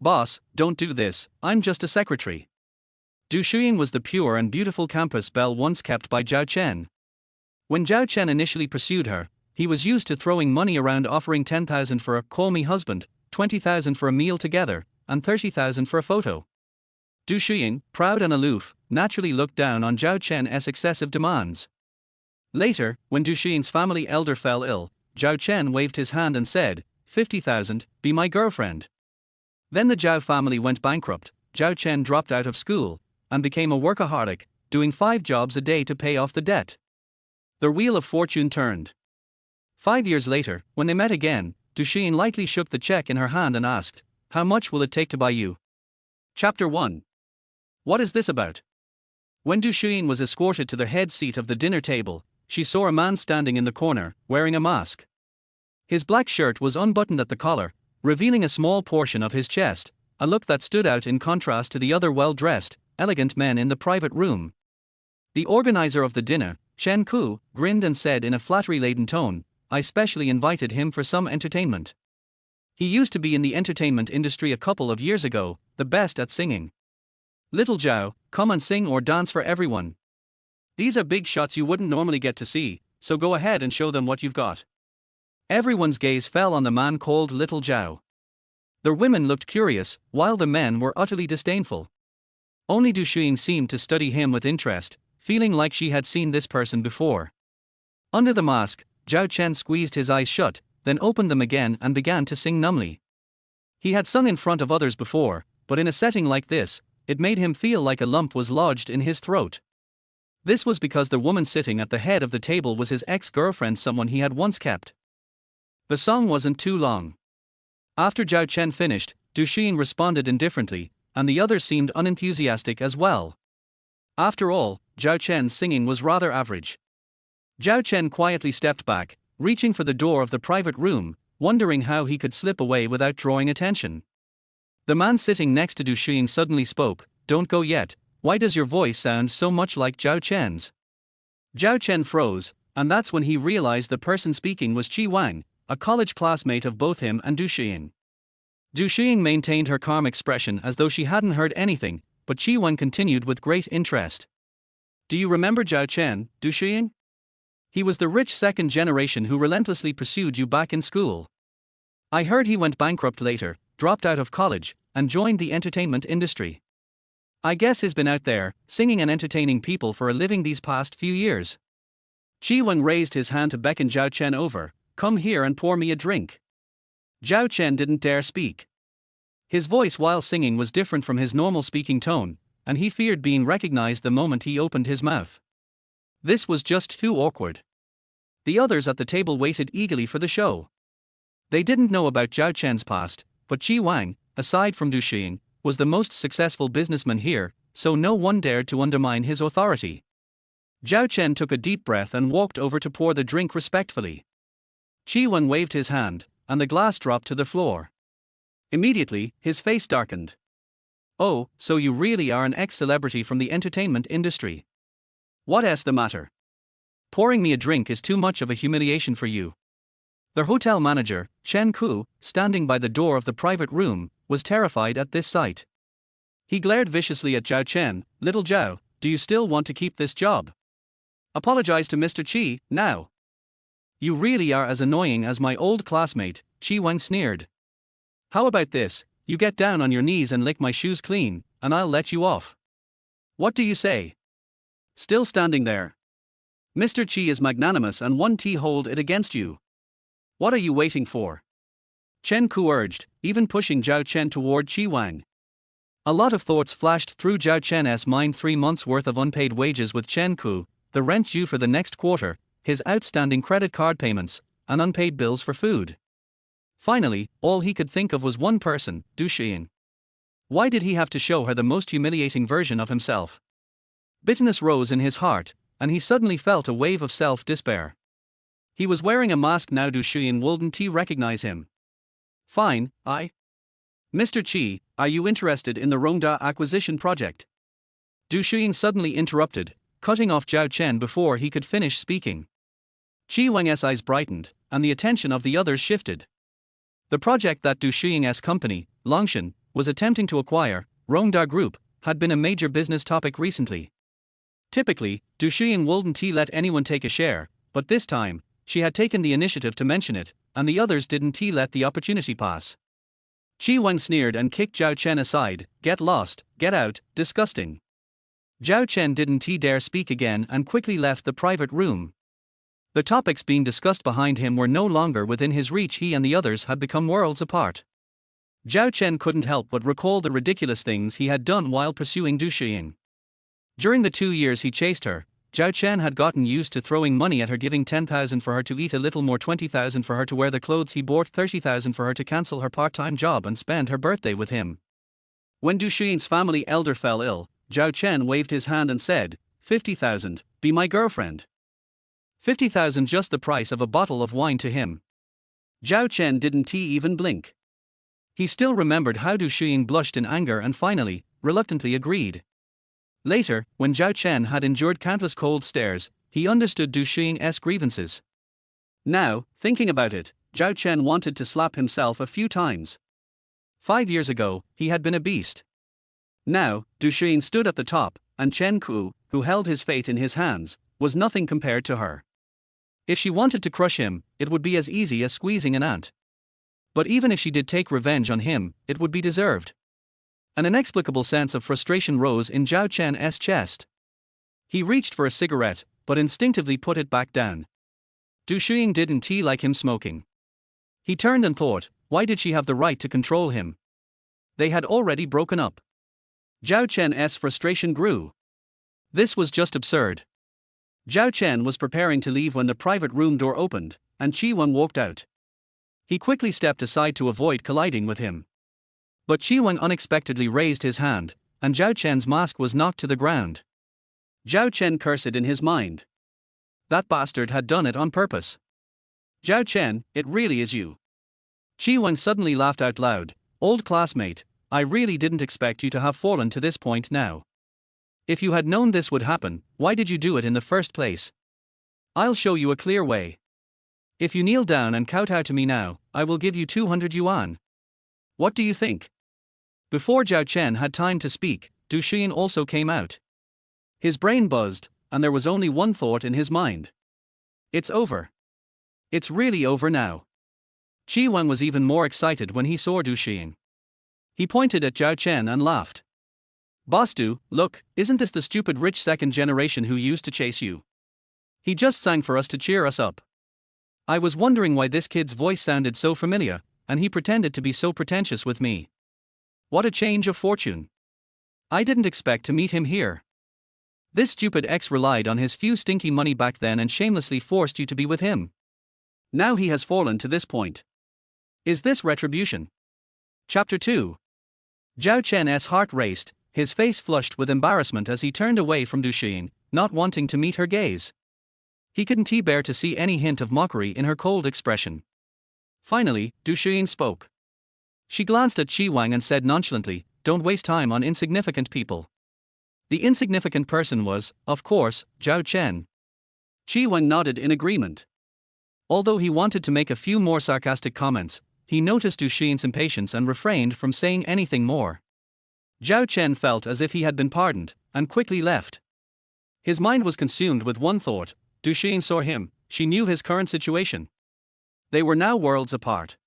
"Boss, don't do this, I'm just a secretary." Du Shiying was the pure and beautiful campus belle once kept by Zhao Chen. When Zhao Chen initially pursued her, he was used to throwing money around, offering 10,000 for a "call me husband," 20,000 for a meal together, and 30,000 for a photo. Du Shiying, proud and aloof, naturally looked down on Zhao Chen's excessive demands. Later, when Du Shiying's family elder fell ill, Zhao Chen waved his hand and said, 50,000, be my girlfriend. Then the Zhao family went bankrupt. Zhao Chen dropped out of school and became a workaholic, doing 5 jobs a day to pay off the debt. The wheel of fortune turned. 5 years later, when they met again, Du Shiying lightly shook the check in her hand and asked, "How much will it take to buy you?" Chapter 1. What is this about? When Du Shiying was escorted to the head seat of the dinner table, she saw a man standing in the corner, wearing a mask. His black shirt was unbuttoned at the collar, revealing a small portion of his chest, a look that stood out in contrast to the other well-dressed, elegant men in the private room. The organizer of the dinner, Chen Ku, grinned and said in a flattery-laden tone, "I specially invited him for some entertainment. He used to be in the entertainment industry a couple of years ago, the best at singing. Little Zhao, come and sing or dance for everyone. These are big shots you wouldn't normally get to see, so go ahead and show them what you've got." Everyone's gaze fell on the man called Little Zhao. The women looked curious, while the men were utterly disdainful. Only Du Shiying seemed to study him with interest, feeling like she had seen this person before. Under the mask, Zhao Chen squeezed his eyes shut, then opened them again and began to sing numbly. He had sung in front of others before, but in a setting like this, it made him feel like a lump was lodged in his throat. This was because the woman sitting at the head of the table was his ex-girlfriend, someone he had once kept. The song wasn't too long. After Zhao Chen finished, Du Shiying responded indifferently, and the others seemed unenthusiastic as well. After all, Zhao Chen's singing was rather average. Zhao Chen quietly stepped back, reaching for the door of the private room, wondering how he could slip away without drawing attention. The man sitting next to Du Shiying suddenly spoke, "Don't go yet, why does your voice sound so much like Zhao Chen's?" Zhao Chen froze, and that's when he realized the person speaking was Qi Wang, a college classmate of both him and Du Shiying. Du Shiying maintained her calm expression as though she hadn't heard anything, but Qi Wang continued with great interest. "Do you remember Zhao Chen, Du Shiying? He was the rich second generation who relentlessly pursued you back in school. I heard he went bankrupt later, dropped out of college, and joined the entertainment industry. I guess he's been out there, singing and entertaining people for a living these past few years." Qi Wang raised his hand to beckon Zhao Chen over, "Come here and pour me a drink." Zhao Chen didn't dare speak. His voice while singing was different from his normal speaking tone, and he feared being recognized the moment he opened his mouth. This was just too awkward. The others at the table waited eagerly for the show. They didn't know about Zhao Chen's past, but Qi Wang, aside from Du Shiying, was the most successful businessman here, so no one dared to undermine his authority. Zhao Chen took a deep breath and walked over to pour the drink respectfully. Qi Wang waved his hand, and the glass dropped to the floor. Immediately, his face darkened. "Oh, so you really are an ex-celebrity from the entertainment industry. What's the matter? Pouring me a drink is too much of a humiliation for you." The hotel manager, Chen Ku, standing by the door of the private room, was terrified at this sight. He glared viciously at Zhao Chen. "Little Zhao, do you still want to keep this job? Apologize to Mr. Qi, now. You really are as annoying as my old classmate," Qi Wang sneered. "How about this, you get down on your knees and lick my shoes clean, and I'll let you off. What do you say? Still standing there? Mr. Qi is magnanimous and won't hold it against you. What are you waiting for?" Chen Ku urged, even pushing Zhao Chen toward Qi Wang. A lot of thoughts flashed through Zhao Chen's mind: 3 months' worth of unpaid wages with Chen Ku, the rent due for the next quarter, his outstanding credit card payments, and unpaid bills for food. Finally, all he could think of was one person, Du Shiying. Why did he have to show her the most humiliating version of himself? Bitterness rose in his heart, and he suddenly felt a wave of self-despair. He was wearing a mask now. Du Shiying wouldn't recognize him. "Fine, Mr. Qi, are you interested in the Rongda acquisition project?" Du Shiying suddenly interrupted, cutting off Zhao Chen before he could finish speaking. Qi Wang's eyes brightened, and the attention of the others shifted. The project that Du Shiying's company, Longshan, was attempting to acquire, Rongda Group, had been a major business topic recently. Typically, Shiying wouldn't let anyone take a share, but this time, she had taken the initiative to mention it, and the others didn't let the opportunity pass. Wang sneered and kicked Zhao Chen aside. "Get lost, get out, disgusting." Zhao Chen didn't dare speak again and quickly left the private room. The topics being discussed behind him were no longer within his reach. He and the others had become worlds apart. Zhao Chen couldn't help but recall the ridiculous things he had done while pursuing Shiying. During the 2 years he chased her, Zhao Chen had gotten used to throwing money at her, giving 10,000 for her to eat, a little more 20,000 for her to wear the clothes he bought, 30,000 for her to cancel her part-time job and spend her birthday with him. When Shiying's family elder fell ill, Zhao Chen waved his hand and said, 50,000, be my girlfriend. 50,000, just the price of a bottle of wine to him. Zhao Chen didn't even blink. He still remembered how Shiying blushed in anger and finally, reluctantly agreed. Later, when Zhao Chen had endured countless cold stares, he understood Shiying's grievances. Now, thinking about it, Zhao Chen wanted to slap himself a few times. 5 years ago, he had been a beast. Now, Shiying stood at the top, and Chen Ku, who held his fate in his hands, was nothing compared to her. If she wanted to crush him, it would be as easy as squeezing an ant. But even if she did take revenge on him, it would be deserved. An inexplicable sense of frustration rose in Zhao Chen's chest. He reached for a cigarette, but instinctively put it back down. Shiying didn't like him smoking. He turned and thought, why did she have the right to control him? They had already broken up. Zhao Chen's frustration grew. This was just absurd. Zhao Chen was preparing to leave when the private room door opened, and Wang walked out. He quickly stepped aside to avoid colliding with him. But Wang unexpectedly raised his hand, and Zhao Chen's mask was knocked to the ground. Zhao Chen cursed in his mind. That bastard had done it on purpose. Zhao Chen, it really is you. Wang suddenly laughed out loud. Old classmate, I really didn't expect you to have fallen to this point now. If you had known this would happen, why did you do it in the first place? I'll show you a clear way. If you kneel down and kowtow to me now, I will give you 200 yuan. What do you think? Before Zhao Chen had time to speak, Shiying also came out. His brain buzzed, and there was only one thought in his mind. It's over. It's really over now. Wang was even more excited when he saw Shiying. He pointed at Zhao Chen and laughed. Boss Du, look, isn't this the stupid rich second generation who used to chase you? He just sang for us to cheer us up. I was wondering why this kid's voice sounded so familiar, and he pretended to be so pretentious with me. What a change of fortune. I didn't expect to meet him here. This stupid ex relied on his few stinky money back then and shamelessly forced you to be with him. Now he has fallen to this point. Is this retribution? Chapter 2. Zhao Chen's heart raced, his face flushed with embarrassment as he turned away from Shiying, not wanting to meet her gaze. He couldn't bear to see any hint of mockery in her cold expression. Finally, Shiying spoke. She glanced at Wang and said nonchalantly, don't waste time on insignificant people. The insignificant person was, of course, Zhao Chen. Wang nodded in agreement. Although he wanted to make a few more sarcastic comments, he noticed Shiying's impatience and refrained from saying anything more. Zhao Chen felt as if he had been pardoned, and quickly left. His mind was consumed with one thought. Shiying saw him, she knew his current situation. They were now worlds apart.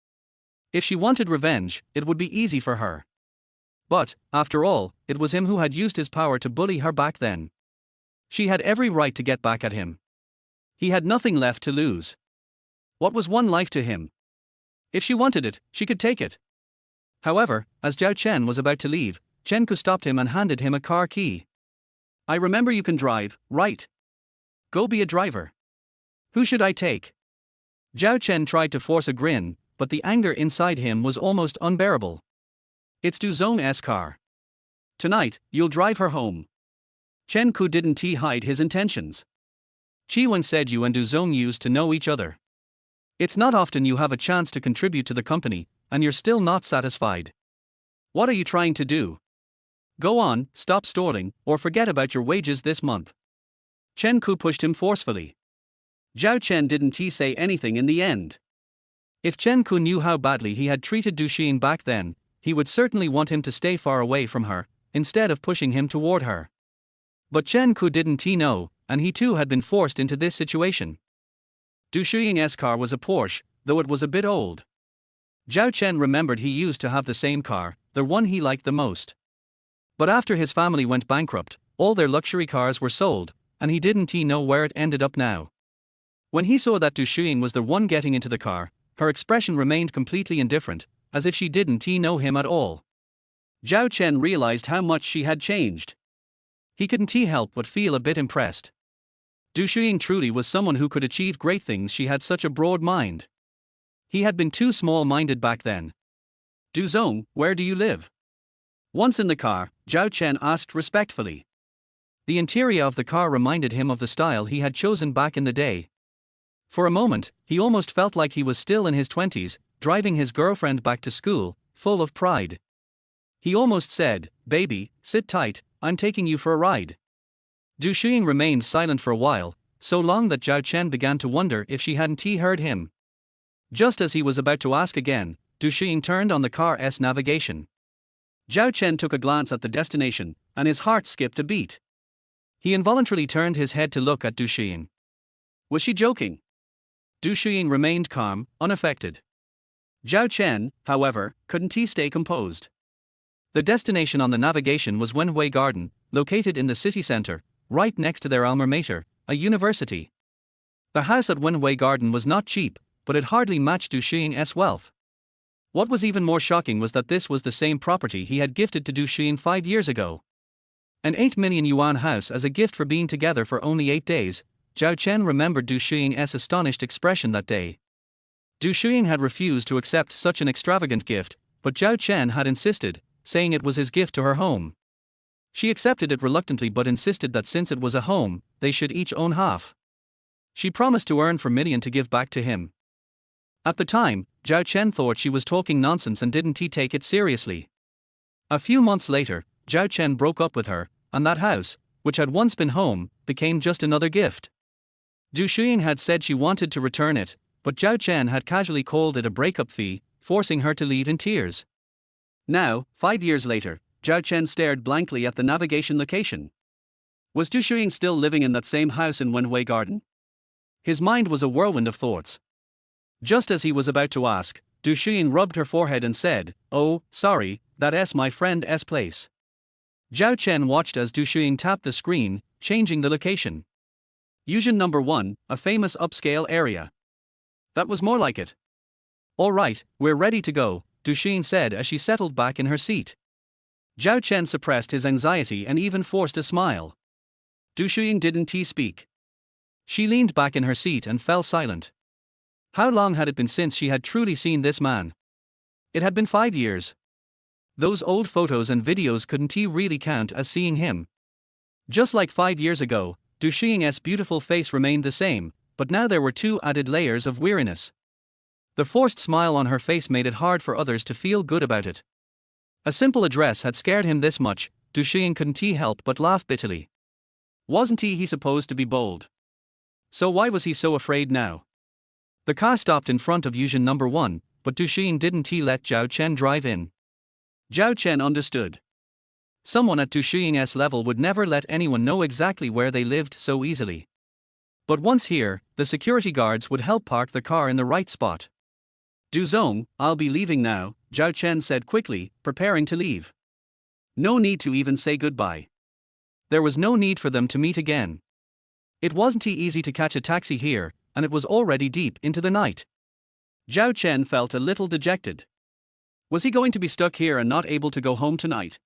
If she wanted revenge, it would be easy for her. But, after all, it was him who had used his power to bully her back then. She had every right to get back at him. He had nothing left to lose. What was one life to him? If she wanted it, she could take it. However, as Zhao Chen was about to leave, Chen Ku stopped him and handed him a car key. I remember you can drive, right? Go be a driver. Who should I take? Zhao Chen tried to force a grin, but the anger inside him was almost unbearable. It's Du Zhong's car. Tonight, you'll drive her home. Chen Ku didn't hide his intentions. Wang said you and Du Zhong used to know each other. It's not often you have a chance to contribute to the company, and you're still not satisfied. What are you trying to do? Go on, stop stalling, or forget about your wages this month. Chen Ku pushed him forcefully. Zhao Chen didn't say anything in the end. If Chen Ku knew how badly he had treated Shiying back then, he would certainly want him to stay far away from her, instead of pushing him toward her. But Chen Ku didn't he know, and he too had been forced into this situation. Du Shiying's car was a Porsche, though it was a bit old. Zhao Chen remembered he used to have the same car, the one he liked the most. But after his family went bankrupt, all their luxury cars were sold, and he didn't know where it ended up now. When he saw that Du Shiying was the one getting into the car, her expression remained completely indifferent, as if she didn't know him at all. Zhao Chen realized how much she had changed. He couldn't help but feel a bit impressed. Du Shiying truly was someone who could achieve great things. She had such a broad mind. He had been too small-minded back then. Du Zong, where do you live? Once in the car, Zhao Chen asked respectfully. The interior of the car reminded him of the style he had chosen back in the day. For a moment, he almost felt like he was still in his 20s, driving his girlfriend back to school, full of pride. He almost said, "Baby, sit tight, I'm taking you for a ride." Du Shiying remained silent for a while, so long that Zhao Chen began to wonder if she hadn't heard him. Just as he was about to ask again, Du Shiying turned on the car's navigation. Zhao Chen took a glance at the destination, and his heart skipped a beat. He involuntarily turned his head to look at Du Shiying. Was she joking? Du Shiying remained calm, unaffected. Zhao Chen, however, couldn't stay composed. The destination on the navigation was Wenhui Garden, located in the city center, right next to their alma mater, a university. The house at Wenhui Garden was not cheap, but it hardly matched Du Shiying's wealth. What was even more shocking was that this was the same property he had gifted to Du Shiying 5 years ago. An 8 million yuan house as a gift for being together for only 8 days. Zhao Chen remembered Du Shiying's astonished expression that day. Du Shiying had refused to accept such an extravagant gift, but Zhao Chen had insisted, saying it was his gift to her home. She accepted it reluctantly but insisted that since it was a home, they should each own half. She promised to earn 4 million to give back to him. At the time, Zhao Chen thought she was talking nonsense and didn't take it seriously. A few months later, Zhao Chen broke up with her, and that house, which had once been home, became just another gift. Du Shiying had said she wanted to return it, but Zhao Chen had casually called it a breakup fee, forcing her to leave in tears. Now, 5 years later, Zhao Chen stared blankly at the navigation location. Was Du Shiying still living in that same house in Wenhui Garden? His mind was a whirlwind of thoughts. Just as he was about to ask, Du Shiying rubbed her forehead and said, "Oh, sorry, that's my friend's place." Zhao Chen watched as Du Shiying tapped the screen, changing the location. Yuzhen number 1, a famous upscale area. That was more like it. "All right, we're ready to go," Du Shiying said as she settled back in her seat. Zhao Chen suppressed his anxiety and even forced a smile. Du Shiying didn't speak. She leaned back in her seat and fell silent. How long had it been since she had truly seen this man? It had been 5 years. Those old photos and videos couldn't really count as seeing him. Just like 5 years ago, Du Shiying's beautiful face remained the same, but now there were 2 added layers of weariness. The forced smile on her face made it hard for others to feel good about it. A simple address had scared him this much. Du Shiying couldn't help but laugh bitterly. Wasn't he supposed to be bold? So why was he so afraid now? The car stopped in front of Yuzhen number 1, but Du Shiying didn't let Zhao Chen drive in. Zhao Chen understood. Someone at Du Shiying's level would never let anyone know exactly where they lived so easily. But once here, the security guards would help park the car in the right spot. Du Zong, I'll be leaving now, Zhao Chen said quickly, preparing to leave. No need to even say goodbye. There was no need for them to meet again. It wasn't easy to catch a taxi here, and it was already deep into the night. Zhao Chen felt a little dejected. Was he going to be stuck here and not able to go home tonight?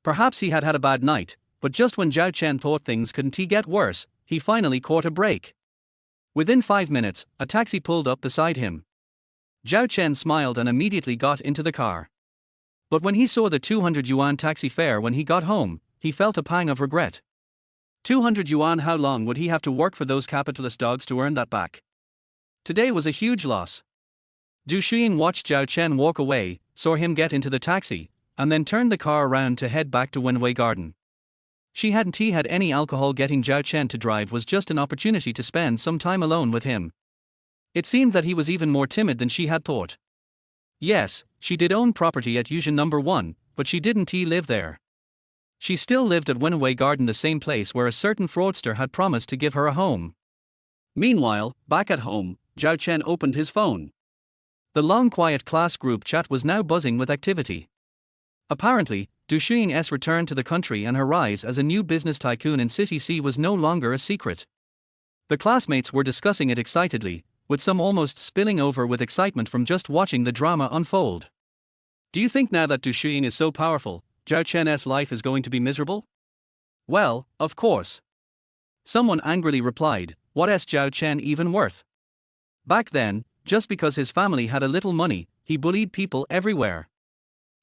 Perhaps he had had a bad night, but just when Zhao Chen thought things couldn't get worse, he finally caught a break. Within 5 minutes, a taxi pulled up beside him. Zhao Chen smiled and immediately got into the car. But when he saw the 200 yuan taxi fare when he got home, he felt a pang of regret. 200 yuan, how long would he have to work for those capitalist dogs to earn that back? Today was a huge loss. Du Shiying watched Zhao Chen walk away, saw him get into the taxi, and then turned the car around to head back to Wenhui Garden. She hadn't had any alcohol. Getting Zhao Chen to drive was just an opportunity to spend some time alone with him. It seemed that he was even more timid than she had thought. Yes, she did own property at Yushan number 1, but she didn't live there. She still lived at Wenwei Garden, the same place where a certain fraudster had promised to give her a home. Meanwhile, back at home, Zhao Chen opened his phone. The long quiet class group chat was now buzzing with activity. Apparently, Du Shiying's return to the country and her rise as a new business tycoon in City C was no longer a secret. The classmates were discussing it excitedly, with some almost spilling over with excitement from just watching the drama unfold. Do you think now that Du Shiying is so powerful, Zhao Chen's life is going to be miserable? Well, of course. Someone angrily replied, what is Zhao Chen even worth? Back then, just because his family had a little money, he bullied people everywhere.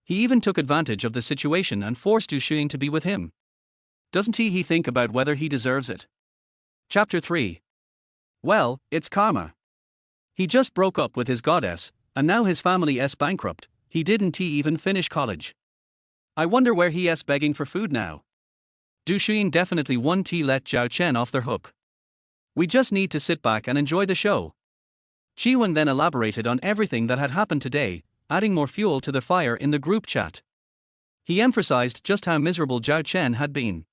He even took advantage of the situation and forced Du Shiying to be with him. Doesn't he think about whether he deserves it? Chapter 3. Well, it's karma. He just broke up with his goddess, and now his family is bankrupt. He didn't even finish college. I wonder where he is begging for food now. Du Shiying definitely won't let Zhao Chen off their hook. We just need to sit back and enjoy the show. Shiying then elaborated on everything that had happened today, adding more fuel to the fire in the group chat. He emphasized just how miserable Zhao Chen had been.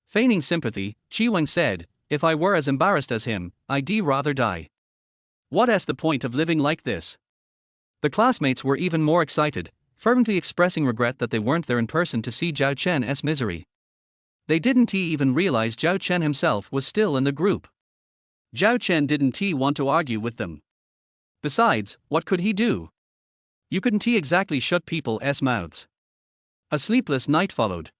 Feigning sympathy, Shiying said, if I were as embarrassed as him, I'd rather die. What is the point of living like this? The classmates were even more excited, fervently expressing regret that they weren't there in person to see Zhao Chen's misery. They didn't even realize Zhao Chen himself was still in the group. Zhao Chen didn't want to argue with them. Besides, what could he do? You couldn't exactly shut people's mouths. A sleepless night followed.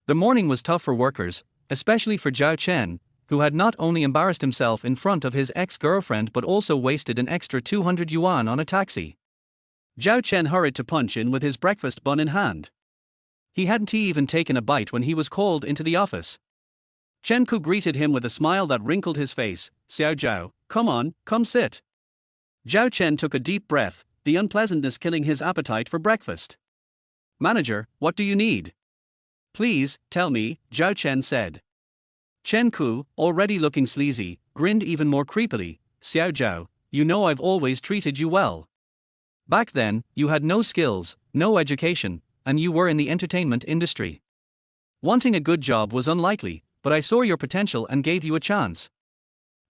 The morning was tough for workers, especially for Zhao Chen, who had not only embarrassed himself in front of his ex-girlfriend but also wasted an extra 200 yuan on a taxi. Zhao Chen hurried to punch in with his breakfast bun in hand. He hadn't even taken a bite when he was called into the office. Chen Ku greeted him with a smile that wrinkled his face. Xiao Zhao, come on, come sit. Zhao Chen took a deep breath, the unpleasantness killing his appetite for breakfast. Manager, what do you need? Please, tell me, Zhao Chen said. Chen Ku, already looking sleazy, grinned even more creepily. Xiao Zhao, you know I've always treated you well. Back then, you had no skills, no education, and you were in the entertainment industry. Wanting a good job was unlikely, but I saw your potential and gave you a chance.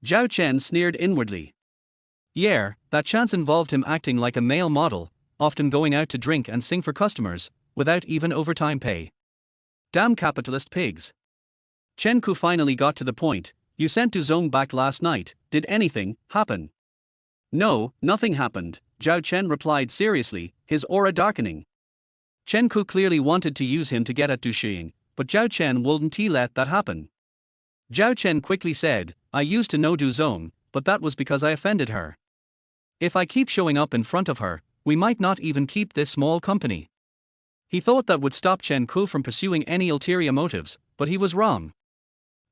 Zhao Chen sneered inwardly. Yeah, that chance involved him acting like a male model, often going out to drink and sing for customers, without even overtime pay. Damn capitalist pigs. Chen Ku finally got to the point. You sent Du Zong back last night, did anything happen? No, nothing happened, Zhao Chen replied seriously, his aura darkening. Chen Ku clearly wanted to use him to get at Du Shiying, but Zhao Chen wouldn't let that happen. Zhao Chen quickly said, I used to know Du Zong, but that was because I offended her. If I keep showing up in front of her, we might not even keep this small company. He thought that would stop Chen Ku from pursuing any ulterior motives, but he was wrong.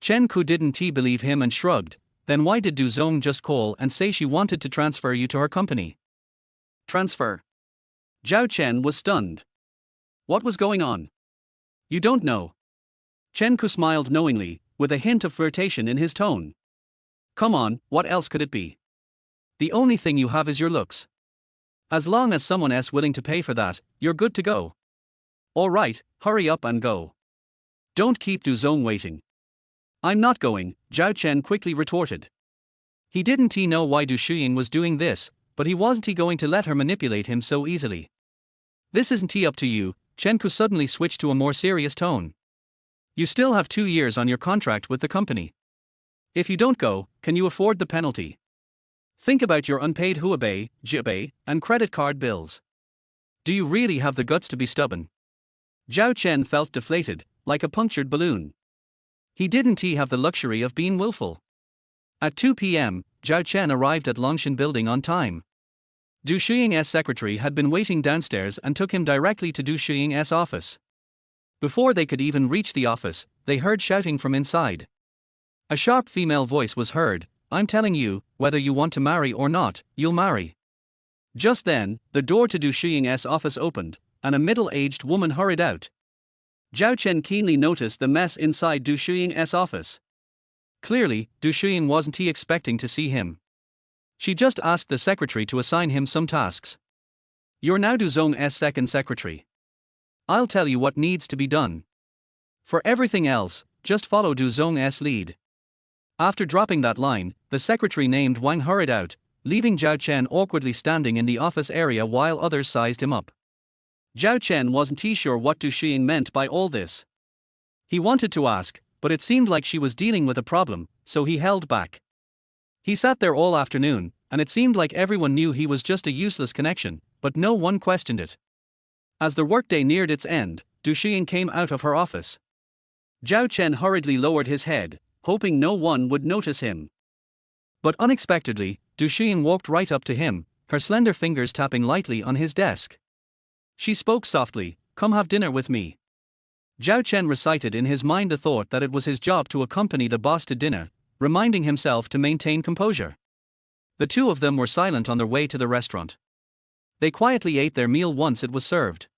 Chen Ku didn't believe him and shrugged. Then why did Du Zong just call and say she wanted to transfer you to her company? Transfer? Zhao Chen was stunned. What was going on? You don't know. Chen Ku smiled knowingly, with a hint of flirtation in his tone. Come on, what else could it be? The only thing you have is your looks. As long as someone is willing to pay for that, you're good to go. All right, hurry up and go. Don't keep Du Zong waiting. I'm not going, Zhao Chen quickly retorted. He didn't know why Du Shiying was doing this, but he wasn't going to let her manipulate him so easily. This isn't up to you, Chen Ku suddenly switched to a more serious tone. You still have 2 years on your contract with the company. If you don't go, can you afford the penalty? Think about your unpaid huabei, jibei, and credit card bills. Do you really have the guts to be stubborn? Zhao Chen felt deflated, like a punctured balloon. He didn't have the luxury of being willful. At 2 p.m., Zhao Chen arrived at Longshan building on time. Du Shiying's secretary had been waiting downstairs and took him directly to Du Shiying's office. Before they could even reach the office, they heard shouting from inside. A sharp female voice was heard, I'm telling you, whether you want to marry or not, you'll marry. Just then, the door to Du Shiying's office opened, and a middle-aged woman hurried out. Zhao Chen keenly noticed the mess inside Du Shiying's office. Clearly, Du Shiying wasn't expecting to see him. She just asked the secretary to assign him some tasks. You're now Du Zhong's second secretary. I'll tell you what needs to be done. For everything else, just follow Du Zhong's lead. After dropping that line, the secretary named Wang hurried out, leaving Zhao Chen awkwardly standing in the office area while others sized him up. Zhao Chen wasn't sure what Du Shiying meant by all this. He wanted to ask, but it seemed like she was dealing with a problem, so he held back. He sat there all afternoon, and it seemed like everyone knew he was just a useless connection, but no one questioned it. As the workday neared its end, Du Shiying came out of her office. Zhao Chen hurriedly lowered his head, hoping no one would notice him. But unexpectedly, Du Shiying walked right up to him, her slender fingers tapping lightly on his desk. She spoke softly, "Come have dinner with me." Zhao Chen recited in his mind the thought that it was his job to accompany the boss to dinner, reminding himself to maintain composure. The two of them were silent on their way to the restaurant. They quietly ate their meal once it was served.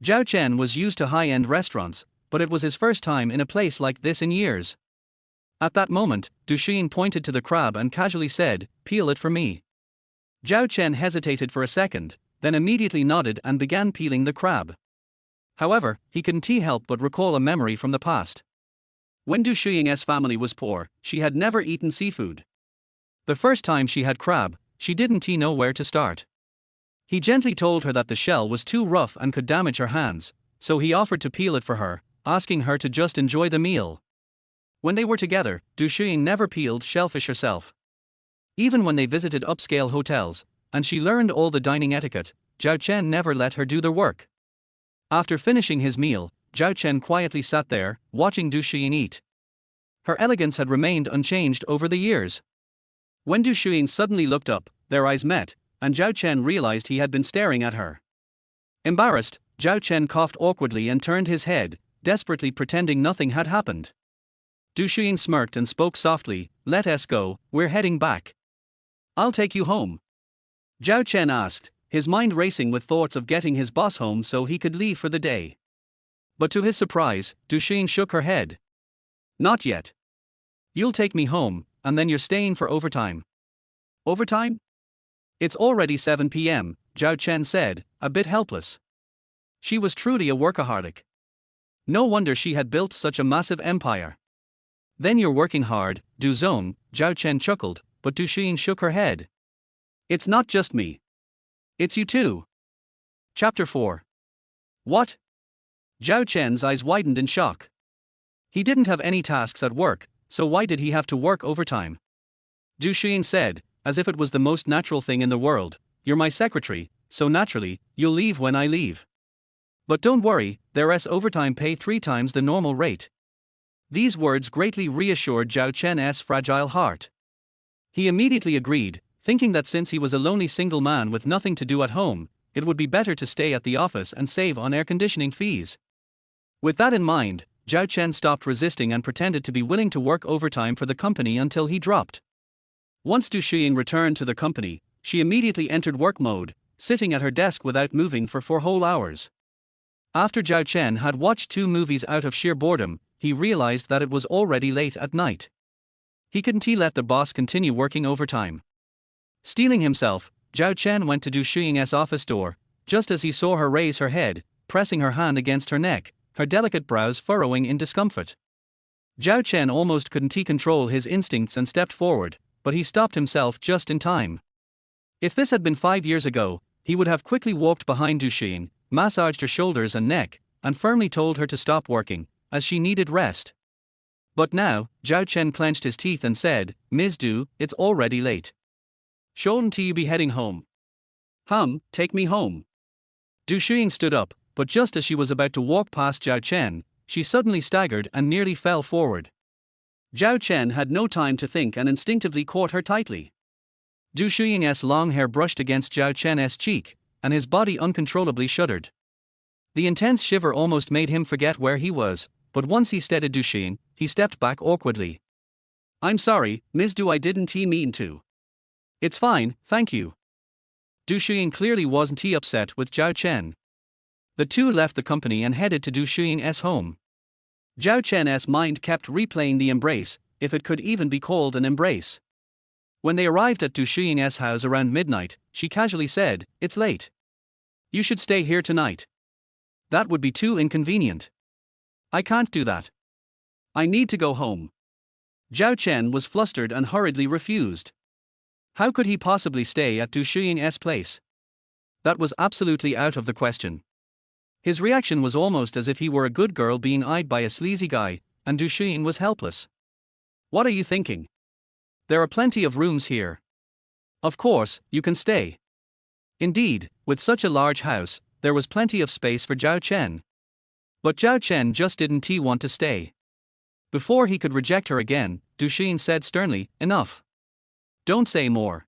Zhao Chen was used to high-end restaurants, but it was his first time in a place like this in years. At that moment, Du Shiying pointed to the crab and casually said, "Peel it for me." Zhao Chen hesitated for a second, then immediately nodded and began peeling the crab. However, he couldn't help but recall a memory from the past. When Du Shiying's family was poor, she had never eaten seafood. The first time she had crab, she didn't know where to start. He gently told her that the shell was too rough and could damage her hands, so he offered to peel it for her, asking her to just enjoy the meal. When they were together, Du Shiying never peeled shellfish herself. Even when they visited upscale hotels, and she learned all the dining etiquette, Zhao Chen never let her do the work. After finishing his meal, Zhao Chen quietly sat there, watching Du Shiying eat. Her elegance had remained unchanged over the years. When Du Shiying suddenly looked up, their eyes met, and Zhao Chen realized he had been staring at her. Embarrassed, Zhao Chen coughed awkwardly and turned his head, desperately pretending nothing had happened. Du Shiying smirked and spoke softly, "Let us go, we're heading back." "I'll take you home?" Zhao Chen asked, his mind racing with thoughts of getting his boss home so he could leave for the day. But to his surprise, Du Shiying shook her head. "Not yet. You'll take me home, and then you're staying for overtime." "Overtime?" "It's already 7 p.m., Zhao Chen said, a bit helpless. She was truly a workaholic. No wonder she had built such a massive empire. "Then you're working hard, Du Zhong," Zhao Chen chuckled, but Du Shiying shook her head. "It's not just me. It's you too." Chapter 4. What? Zhao Chen's eyes widened in shock. He didn't have any tasks at work, so why did he have to work overtime? Du Shiying said, as if it was the most natural thing in the world, "You're my secretary, so naturally, you'll leave when I leave. But don't worry, there's overtime pay 3 times the normal rate." These words greatly reassured Zhao Chen's fragile heart. He immediately agreed, thinking that since he was a lonely single man with nothing to do at home, it would be better to stay at the office and save on air conditioning fees. With that in mind, Zhao Chen stopped resisting and pretended to be willing to work overtime for the company until he dropped. Once Du Shiying returned to the company, she immediately entered work mode, sitting at her desk without moving for 4 whole hours. After Zhao Chen had watched 2 movies out of sheer boredom, he realized that it was already late at night. He couldn't let the boss continue working overtime. Steeling himself, Zhao Chen went to Du Shiying's office door, just as he saw her raise her head, pressing her hand against her neck, her delicate brows furrowing in discomfort. Zhao Chen almost couldn't control his instincts and stepped forward, but he stopped himself just in time. If this had been 5 years ago, he would have quickly walked behind Du Shiying, massaged her shoulders and neck, and firmly told her to stop working, as she needed rest. But now, Zhao Chen clenched his teeth and said, "Ms. Du, it's already late. Shouldn't you be heading home?" Take me home." Du Shiying stood up, but just as she was about to walk past Zhao Chen, she suddenly staggered and nearly fell forward. Zhao Chen had no time to think and instinctively caught her tightly. Du Shiying's long hair brushed against Zhao Chen's cheek, and his body uncontrollably shuddered. The intense shiver almost made him forget where he was, but once he steadied Du Shiying, he stepped back awkwardly. "I'm sorry, Ms. Du, I didn't mean to." "It's fine, thank you." Du Shiying clearly wasn't upset with Zhao Chen. The two left the company and headed to Du Shiying's home. Zhao Chen's mind kept replaying the embrace, if it could even be called an embrace. When they arrived at Du Shiying's house around midnight, she casually said, "It's late." You should stay here tonight. That would be too inconvenient. I can't do that. I need to go home. Zhao Chen was flustered and hurriedly refused. How could he possibly stay at Du Shiying's place? That was absolutely out of the question. His reaction was almost as if he were a good girl being eyed by a sleazy guy, and Du Shiying was helpless. What are you thinking? There are plenty of rooms here. Of course, you can stay. Indeed, with such a large house, there was plenty of space for Zhao Chen. But Zhao Chen just didn't want to stay. Before he could reject her again, Du Shiying said sternly, "Enough. Don't say more.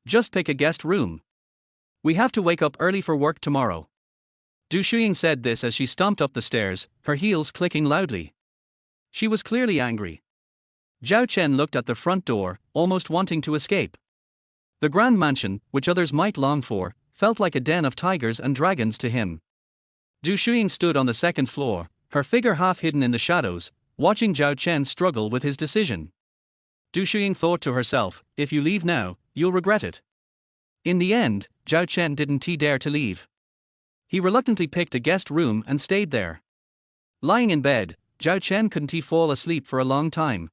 Just pick a guest room. We have to wake up early for work tomorrow." Du Shiying said this as she stomped up the stairs, her heels clicking loudly. She was clearly angry. Zhao Chen looked at the front door, almost wanting to escape. The grand mansion, which others might long for, felt like a den of tigers and dragons to him. Du Shiying stood on the second floor, her figure half hidden in the shadows, watching Zhao Chen struggle with his decision. Du Shiying thought to herself, if you leave now, you'll regret it. In the end, Zhao Chen didn't dare to leave. He reluctantly picked a guest room and stayed there. Lying in bed, Zhao Chen couldn't fall asleep for a long time.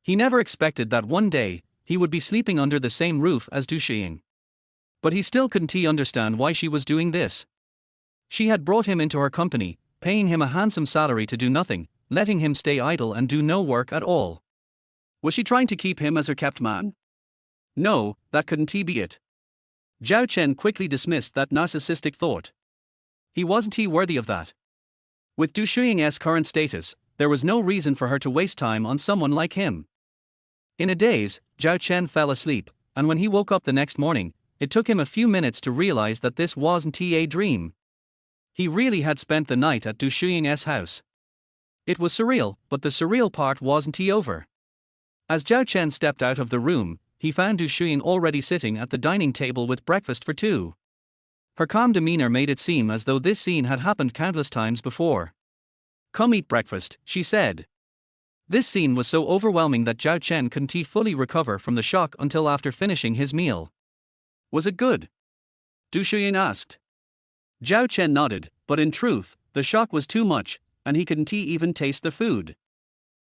He never expected that one day, he would be sleeping under the same roof as Du Shiying. But he still couldn't understand why she was doing this. She had brought him into her company, paying him a handsome salary to do nothing, letting him stay idle and do no work at all. Was she trying to keep him as her kept man? No, that couldn't be it. Zhao Chen quickly dismissed that narcissistic thought. He wasn't worthy of that. With Du Shiying's current status, there was no reason for her to waste time on someone like him. In a daze, Zhao Chen fell asleep, and when he woke up the next morning, it took him a few minutes to realize that this wasn't a dream. He really had spent the night at Du Shiying's house. It was surreal, but the surreal part wasn't over. As Zhao Chen stepped out of the room, he found Du Shiying already sitting at the dining table with breakfast for two. Her calm demeanor made it seem as though this scene had happened countless times before. "Come eat breakfast," she said. This scene was so overwhelming that Zhao Chen couldn't fully recover from the shock until after finishing his meal. "Was it good?" Du Shiying asked. Zhao Chen nodded, but in truth, the shock was too much, and he couldn't even taste the food.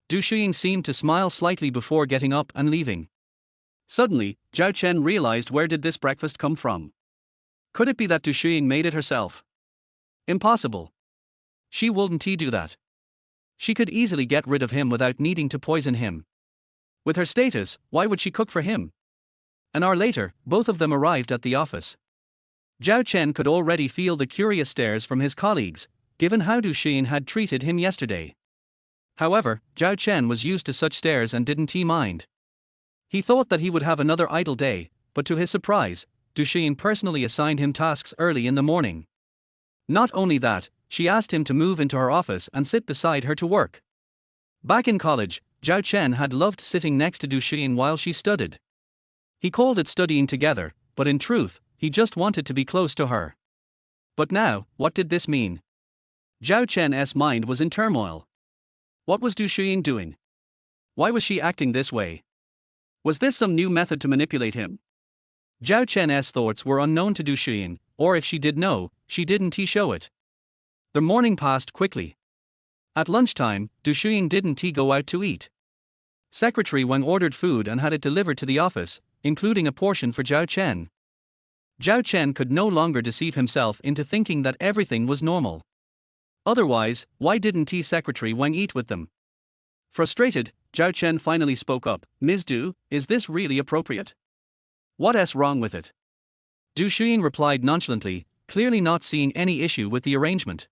Du Shiying seemed to smile slightly before getting up and leaving. Suddenly, Zhao Chen realized where did this breakfast come from. Could it be that Du Shiying made it herself? Impossible. She wouldn't do that. She could easily get rid of him without needing to poison him. With her status, why would she cook for him? An hour later, both of them arrived at the office. Zhao Chen could already feel the curious stares from his colleagues, given how Du Shiying had treated him yesterday. However, Zhao Chen was used to such stares and didn't mind. He thought that he would have another idle day, but to his surprise, Du Shiying personally assigned him tasks early in the morning. Not only that, she asked him to move into her office and sit beside her to work. Back in college, Zhao Chen had loved sitting next to Du Shiying while she studied. He called it studying together, but in truth, he just wanted to be close to her. But now, what did this mean? Zhao Chen's mind was in turmoil. What was Du Shiying doing? Why was she acting this way? Was this some new method to manipulate him? Zhao Chen's thoughts were unknown to Du Shiying, or if she did know, she didn't show it. The morning passed quickly. At lunchtime, Du Shiying didn't go out to eat. Secretary Wang ordered food and had it delivered to the office, including a portion for Zhao Chen. Zhao Chen could no longer deceive himself into thinking that everything was normal. Otherwise, why didn't Secretary Wang eat with them? Frustrated, Zhao Chen finally spoke up, "Ms. Du, is this really appropriate? What's wrong with it?" Du Shiying replied nonchalantly, clearly not seeing any issue with the arrangement.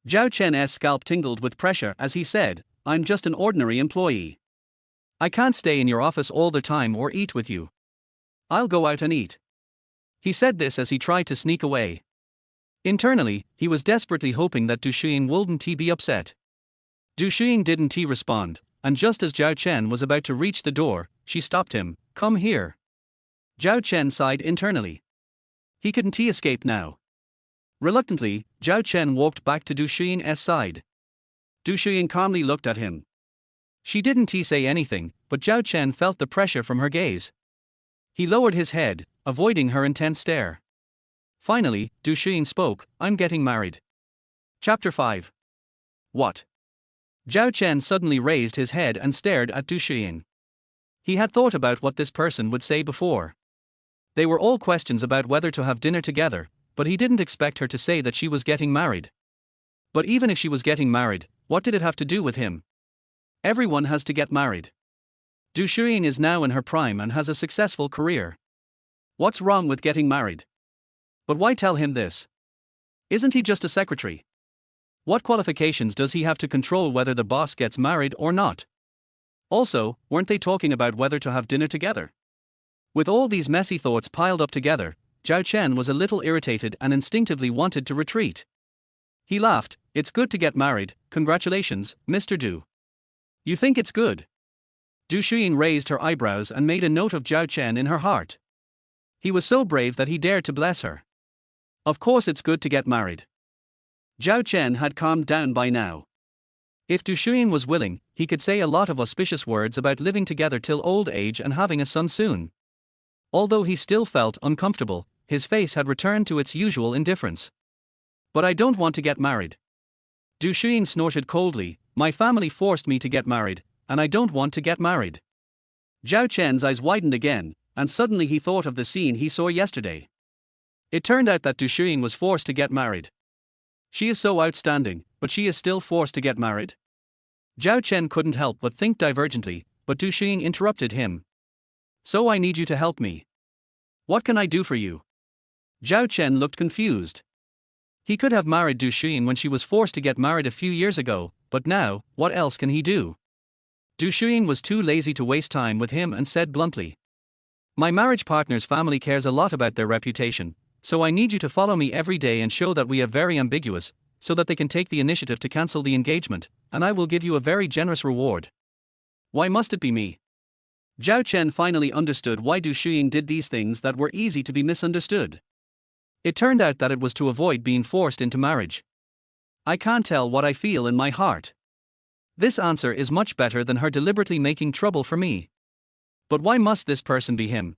Zhao Chen's scalp tingled with pressure as he said, "I'm just an ordinary employee. I can't stay in your office all the time or eat with you. I'll go out and eat." He said this as he tried to sneak away. Internally, he was desperately hoping that Du Shiying wouldn't be upset. Du Shiying didn't respond, and just as Zhao Chen was about to reach the door, she stopped him, "Come here." Zhao Chen sighed internally. He couldn't escape now. Reluctantly, Zhao Chen walked back to Du Shiying's side. Du Shiying calmly looked at him. She didn't say anything, but Zhao Chen felt the pressure from her gaze. He lowered his head, avoiding her intense stare. Finally, Du Shiying spoke, I'm getting married. Chapter 5. What? Zhao Chen suddenly raised his head and stared at Du Shiying. He had thought about what this person would say before. They were all questions about whether to have dinner together, but he didn't expect her to say that she was getting married. But even if she was getting married, what did it have to do with him? Everyone has to get married. Du Shiying is now in her prime and has a successful career. What's wrong with getting married? But why tell him this? Isn't he just a secretary? What qualifications does he have to control whether the boss gets married or not? Also, weren't they talking about whether to have dinner together? With all these messy thoughts piled up together, Zhao Chen was a little irritated and instinctively wanted to retreat. He laughed, it's good to get married, congratulations, Mr. Du. You think it's good? Du Shiying raised her eyebrows and made a note of Zhao Chen in her heart. He was so brave that he dared to bless her. Of course it's good to get married. Zhao Chen had calmed down by now. If Du Shiying was willing, he could say a lot of auspicious words about living together till old age and having a son soon. Although he still felt uncomfortable, his face had returned to its usual indifference. But I don't want to get married. Du Shiying snorted coldly, my family forced me to get married, and I don't want to get married. Zhao Chen's eyes widened again, and suddenly he thought of the scene he saw yesterday. It turned out that Du Shiying was forced to get married. She is so outstanding, but she is still forced to get married? Zhao Chen couldn't help but think divergently, but Du Shiying interrupted him. So I need you to help me. What can I do for you? Zhao Chen looked confused. He could have married Du Shiying when she was forced to get married a few years ago, but now, what else can he do? Du Shiying was too lazy to waste time with him and said bluntly. My marriage partner's family cares a lot about their reputation, so I need you to follow me every day and show that we are very ambiguous, so that they can take the initiative to cancel the engagement, and I will give you a very generous reward. Why must it be me? Zhao Chen finally understood why Du Shiying did these things that were easy to be misunderstood. It turned out that it was to avoid being forced into marriage. I can't tell what I feel in my heart. This answer is much better than her deliberately making trouble for me. But why must this person be him?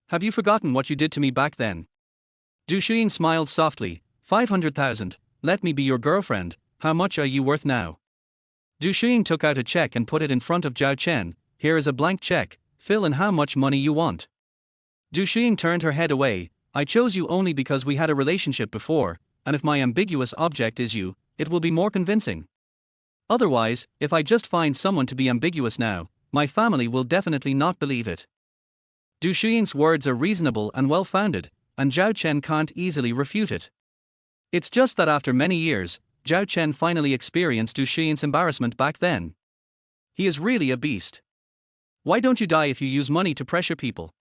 Have you forgotten what you did to me back then? Du Shiying smiled softly, 500,000, let me be your girlfriend, how much are you worth now? Du Shiying took out a check and put it in front of Zhao Chen, here is a blank check, fill in how much money you want. Du Shiying turned her head away, I chose you only because we had a relationship before, and if my ambiguous object is you, it will be more convincing. Otherwise, if I just find someone to be ambiguous now, my family will definitely not believe it. Du Shiying's words are reasonable and well-founded, and Zhao Chen can't easily refute it. It's just that after many years, Zhao Chen finally experienced Du Shiying's embarrassment back then. He is really a beast. Why don't you die if you use money to pressure people?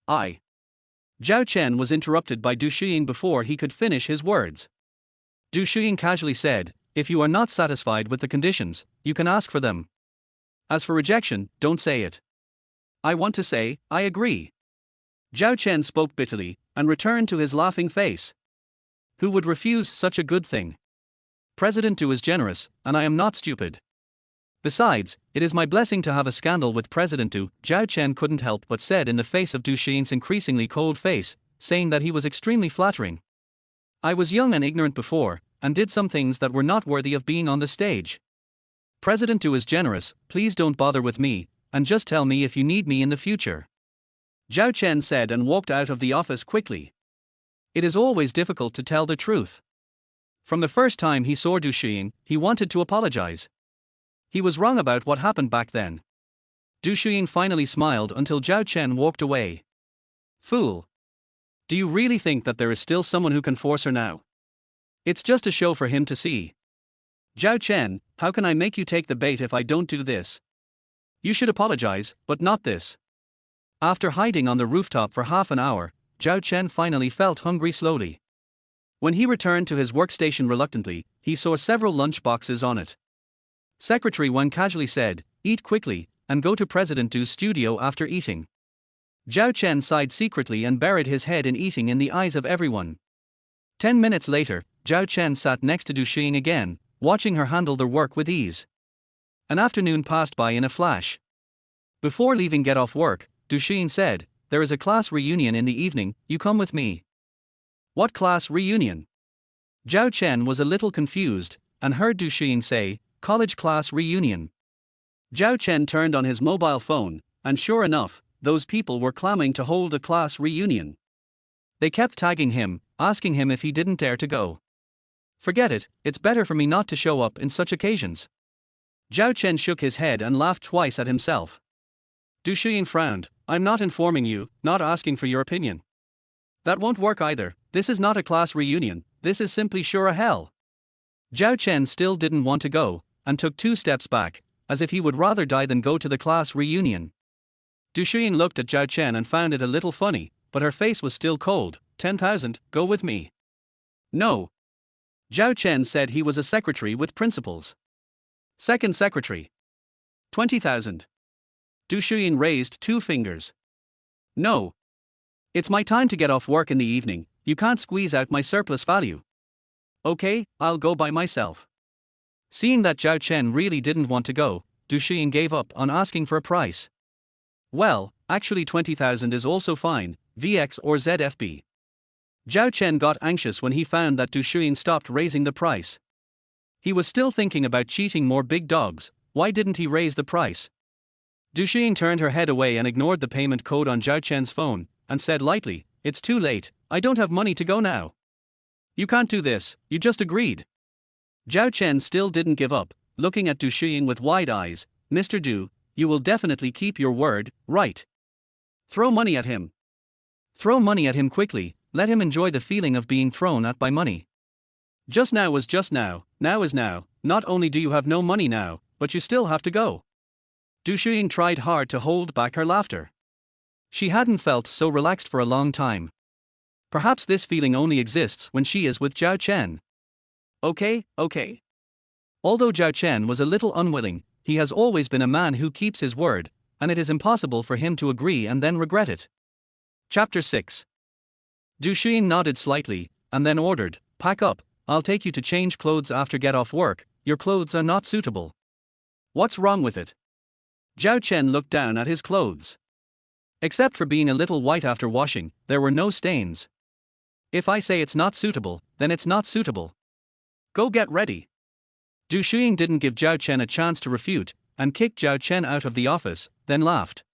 Zhao Chen was interrupted by Du Shiying before he could finish his words. Du Shiying casually said, if you are not satisfied with the conditions, you can ask for them. As for rejection, don't say it. I want to say, I agree. Zhao Chen spoke bitterly, and returned to his laughing face. Who would refuse such a good thing? President Du is generous, and I am not stupid. Besides, it is my blessing to have a scandal with President Du, Zhao Chen couldn't help but said in the face of Du Shiying's increasingly cold face, saying that he was extremely flattering. I was young and ignorant before, and did some things that were not worthy of being on the stage. President Du is generous, please don't bother with me, and just tell me if you need me in the future. Zhao Chen said and walked out of the office quickly. It is always difficult to tell the truth. From the first time he saw Du Shiying, he wanted to apologize. He was wrong about what happened back then. Du Shiying finally smiled until Zhao Chen walked away. Fool. Do you really think that there is still someone who can force her now? It's just a show for him to see. Zhao Chen, how can I make you take the bait if I don't do this? You should apologize, but not this. After hiding on the rooftop for half an hour, Zhao Chen finally felt hungry slowly. When he returned to his workstation reluctantly, he saw several lunch boxes on it. Secretary Wang casually said, eat quickly, and go to President Du's studio after eating. Zhao Chen sighed secretly and buried his head in eating in the eyes of everyone. 10 minutes later, Zhao Chen sat next to Du Shiying again, watching her handle their work with ease. An afternoon passed by in a flash. Before leaving get off work, Du Shiying said, there is a class reunion in the evening, you come with me. What class reunion? Zhao Chen was a little confused, and heard Du Shiying say, college class reunion. Zhao Chen turned on his mobile phone, and sure enough, those people were clamoring to hold a class reunion. They kept tagging him, asking him if he didn't dare to go. Forget it, it's better for me not to show up in such occasions. Zhao Chen shook his head and laughed twice at himself. Du Shiying frowned. I'm not informing you, not asking for your opinion. That won't work either. This is not a class reunion, this is simply sure a hell. Zhao Chen still didn't want to go, and took 2 steps back, as if he would rather die than go to the class reunion. Du Shiying looked at Zhao Chen and found it a little funny, but her face was still cold. 10,000, go with me. No. Zhao Chen said he was a secretary with principles. Second secretary. 20,000. Du Shiying raised 2 fingers. No. It's my time to get off work in the evening, you can't squeeze out my surplus value. Okay, I'll go by myself. Seeing that Zhao Chen really didn't want to go, Du Shiying gave up on asking for a price. Well, actually 20,000 is also fine, VX or ZFB. Zhao Chen got anxious when he found that Du Shiying stopped raising the price. He was still thinking about cheating more big dogs. Why didn't he raise the price? Du Shiying turned her head away and ignored the payment code on Zhao Chen's phone, and said lightly, it's too late, I don't have money to go now. You can't do this, you just agreed. Zhao Chen still didn't give up, looking at Du Shiying with wide eyes. Mr. Du, you will definitely keep your word, right? Throw money at him. Throw money at him quickly, let him enjoy the feeling of being thrown at by money. Just now was just now is now, not only do you have no money now, but you still have to go. Du Shiying tried hard to hold back her laughter. She hadn't felt so relaxed for a long time. Perhaps this feeling only exists when she is with Zhao Chen. Okay. Although Zhao Chen was a little unwilling, he has always been a man who keeps his word, and it is impossible for him to agree and then regret it. Chapter 6. Du Shiying nodded slightly, and then ordered, pack up, I'll take you to change clothes after get off work, your clothes are not suitable. What's wrong with it? Zhao Chen looked down at his clothes. Except for being a little white after washing, there were no stains. If I say it's not suitable, then it's not suitable. Go get ready. Du Shiying didn't give Zhao Chen a chance to refute, and kicked Zhao Chen out of the office, then laughed.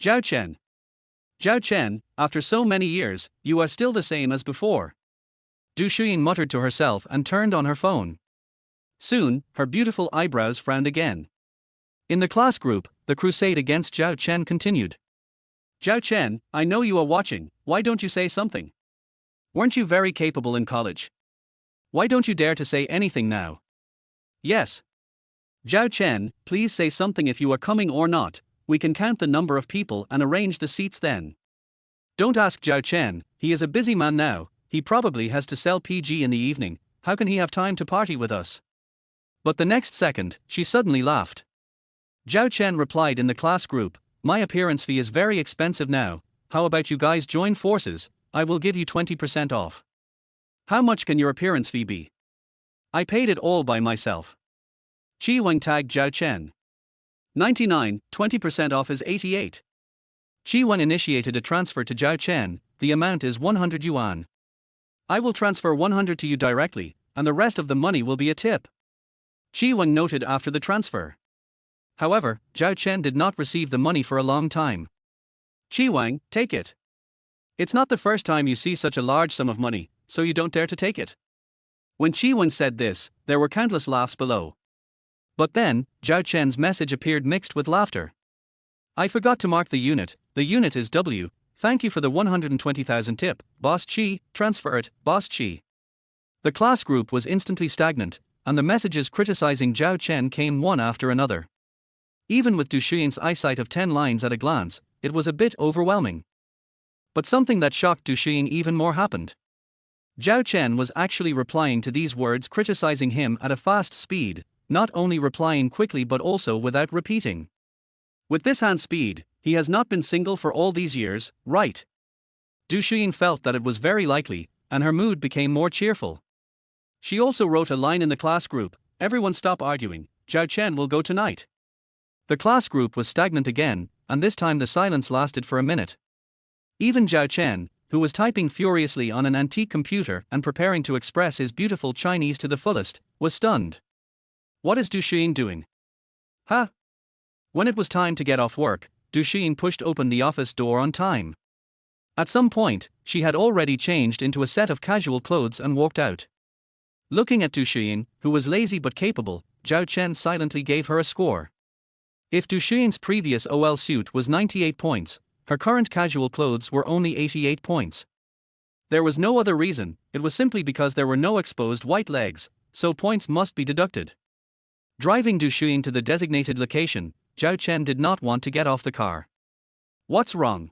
Zhao Chen, after so many years, you are still the same as before. Du Shiying muttered to herself and turned on her phone. Soon, her beautiful eyebrows frowned again. In the class group, the crusade against Zhao Chen continued. Zhao Chen, I know you are watching, why don't you say something? Weren't you very capable in college? Why don't you dare to say anything now? Yes. Zhao Chen, please say something if you are coming or not, we can count the number of people and arrange the seats then. Don't ask Zhao Chen, he is a busy man now, he probably has to sell PG in the evening, how can he have time to party with us? But the next second, she suddenly laughed. Zhao Chen replied in the class group, my appearance fee is very expensive now, how about you guys join forces, I will give you 20% off. How much can your appearance fee be? I paid it all by myself. Shiying tagged Zhao Chen. 99, 20% off is 88. Shiying initiated a transfer to Zhao Chen, the amount is 100 yuan. I will transfer 100 to you directly, and the rest of the money will be a tip. Shiying noted after the transfer. However, Zhao Chen did not receive the money for a long time. Shiying, take it. It's not the first time you see such a large sum of money, so you don't dare to take it. When Shiying said this, there were countless laughs below. But then, Zhao Chen's message appeared mixed with laughter. I forgot to mark the unit is W, thank you for the 120,000 tip, Boss Chi, transfer it, Boss Chi. The class group was instantly stagnant, and the messages criticizing Zhao Chen came one after another. Even with Du Shiying's eyesight of 10 lines at a glance, it was a bit overwhelming. But something that shocked Du Shiying even more happened. Zhao Chen was actually replying to these words criticizing him at a fast speed, not only replying quickly but also without repeating. With this hand speed, he has not been single for all these years, right? Du Shiying felt that it was very likely, and her mood became more cheerful. She also wrote a line in the class group, everyone stop arguing, Zhao Chen will go tonight. The class group was stagnant again, and this time the silence lasted for a minute. Even Zhao Chen, who was typing furiously on an antique computer and preparing to express his beautiful Chinese to the fullest, was stunned. What is Du Shiying doing? Huh? When it was time to get off work, Du Shiying pushed open the office door on time. At some point, she had already changed into a set of casual clothes and walked out. Looking at Du Shiying, who was lazy but capable, Zhao Chen silently gave her a score. If Du Shiying's previous OL suit was 98 points, her current casual clothes were only 88 points. There was no other reason, it was simply because there were no exposed white legs, so points must be deducted. Driving Du Shiying to the designated location, Zhao Chen did not want to get off the car. What's wrong?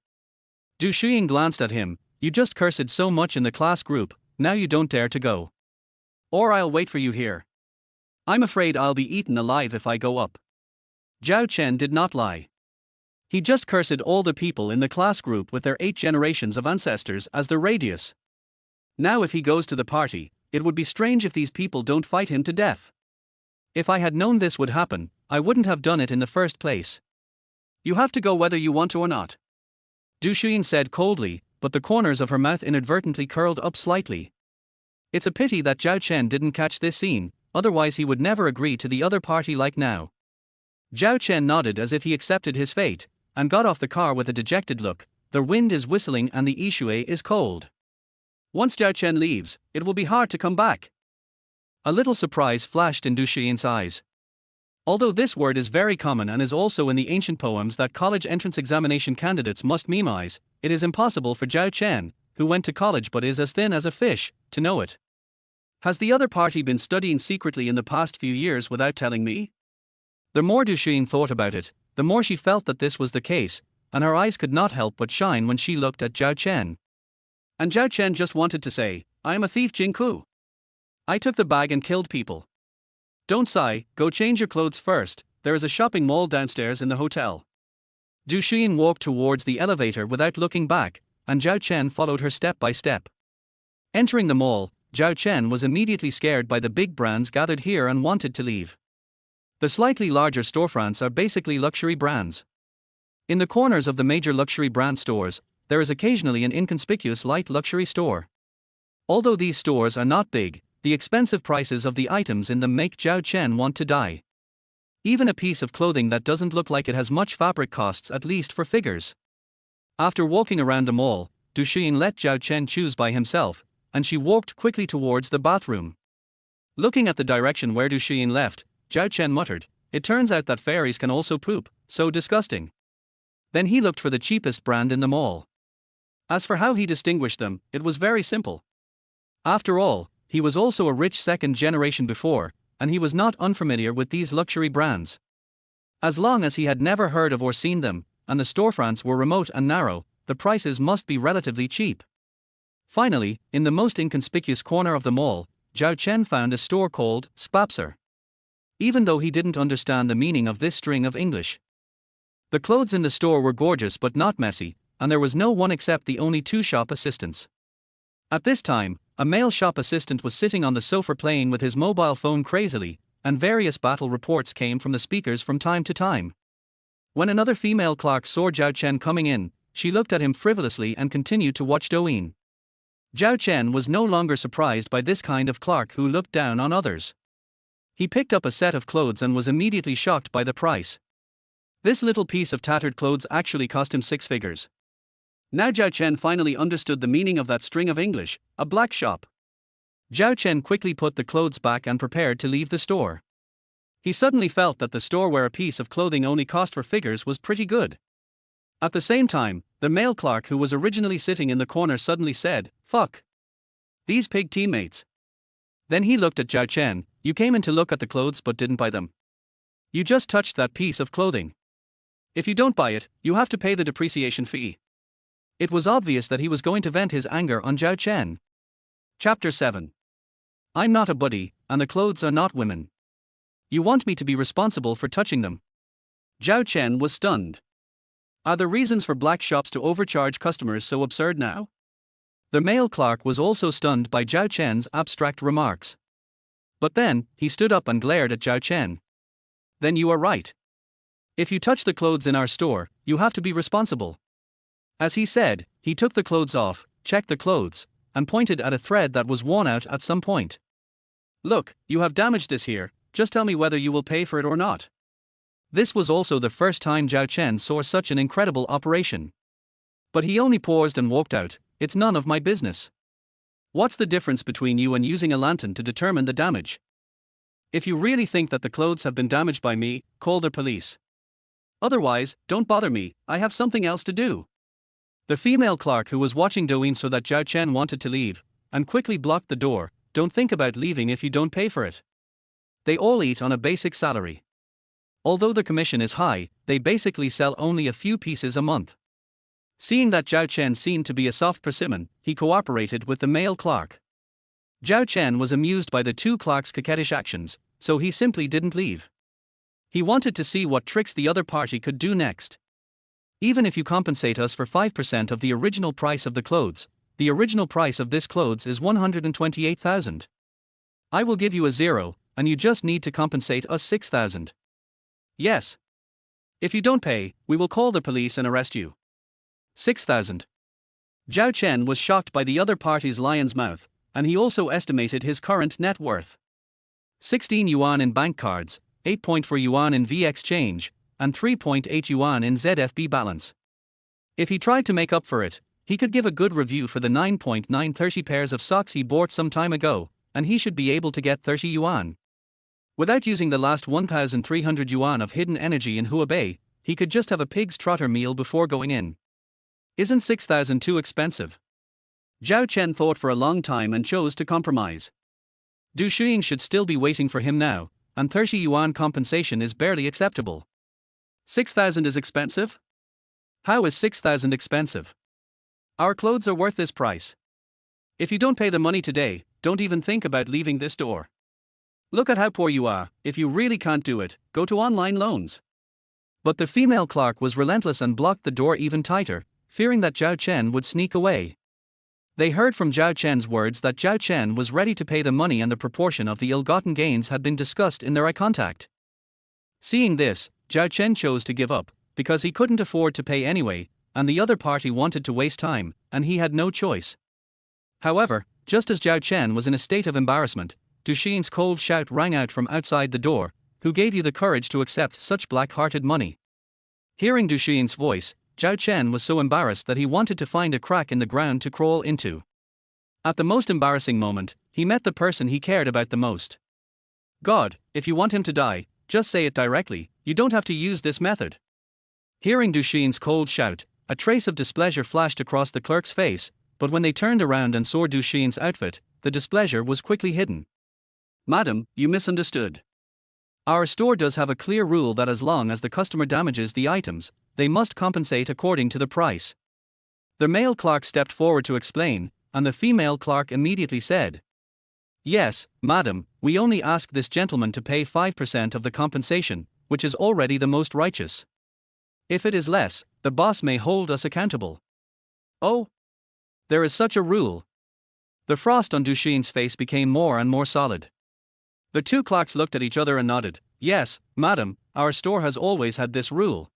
Du Shiying glanced at him. You just cursed so much in the class group, now you don't dare to go. Or I'll wait for you here. I'm afraid I'll be eaten alive if I go up. Zhao Chen did not lie. He just cursed all the people in the class group with their 8 generations of ancestors as the radius. Now if he goes to the party, it would be strange if these people don't fight him to death. If I had known this would happen, I wouldn't have done it in the first place. You have to go whether you want to or not. Du Shiying said coldly, but the corners of her mouth inadvertently curled up slightly. It's a pity that Zhao Chen didn't catch this scene, otherwise he would never agree to the other party like now. Zhao Chen nodded as if he accepted his fate, and got off the car with a dejected look. The wind is whistling and the ishui is cold. Once Zhao Chen leaves, it will be hard to come back. A little surprise flashed in Du Shiying's eyes. Although this word is very common and is also in the ancient poems that college entrance examination candidates must memorize, it is impossible for Zhao Chen, who went to college but is as thin as a fish, to know it. Has the other party been studying secretly in the past few years without telling me? The more Du Shiying thought about it, the more she felt that this was the case, and her eyes could not help but shine when she looked at Zhao Chen. And Zhao Chen just wanted to say, I am a thief, Jingku. I took the bag and killed people. Don't sigh, go change your clothes first, there is a shopping mall downstairs in the hotel. Du Shiying walked towards the elevator without looking back, and Zhao Chen followed her step by step. Entering the mall, Zhao Chen was immediately scared by the big brands gathered here and wanted to leave. The slightly larger storefronts are basically luxury brands. In the corners of the major luxury brand stores, there is occasionally an inconspicuous light luxury store. Although these stores are not big, the expensive prices of the items in them make Zhao Chen want to die. Even a piece of clothing that doesn't look like it has much fabric costs at least for figures. After walking around the mall, Du Shiying let Zhao Chen choose by himself, and she walked quickly towards the bathroom. Looking at the direction where Du Shiying left, Zhao Chen muttered, it turns out that fairies can also poop, so disgusting. Then he looked for the cheapest brand in the mall. As for how he distinguished them, it was very simple. After all, he was also a rich second generation before, and he was not unfamiliar with these luxury brands. As long as he had never heard of or seen them, and the storefronts were remote and narrow, the prices must be relatively cheap. Finally, in the most inconspicuous corner of the mall, Zhao Chen found a store called Spapser. Even though he didn't understand the meaning of this string of English. The clothes in the store were gorgeous but not messy, and there was no one except the only 2 shop assistants. At this time, a male shop assistant was sitting on the sofa playing with his mobile phone crazily, and various battle reports came from the speakers from time to time. When another female clerk saw Zhao Chen coming in, she looked at him frivolously and continued to watch Douyin. Zhao Chen was no longer surprised by this kind of clerk who looked down on others. He picked up a set of clothes and was immediately shocked by the price. This little piece of tattered clothes actually cost him 6 figures. Now Zhao Chen finally understood the meaning of that string of English, a black shop. Zhao Chen quickly put the clothes back and prepared to leave the store. He suddenly felt that the store where a piece of clothing only cost 4 figures was pretty good. At the same time, the male clerk who was originally sitting in the corner suddenly said, fuck. These pig teammates. Then he looked at Zhao Chen, you came in to look at the clothes but didn't buy them. You just touched that piece of clothing. If you don't buy it, you have to pay the depreciation fee. It was obvious that he was going to vent his anger on Zhao Chen. Chapter 7. I'm not a buddy, and the clothes are not women. You want me to be responsible for touching them? Zhao Chen was stunned. Are the reasons for black shops to overcharge customers so absurd now? The male clerk was also stunned by Zhao Chen's abstract remarks. But then, he stood up and glared at Zhao Chen. Then you are right. If you touch the clothes in our store, you have to be responsible. As he said, he took the clothes off, checked the clothes, and pointed at a thread that was worn out at some point. "Look, you have damaged this here, just tell me whether you will pay for it or not." This was also the first time Zhao Chen saw such an incredible operation. But he only paused and walked out. "It's none of my business. What's the difference between you and using a lantern to determine the damage? If you really think that the clothes have been damaged by me, call the police. Otherwise, don't bother me, I have something else to do." The female clerk who was watching Douyin saw that Zhao Chen wanted to leave, and quickly blocked the door. "Don't think about leaving if you don't pay for it. They all eat on a basic salary. Although the commission is high, they basically sell only a few pieces a month." Seeing that Zhao Chen seemed to be a soft persimmon, he cooperated with the male clerk. Zhao Chen was amused by the two clerks' coquettish actions, so he simply didn't leave. He wanted to see what tricks the other party could do next. "Even if you compensate us for 5% of the original price of the clothes, the original price of this clothes is 128,000. I will give you a zero, and you just need to compensate us 6,000. Yes. If you don't pay, we will call the police and arrest you." 6,000. Zhao Chen was shocked by the other party's lion's mouth, and he also estimated his current net worth. 16 yuan in bank cards, 8.4 yuan in VX change, and 3.8 yuan in ZFB balance. If he tried to make up for it, he could give a good review for the 9.930 pairs of socks he bought some time ago, and he should be able to get 30 yuan. Without using the last 1,300 yuan of hidden energy in Huabei, he could just have a pig's trotter meal before going in. Isn't 6,000 too expensive? Zhao Chen thought for a long time and chose to compromise. Du Shiying should still be waiting for him now, and 30 yuan compensation is barely acceptable. 6,000 is expensive? How is 6,000 expensive? Our clothes are worth this price. If you don't pay the money today, don't even think about leaving this door. Look at how poor you are. If you really can't do it, go to online loans. But the female clerk was relentless and blocked the door even tighter, fearing that Zhao Chen would sneak away. They heard from Zhao Chen's words that Zhao Chen was ready to pay the money and the proportion of the ill-gotten gains had been discussed in their eye contact. Seeing this, Zhao Chen chose to give up, because he couldn't afford to pay anyway, and the other party wanted to waste time, and he had no choice. However, just as Zhao Chen was in a state of embarrassment, Du Xiying's cold shout rang out from outside the door. "Who gave you the courage to accept such black-hearted money?" Hearing Du Xiying's voice, Zhao Chen was so embarrassed that he wanted to find a crack in the ground to crawl into. At the most embarrassing moment, he met the person he cared about the most. "God, if you want him to die, just say it directly, you don't have to use this method." Hearing Du Xiying's cold shout, a trace of displeasure flashed across the clerk's face, but when they turned around and saw Du Xiying's outfit, the displeasure was quickly hidden. "Madam, you misunderstood. Our store does have a clear rule that as long as the customer damages the items, they must compensate according to the price." The male clerk stepped forward to explain, and the female clerk immediately said, "Yes, madam, we only ask this gentleman to pay 5% of the compensation, which is already the most righteous. If it is less, the boss may hold us accountable." "Oh? There is such a rule." The frost on Du Xiying's face became more and more solid. The two clerks looked at each other and nodded. "Yes, madam, our store has always had this rule."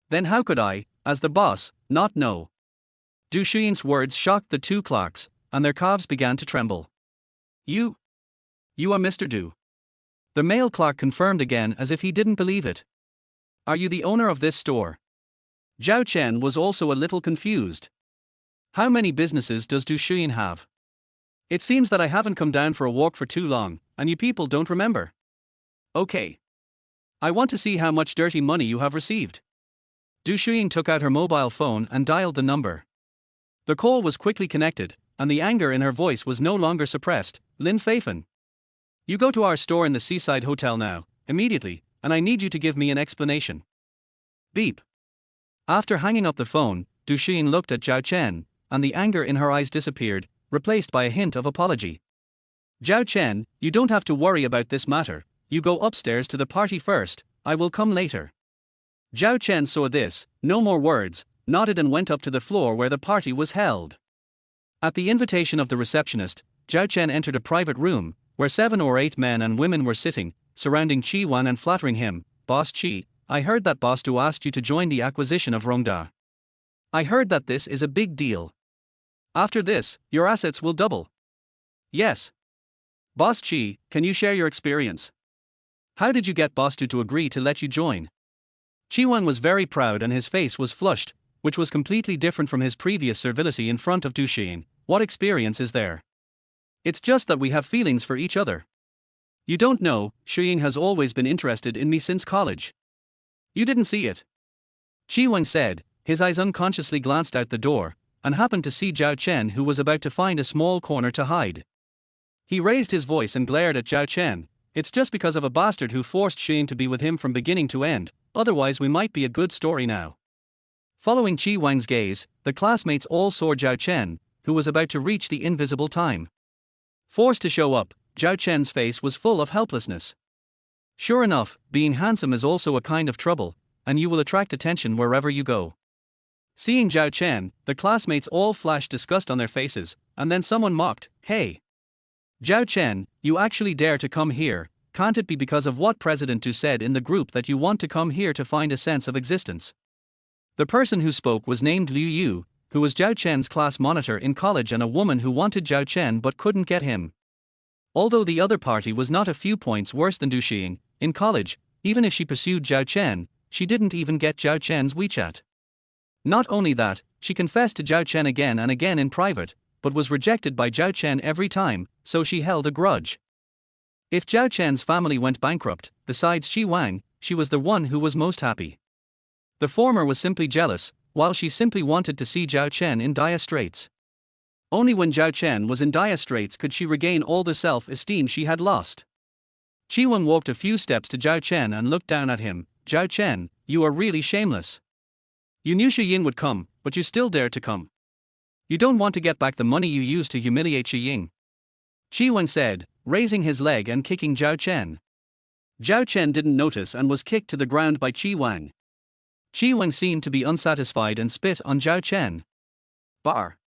"Then how could I, as the boss, not know?" Du Xiying's words shocked the two clerks, and their calves began to tremble. You are Mr. Du." The male clerk confirmed again as if he didn't believe it. "Are you the owner of this store?" Zhao Chen was also a little confused. "How many businesses does Du Xiying have? It seems that I haven't come down for a walk for too long, and you people don't remember. Okay. I want to see how much dirty money you have received." Du Xiying took out her mobile phone and dialed the number. The call was quickly connected, and the anger in her voice was no longer suppressed. "Lin Feifan. You go to our store in the Seaside Hotel now, immediately, and I need you to give me an explanation." Beep. After hanging up the phone, Du Xiying looked at Zhao Chen, and the anger in her eyes disappeared, replaced by a hint of apology. "Zhao Chen, you don't have to worry about this matter, you go upstairs to the party first, I will come later." Zhao Chen saw this, no more words, nodded and went up to the floor where the party was held. At the invitation of the receptionist, Zhao Chen entered a private room, where 7 or 8 men and women were sitting, surrounding Qi Wan and flattering him. "Boss Qi, I heard that Boss Du asked you to join the acquisition of Rongda. I heard that this is a big deal. After this, your assets will double. Yes. Boss Chi, can you share your experience? How did you get Boss Tu to agree to let you join? Chi Wang was very proud and his face was flushed, which was completely different from his previous servility in front of Du Shiying. What experience is there? It's just that we have feelings for each other. You don't know, Shiying has always been interested in me since college. You didn't see it. Chi Wang said, his eyes unconsciously glanced out the door, and happened to see Zhao Chen, who was about to find a small corner to hide. He raised his voice and glared at Zhao Chen. It's just because of a bastard who forced Shiying to be with him from beginning to end, otherwise we might be a good story now. Following Chi Wang's gaze, the classmates all saw Zhao Chen, who was about to reach the invisible time. Forced to show up, Zhao Chen's face was full of helplessness. Sure enough, being handsome is also a kind of trouble, and you will attract attention wherever you go. Seeing Zhao Chen, the classmates all flashed disgust on their faces, and then someone mocked, "Hey! Zhao Chen, you actually dare to come here, can't it be because of what President Du said in the group that you want to come here to find a sense of existence?" The person who spoke was named Liu Yu, who was Zhao Chen's class monitor in college and a woman who wanted Zhao Chen but couldn't get him. Although the other party was not a few points worse than Du Shiying, in college, even if she pursued Zhao Chen, she didn't even get Zhao Chen's WeChat. Not only that, she confessed to Zhao Chen again and again in private, but was rejected by Zhao Chen every time, so she held a grudge. If Zhao Chen's family went bankrupt, besides Chi Wang, she was the one who was most happy. The former was simply jealous, while she simply wanted to see Zhao Chen in dire straits. Only when Zhao Chen was in dire straits could she regain all the self-esteem she had lost. Chi Wang walked a few steps to Zhao Chen and looked down at him. "Zhao Chen, you are really shameless. You knew Shiying would come, but you still dared to come. You don't want to get back the money you used to humiliate Shiying." Chi Wang said, raising his leg and kicking Zhao Chen. Zhao Chen didn't notice and was kicked to the ground by Chi Wang. Chi Wang seemed to be unsatisfied and spit on Zhao Chen. "Bar.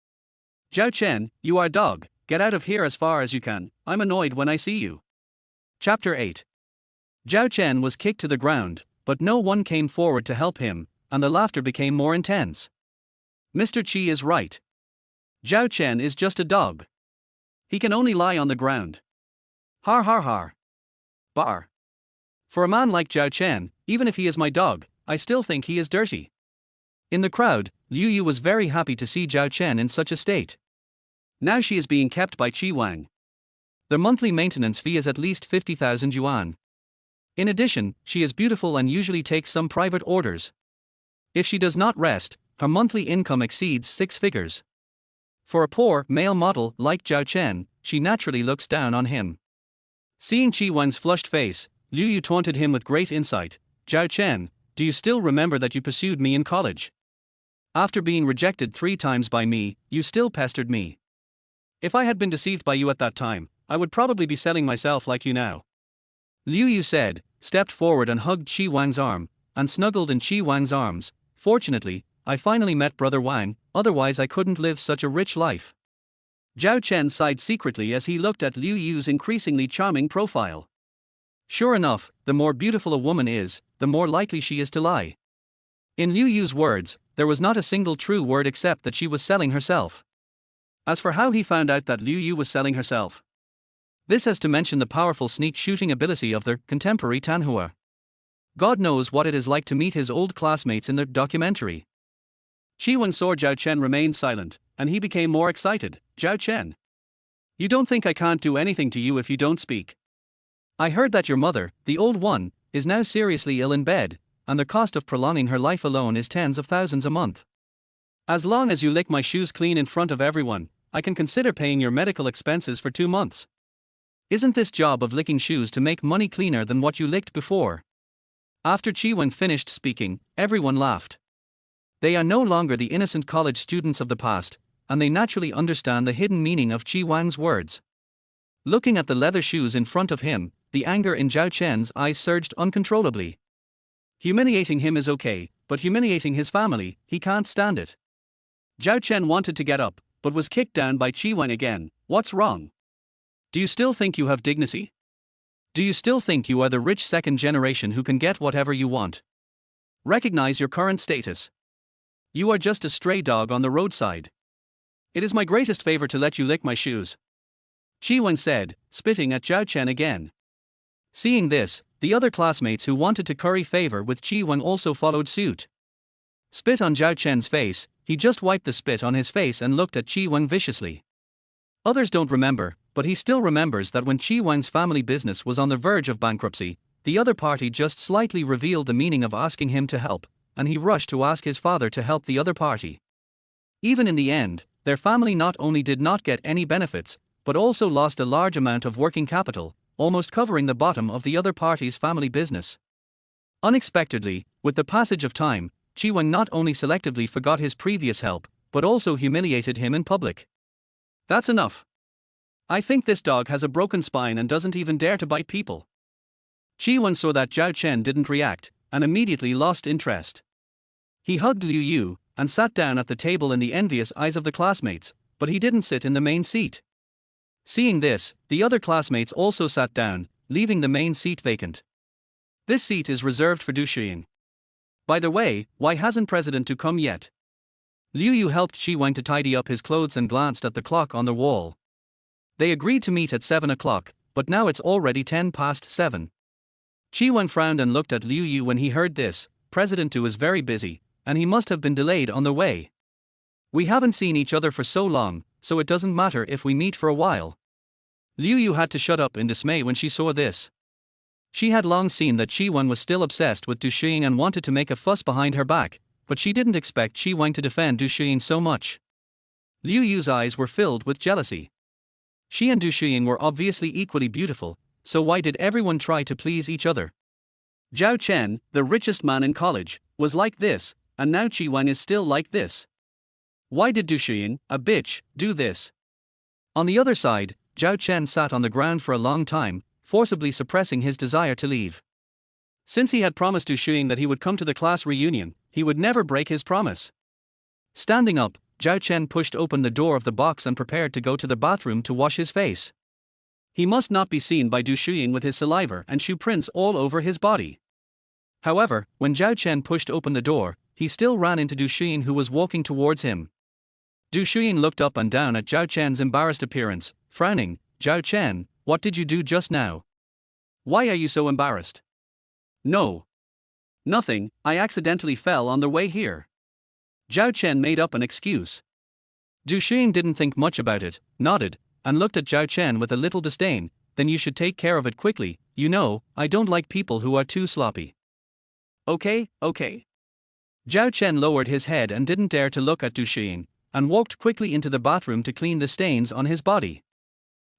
Zhao Chen, you are a dog, get out of here as far as you can, I'm annoyed when I see you." Chapter 8. Zhao Chen was kicked to the ground, but no one came forward to help him, and the laughter became more intense. Mr. Chi is right. Zhao Chen is just a dog. He can only lie on the ground. Har har har. Bar. For a man like Zhao Chen, even if he is my dog, I still think he is dirty. In the crowd, Liu Yu was very happy to see Zhao Chen in such a state. Now she is being kept by Chi Wang. The monthly maintenance fee is at least 50,000 yuan. In addition, she is beautiful and usually takes some private orders. If she does not rest, her monthly income exceeds 6 figures. For a poor male model like Zhao Chen, she naturally looks down on him. Seeing Chi Wang's flushed face, Liu Yu taunted him with great insight. "Zhao Chen, do you still remember that you pursued me in college? After being rejected 3 times by me, you still pestered me. If I had been deceived by you at that time, I would probably be selling myself like you now." Liu Yu said, stepped forward and hugged Chi Wang's arm, and snuggled in Chi Wang's arms. "Fortunately, I finally met Brother Wang, otherwise I couldn't live such a rich life." Zhao Chen sighed secretly as he looked at Liu Yu's increasingly charming profile. Sure enough, the more beautiful a woman is, the more likely she is to lie. In Liu Yu's words, there was not a single true word except that she was selling herself. As for how he found out that Liu Yu was selling herself, this has to mention the powerful sneak shooting ability of their contemporary manhwa. God knows what it is like to meet his old classmates in the documentary. Chi Wang saw Zhao Chen remain silent, and he became more excited. "Zhao Chen, you don't think I can't do anything to you if you don't speak? I heard that your mother, the old one, is now seriously ill in bed, and the cost of prolonging her life alone is tens of thousands a month. As long as you lick my shoes clean in front of everyone, I can consider paying your medical expenses for 2 months. Isn't this job of licking shoes to make money cleaner than what you licked before?" After Chi Wang finished speaking, everyone laughed. They are no longer the innocent college students of the past, and they naturally understand the hidden meaning of Chi Wang's words. Looking at the leather shoes in front of him, the anger in Zhao Chen's eyes surged uncontrollably. Humiliating him is okay, but humiliating his family, he can't stand it. Zhao Chen wanted to get up, but was kicked down by Chi Wang again. "What's wrong? Do you still think you have dignity? Do you still think you are the rich second generation who can get whatever you want? Recognize your current status. You are just a stray dog on the roadside. It is my greatest favor to let you lick my shoes, Shiying said, spitting at Zhao Chen again. Seeing this, the other classmates who wanted to curry favor with Shiying also followed suit. Spit on Zhao Chen's face, he just wiped the spit on his face and looked at Shiying viciously. Others don't remember, but he still remembers that when Shiying's family business was on the verge of bankruptcy, the other party just slightly revealed the meaning of asking him to help, and he rushed to ask his father to help the other party. Even in the end, their family not only did not get any benefits, but also lost a large amount of working capital, almost covering the bottom of the other party's family business. Unexpectedly, with the passage of time, Shiying not only selectively forgot his previous help, but also humiliated him in public. That's enough. I think this dog has a broken spine and doesn't even dare to bite people. Shiying saw that Zhao Chen didn't react, and immediately lost interest. He hugged Liu Yu, and sat down at the table in the envious eyes of the classmates, but he didn't sit in the main seat. Seeing this, the other classmates also sat down, leaving the main seat vacant. This seat is reserved for Du Shiying. By the way, why hasn't President Tu come yet? Liu Yu helped Shiying to tidy up his clothes and glanced at the clock on the wall. They agreed to meet at 7 o'clock, but now it's already 7:10. Shiying frowned and looked at Liu Yu when he heard this. President Tu is very busy, and he must have been delayed on the way. We haven't seen each other for so long, so it doesn't matter if we meet for a while. Liu Yu had to shut up in dismay when she saw this. She had long seen that Shiying was still obsessed with Du Shiying and wanted to make a fuss behind her back, but she didn't expect Shiying to defend Du Shiying so much. Liu Yu's eyes were filled with jealousy. She and Du Shiying were obviously equally beautiful, so why did everyone try to please each other? Zhao Chen, the richest man in college, was like this, and now Shiying is still like this. Why did Du Shiying, a bitch, do this? On the other side, Zhao Chen sat on the ground for a long time, forcibly suppressing his desire to leave. Since he had promised Du Shiying that he would come to the class reunion, he would never break his promise. Standing up, Zhao Chen pushed open the door of the box and prepared to go to the bathroom to wash his face. He must not be seen by Du Shiying with his saliva and shoe prints all over his body. However, when Zhao Chen pushed open the door, he still ran into Du Shiying, who was walking towards him. Du Shiying looked up and down at Zhao Chen's embarrassed appearance, frowning. Zhao Chen, what did you do just now? Why are you so embarrassed? No. Nothing, I accidentally fell on the way here. Zhao Chen made up an excuse. Du Shiying didn't think much about it, nodded, and looked at Zhao Chen with a little disdain. Then you should take care of it quickly, you know, I don't like people who are too sloppy. Okay. Zhao Chen lowered his head and didn't dare to look at Du Shiying, and walked quickly into the bathroom to clean the stains on his body.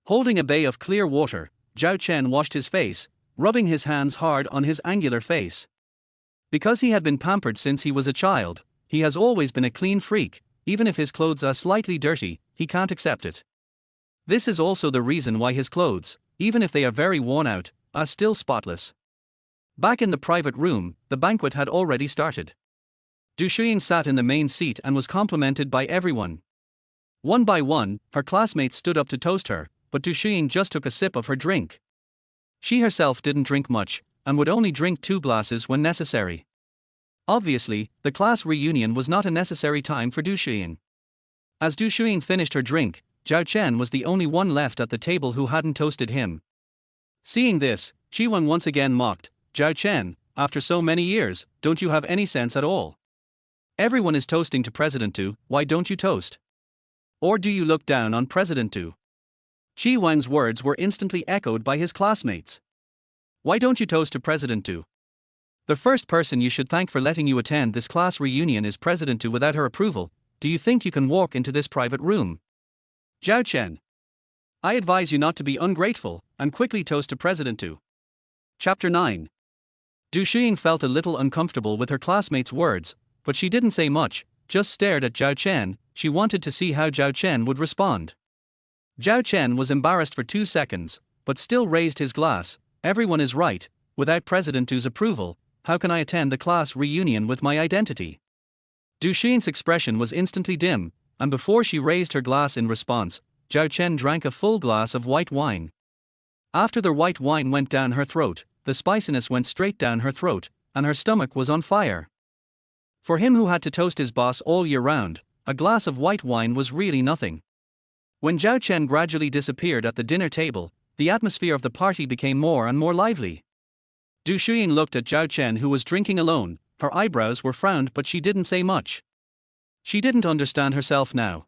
Holding a bay of clear water, Zhao Chen washed his face, rubbing his hands hard on his angular face. Because he had been pampered since he was a child, he has always been a clean freak. Even if his clothes are slightly dirty, he can't accept it. This is also the reason why his clothes, even if they are very worn out, are still spotless. Back in the private room, the banquet had already started. Du Shiying sat in the main seat and was complimented by everyone. One by one, her classmates stood up to toast her, but Du Shiying just took a sip of her drink. She herself didn't drink much, and would only drink 2 glasses when necessary. Obviously, the class reunion was not a necessary time for Du Shiying. As Du Shiying finished her drink, Zhao Chen was the only one left at the table who hadn't toasted him. Seeing this, Shiying once again mocked, Zhao Chen, after so many years, don't you have any sense at all? Everyone is toasting to President Tu, why don't you toast? Or do you look down on President Tu? Shiying's words were instantly echoed by his classmates. Why don't you toast to President Tu? The first person you should thank for letting you attend this class reunion is President Tu. Without her approval, do you think you can walk into this private room? Zhao Chen. I advise you not to be ungrateful, and quickly toast to President Tu. Chapter 9. Du Shiying felt a little uncomfortable with her classmates' words, but she didn't say much, just stared at Zhao Chen. She wanted to see how Zhao Chen would respond. Zhao Chen was embarrassed for 2 seconds, but still raised his glass. Everyone is right, without President Tu's approval, how can I attend the class reunion with my identity? Du Shiying's expression was instantly dim, and before she raised her glass in response, Zhao Chen drank a full glass of white wine. After the white wine went down her throat, the spiciness went straight down her throat, and her stomach was on fire. For him who had to toast his boss all year round, a glass of white wine was really nothing. When Zhao Chen gradually disappeared at the dinner table, the atmosphere of the party became more and more lively. Du Shiying looked at Zhao Chen, who was drinking alone. Her eyebrows were frowned, but she didn't say much. She didn't understand herself now.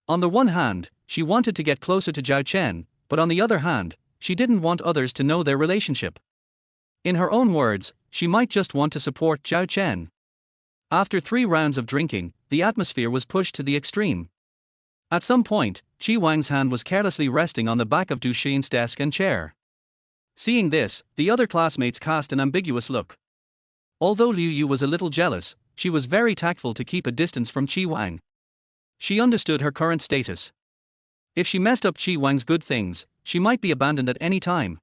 On the one hand, she wanted to get closer to Zhao Chen, but on the other hand, she didn't want others to know their relationship. In her own words, she might just want to support Zhao Chen. After 3 rounds of drinking, the atmosphere was pushed to the extreme. At some point, Qi Wang's hand was carelessly resting on the back of Du Xin's desk and chair. Seeing this, the other classmates cast an ambiguous look. Although Liu Yu was a little jealous, she was very tactful to keep a distance from Qi Wang. She understood her current status. If she messed up Qi Wang's good things, she might be abandoned at any time.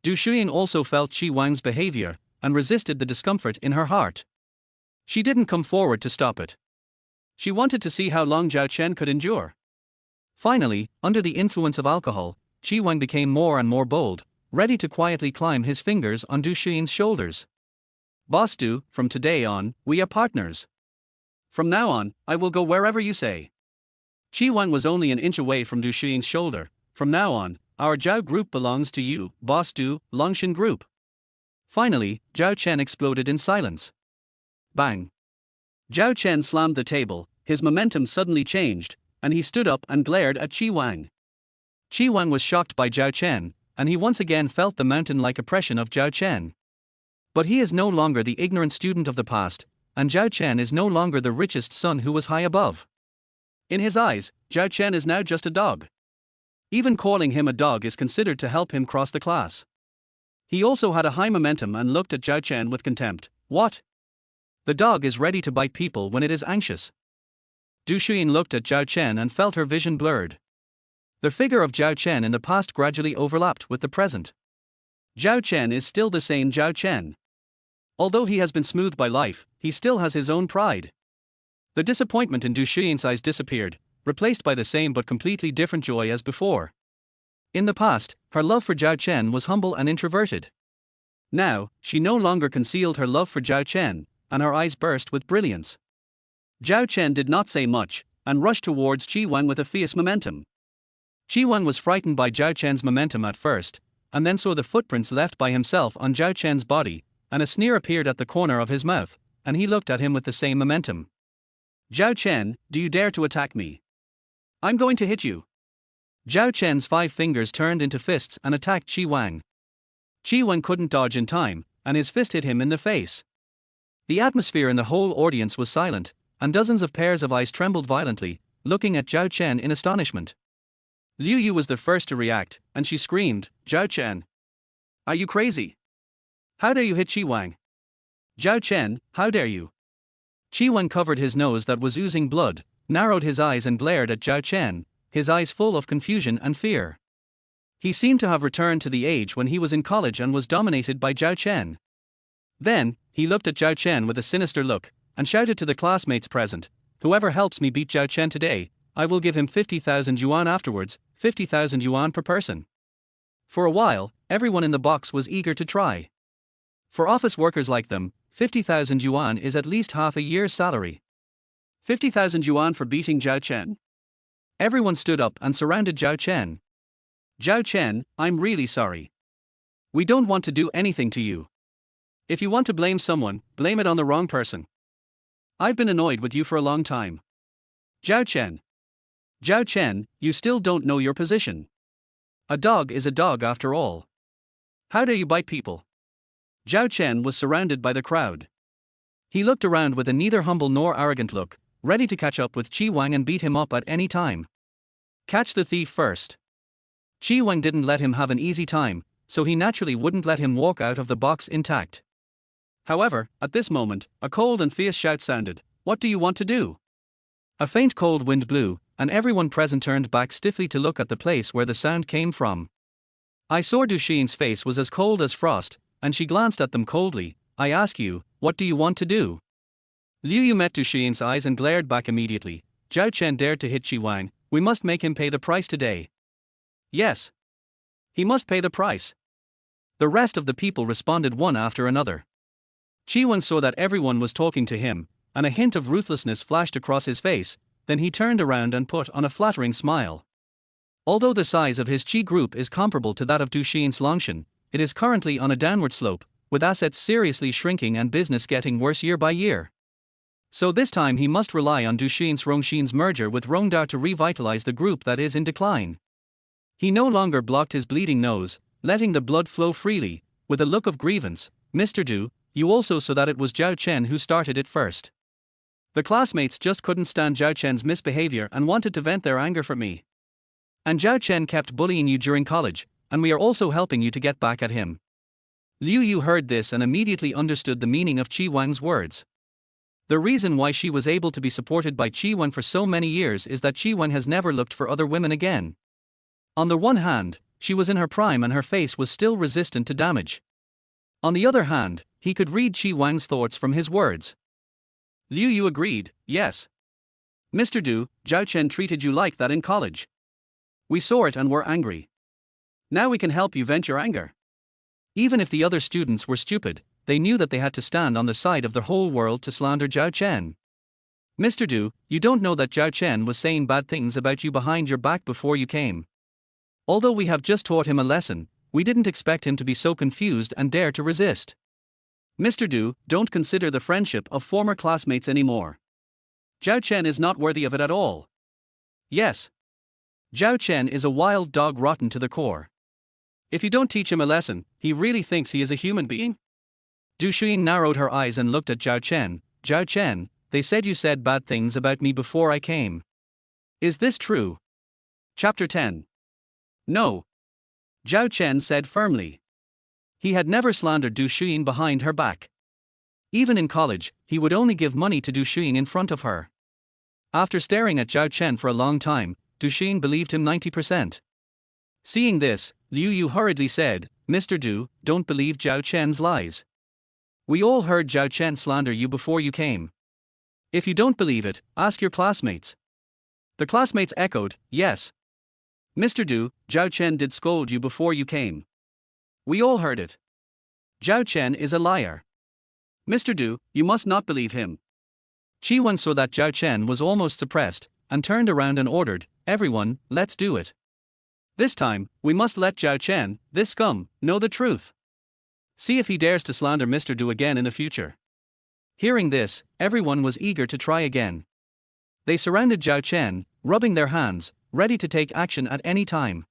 Du Xiying also felt Qi Wang's behavior, and resisted the discomfort in her heart. She didn't come forward to stop it. She wanted to see how long Zhao Chen could endure. Finally, under the influence of alcohol, Qi Wang became more and more bold, ready to quietly climb his fingers on Du Xiying's shoulders. "Boss Du, from today on, we are partners. From now on, I will go wherever you say." Qi Wang was only an inch away from Du Xiying's shoulder. "From now on, our Zhao group belongs to you, Boss Du, Longshan group." Finally, Zhao Chen exploded in silence. Bang! Zhao Chen slammed the table, his momentum suddenly changed, and he stood up and glared at Qi Wang. Qi Wang was shocked by Zhao Chen, and he once again felt the mountain-like oppression of Zhao Chen. But he is no longer the ignorant student of the past, and Zhao Chen is no longer the richest son who was high above. In his eyes, Zhao Chen is now just a dog. Even calling him a dog is considered to help him cross the class. He also had a high momentum and looked at Zhao Chen with contempt. What? The dog is ready to bite people when it is anxious. Du Xiying looked at Zhao Chen and felt her vision blurred. The figure of Zhao Chen in the past gradually overlapped with the present. Zhao Chen is still the same Zhao Chen. Although he has been smoothed by life, he still has his own pride. The disappointment in Du Xiying's eyes disappeared, replaced by the same but completely different joy as before. In the past, her love for Zhao Chen was humble and introverted. Now, she no longer concealed her love for Zhao Chen, and her eyes burst with brilliance. Zhao Chen did not say much, and rushed towards Qi Wang with a fierce momentum. Qi Wang was frightened by Zhao Chen's momentum at first, and then saw the footprints left by himself on Zhao Chen's body, and a sneer appeared at the corner of his mouth, and he looked at him with the same momentum. "Zhao Chen, do you dare to attack me? I'm going to hit you." Zhao Chen's 5 fingers turned into fists and attacked Qi Wang. Qi Wang couldn't dodge in time, and his fist hit him in the face. The atmosphere in the whole audience was silent, and dozens of pairs of eyes trembled violently, looking at Zhao Chen in astonishment. Liu Yu was the first to react, and she screamed, "Zhao Chen! Are you crazy? How dare you hit Qi Wang? Zhao Chen, how dare you?" Qi Wang covered his nose that was oozing blood, narrowed his eyes and glared at Zhao Chen, his eyes full of confusion and fear. He seemed to have returned to the age when he was in college and was dominated by Zhao Chen. Then, he looked at Zhao Chen with a sinister look, and shouted to the classmates present, "Whoever helps me beat Zhao Chen today, I will give him 50,000 yuan afterwards, 50,000 yuan per person." For a while, everyone in the box was eager to try. For office workers like them, 50,000 yuan is at least half a year's salary. 50,000 yuan for beating Zhao Chen? Everyone stood up and surrounded Zhao Chen. "Zhao Chen, I'm really sorry. We don't want to do anything to you. If you want to blame someone, blame it on the wrong person. I've been annoyed with you for a long time. Zhao Chen. Zhao Chen, you still don't know your position. A dog is a dog after all. How dare you bite people?" Zhao Chen was surrounded by the crowd. He looked around with a neither humble nor arrogant look, ready to catch up with Qi Wang and beat him up at any time. Catch the thief first. Qi Wang didn't let him have an easy time, so he naturally wouldn't let him walk out of the box intact. However, at this moment, a cold and fierce shout sounded, "What do you want to do?" A faint cold wind blew, and everyone present turned back stiffly to look at the place where the sound came from. I saw Du Xiying's face was as cold as frost, and she glanced at them coldly. "I ask you, what do you want to do?" Liu Yu met Du Xiying's eyes and glared back immediately. "Zhao Chen dared to hit Qi Wang, we must make him pay the price today." "Yes. He must pay the price." The rest of the people responded one after another. Qi Wang saw that everyone was talking to him, and a hint of ruthlessness flashed across his face, then he turned around and put on a flattering smile. Although the size of his Chi group is comparable to that of Du Xiyin's Longshan, it is currently on a downward slope, with assets seriously shrinking and business getting worse year by year. So this time he must rely on Du Xiyin's Rongxin's merger with Rongda to revitalize the group that is in decline. He no longer blocked his bleeding nose, letting the blood flow freely, with a look of grievance. Mr. Du, you also so that it was Zhao Chen who started it first. The classmates just couldn't stand Zhao Chen's misbehavior and wanted to vent their anger for me. And Zhao Chen kept bullying you during college, and we are also helping you to get back at him. Liu Yu heard this and immediately understood the meaning of Qi Wang's words. The reason why she was able to be supported by Qi Wang for so many years is that Qi Wang has never looked for other women again. On the one hand, she was in her prime and her face was still resistant to damage. On the other hand, he could read Qi Wang's thoughts from his words. Liu Yu agreed, yes. Mr. Du, Zhao Chen treated you like that in college. We saw it and were angry. Now we can help you vent your anger. Even if the other students were stupid, they knew that they had to stand on the side of the whole world to slander Zhao Chen. Mr. Du, you don't know that Zhao Chen was saying bad things about you behind your back before you came. Although we have just taught him a lesson, we didn't expect him to be so confused and dare to resist. Mr. Du, don't consider the friendship of former classmates anymore. Zhao Chen is not worthy of it at all. Yes. Zhao Chen is a wild dog rotten to the core. If you don't teach him a lesson, he really thinks he is a human being? Du Xiying narrowed her eyes and looked at Zhao Chen. Zhao Chen, they said you said bad things about me before I came. Is this true? Chapter 10. No. Zhao Chen said firmly. He had never slandered Du Xiying behind her back. Even in college, he would only give money to Du Xiying in front of her. After staring at Zhao Chen for a long time, Du Xiying believed him 90%. Seeing this, Liu Yu hurriedly said, Mr. Du, don't believe Zhao Chen's lies. We all heard Zhao Chen slander you before you came. If you don't believe it, ask your classmates. The classmates echoed, yes. Mr. Du, Zhao Chen did scold you before you came. We all heard it. Zhao Chen is a liar. Mr. Du, you must not believe him. Qi Wen saw that Zhao Chen was almost suppressed, and turned around and ordered, everyone, let's do it. This time, we must let Zhao Chen, this scum, know the truth. See if he dares to slander Mr. Du again in the future. Hearing this, everyone was eager to try again. They surrounded Zhao Chen, rubbing their hands, ready to take action at any time.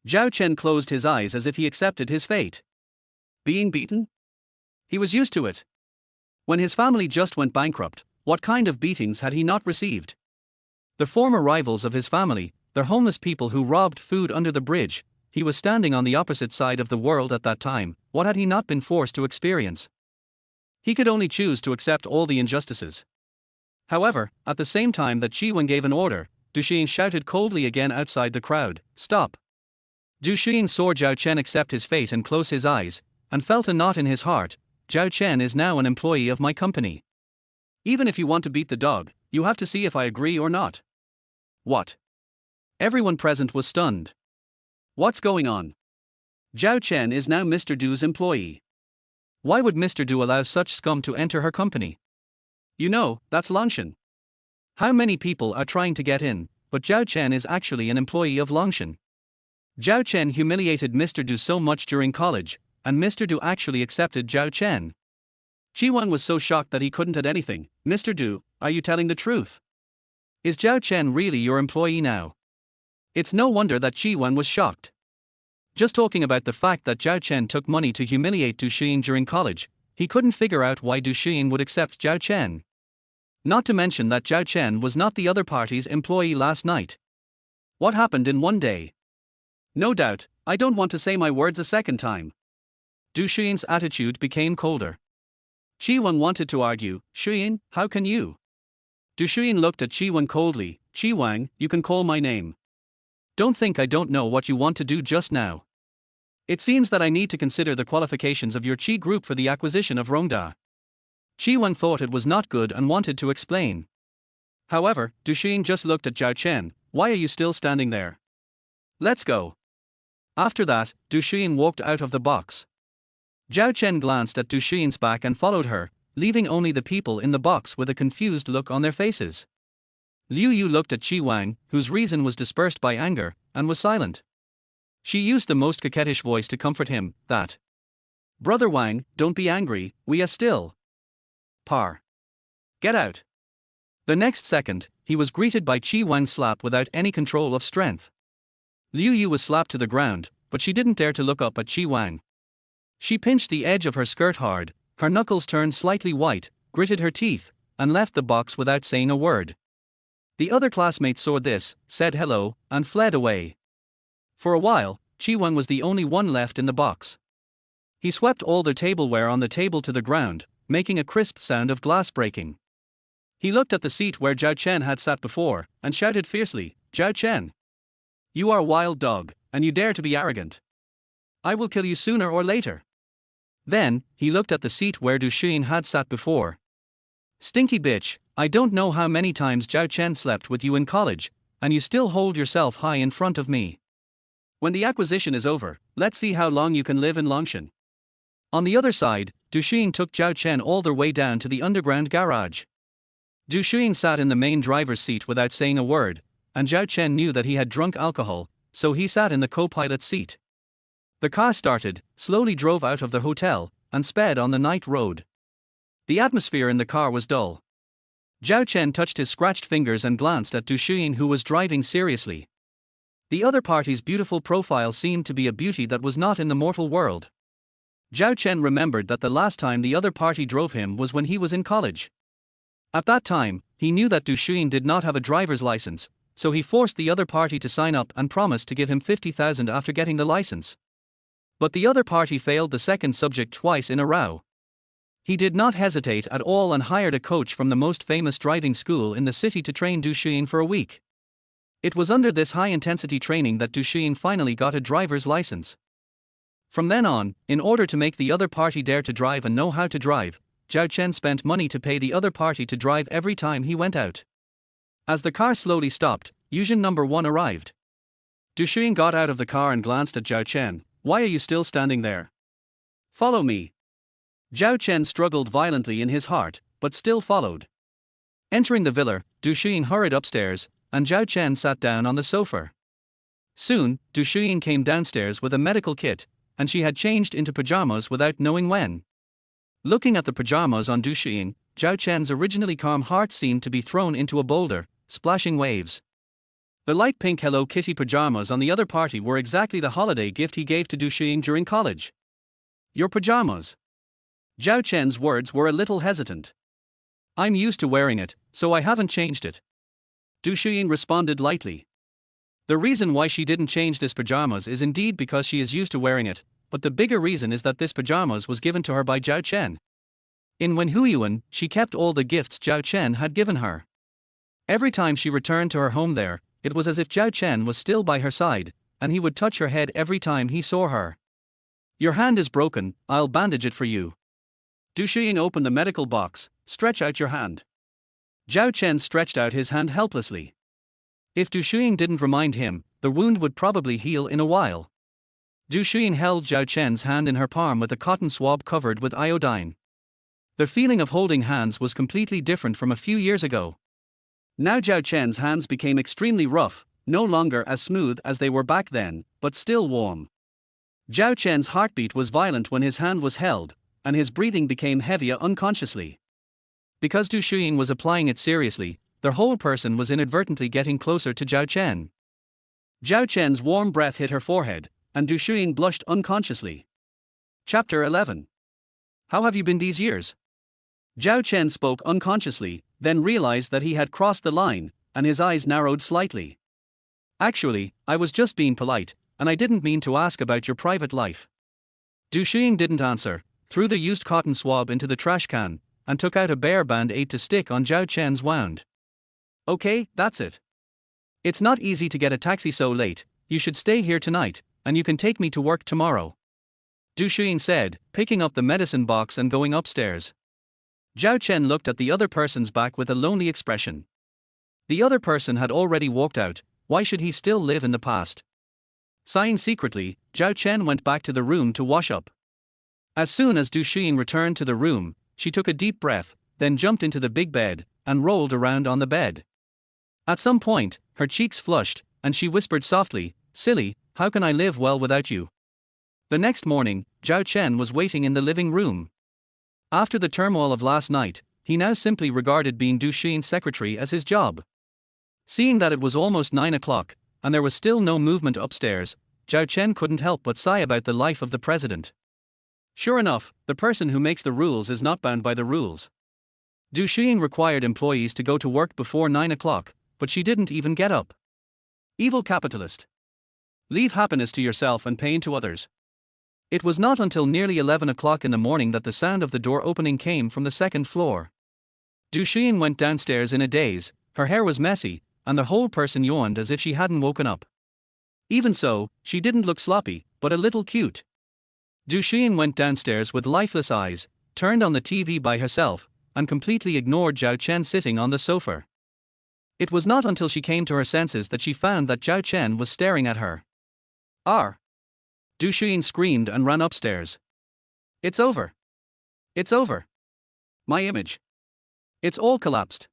Zhao Chen closed his eyes as if he accepted his fate. Being beaten? He was used to it. When his family just went bankrupt, what kind of beatings had he not received? The former rivals of his family, the homeless people who robbed food under the bridge, he was standing on the opposite side of the world at that time. What had he not been forced to experience? He could only choose to accept all the injustices. However, at the same time that Qi Wen gave an order, Du Xiying shouted coldly again outside the crowd, stop. Du Xiying saw Zhao Chen accept his fate and close his eyes, and felt a knot in his heart. Zhao Chen is now an employee of my company. Even if you want to beat the dog, you have to see if I agree or not. What? Everyone present was stunned. What's going on? Zhao Chen is now Mr. Du's employee. Why would Mr. Du allow such scum to enter her company? You know, that's Longshan. How many people are trying to get in, but Zhao Chen is actually an employee of Longshan. Zhao Chen humiliated Mr. Du so much during college, and Mr. Du actually accepted Zhao Chen. Qi Wen was so shocked that he couldn't add anything. Mr. Du, are you telling the truth? Is Zhao Chen really your employee now? It's no wonder that Qi Wen was shocked. Just talking about the fact that Zhao Chen took money to humiliate Du Xiying during college, he couldn't figure out why Du Xiying would accept Zhao Chen. Not to mention that Zhao Chen was not the other party's employee last night. What happened in one day? No doubt, I don't want to say my words a second time. Du Xiying's attitude became colder. Qi Wen wanted to argue, Xiying, how can you? Du Xiying looked at Qi Wen coldly, Qi Wang, you can call my name. Don't think I don't know what you want to do just now. It seems that I need to consider the qualifications of your Qi group for the acquisition of Rongda. Qi Wen thought it was not good and wanted to explain. However, Du Xiying just looked at Zhao Chen, why are you still standing there? Let's go. After that, Du Xiying walked out of the box. Zhao Chen glanced at Du Xiying's back and followed her. leaving only the people in the box with a confused look on their faces. Liu Yu looked at Qi Wang, whose reason was dispersed by anger, and was silent. She used the most coquettish voice to comfort him, that, "Brother Wang, don't be angry, we are still par. Get out." The next second, he was greeted by Qi Wang's slap without any control of strength. Liu Yu was slapped to the ground, but she didn't dare to look up at Qi Wang. She pinched the edge of her skirt hard, her knuckles turned slightly white, gritted her teeth, and left the box without saying a word. The other classmates saw this, said hello, and fled away. For a while, Qi Wang was the only one left in the box. He swept all the tableware on the table to the ground, making a crisp sound of glass breaking. He looked at the seat where Zhao Chen had sat before, and shouted fiercely, "Zhao Chen! You are a wild dog, and you dare to be arrogant. I will kill you sooner or later." Then, he looked at the seat where Du Shiying had sat before. "Stinky bitch, I don't know how many times Zhao Chen slept with you in college, and you still hold yourself high in front of me. When the acquisition is over, let's see how long you can live in Longshan." On the other side, Du Shiying took Zhao Chen all the way down to the underground garage. Du Shiying sat in the main driver's seat without saying a word, and Zhao Chen knew that he had drunk alcohol, so he sat in the co-pilot's seat. The car started, slowly drove out of the hotel, and sped on the night road. The atmosphere in the car was dull. Zhao Chen touched his scratched fingers and glanced at Du Shiying, who was driving seriously. The other party's beautiful profile seemed to be a beauty that was not in the mortal world. Zhao Chen remembered that the last time the other party drove him was when he was in college. At that time, he knew that Du Shiying did not have a driver's license, so he forced the other party to sign up and promised to give him 50,000 after getting the license. But the other party failed the second subject twice in a row. He did not hesitate at all and hired a coach from the most famous driving school in the city to train Du Shiying for a week. It was under this high-intensity training that Du Shiying finally got a driver's license. From then on, in order to make the other party dare to drive and know how to drive, Zhao Chen spent money to pay the other party to drive every time he went out. As the car slowly stopped, Yuzhen number 1 arrived. Du Shiying got out of the car and glanced at Zhao Chen. "Why are you still standing there? Follow me." Zhao Chen struggled violently in his heart, but still followed. Entering the villa, Du Shiying hurried upstairs, and Zhao Chen sat down on the sofa. Soon, Du Shiying came downstairs with a medical kit, and she had changed into pajamas without knowing when. Looking at the pajamas on Du Shiying, Zhao Chen's originally calm heart seemed to be thrown into a boulder, splashing waves. The light pink Hello Kitty pajamas on the other party were exactly the holiday gift he gave to Du Shiying during college. "Your pajamas." Zhao Chen's words were a little hesitant. "I'm used to wearing it, so I haven't changed it." Du Shiying responded lightly. The reason why she didn't change this pajamas is indeed because she is used to wearing it, but the bigger reason is that this pajamas was given to her by Zhao Chen. In Wenhuiyuan, she kept all the gifts Zhao Chen had given her. Every time she returned to her home there, it was as if Zhao Chen was still by her side, and he would touch her head every time he saw her. "Your hand is broken, I'll bandage it for you." Du Shiying opened the medical box. "Stretch out your hand." Zhao Chen stretched out his hand helplessly. If Du Shiying didn't remind him, the wound would probably heal in a while. Du Shiying held Zhao Chen's hand in her palm with a cotton swab covered with iodine. The feeling of holding hands was completely different from a few years ago. Now Zhao Chen's hands became extremely rough, no longer as smooth as they were back then, but still warm. Zhao Chen's heartbeat was violent when his hand was held, and his breathing became heavier unconsciously. Because Du Shiying was applying it seriously, their whole person was inadvertently getting closer to Zhao Chen. Zhao Chen's warm breath hit her forehead, and Du Shiying blushed unconsciously. Chapter 11. How have you been these years? Zhao Chen spoke unconsciously, then realized that he had crossed the line, and his eyes narrowed slightly. "Actually, I was just being polite, and I didn't mean to ask about your private life." Du Shiying didn't answer, threw the used cotton swab into the trash can, and took out a bare band-aid to stick on Zhao Chen's wound. "Okay, that's it. It's not easy to get a taxi so late, you should stay here tonight, and you can take me to work tomorrow," Du Shiying said, picking up the medicine box and going upstairs. Zhao Chen looked at the other person's back with a lonely expression. The other person had already walked out, why should he still live in the past? Sighing secretly, Zhao Chen went back to the room to wash up. As soon as Du Shiying returned to the room, she took a deep breath, then jumped into the big bed, and rolled around on the bed. At some point, her cheeks flushed, and she whispered softly, "Silly, how can I live well without you?" The next morning, Zhao Chen was waiting in the living room. After the turmoil of last night, he now simply regarded being Du Xiying's secretary as his job. Seeing that it was almost 9 o'clock, and there was still no movement upstairs, Zhao Chen couldn't help but sigh about the life of the president. Sure enough, the person who makes the rules is not bound by the rules. Du Xiying required employees to go to work before 9 o'clock, but she didn't even get up. Evil capitalist. Leave happiness to yourself and pain to others. It was not until nearly 11 o'clock in the morning that the sound of the door opening came from the second floor. Du Xiying went downstairs in a daze. Her hair was messy, and the whole person yawned as if she hadn't woken up. Even so, she didn't look sloppy, but a little cute. Du Xiying went downstairs with lifeless eyes, turned on the TV by herself, and completely ignored Zhao Chen sitting on the sofa. It was not until she came to her senses that she found that Zhao Chen was staring at her. "R!" Du Xiying screamed and ran upstairs. "It's over. It's over. My image. It's all collapsed."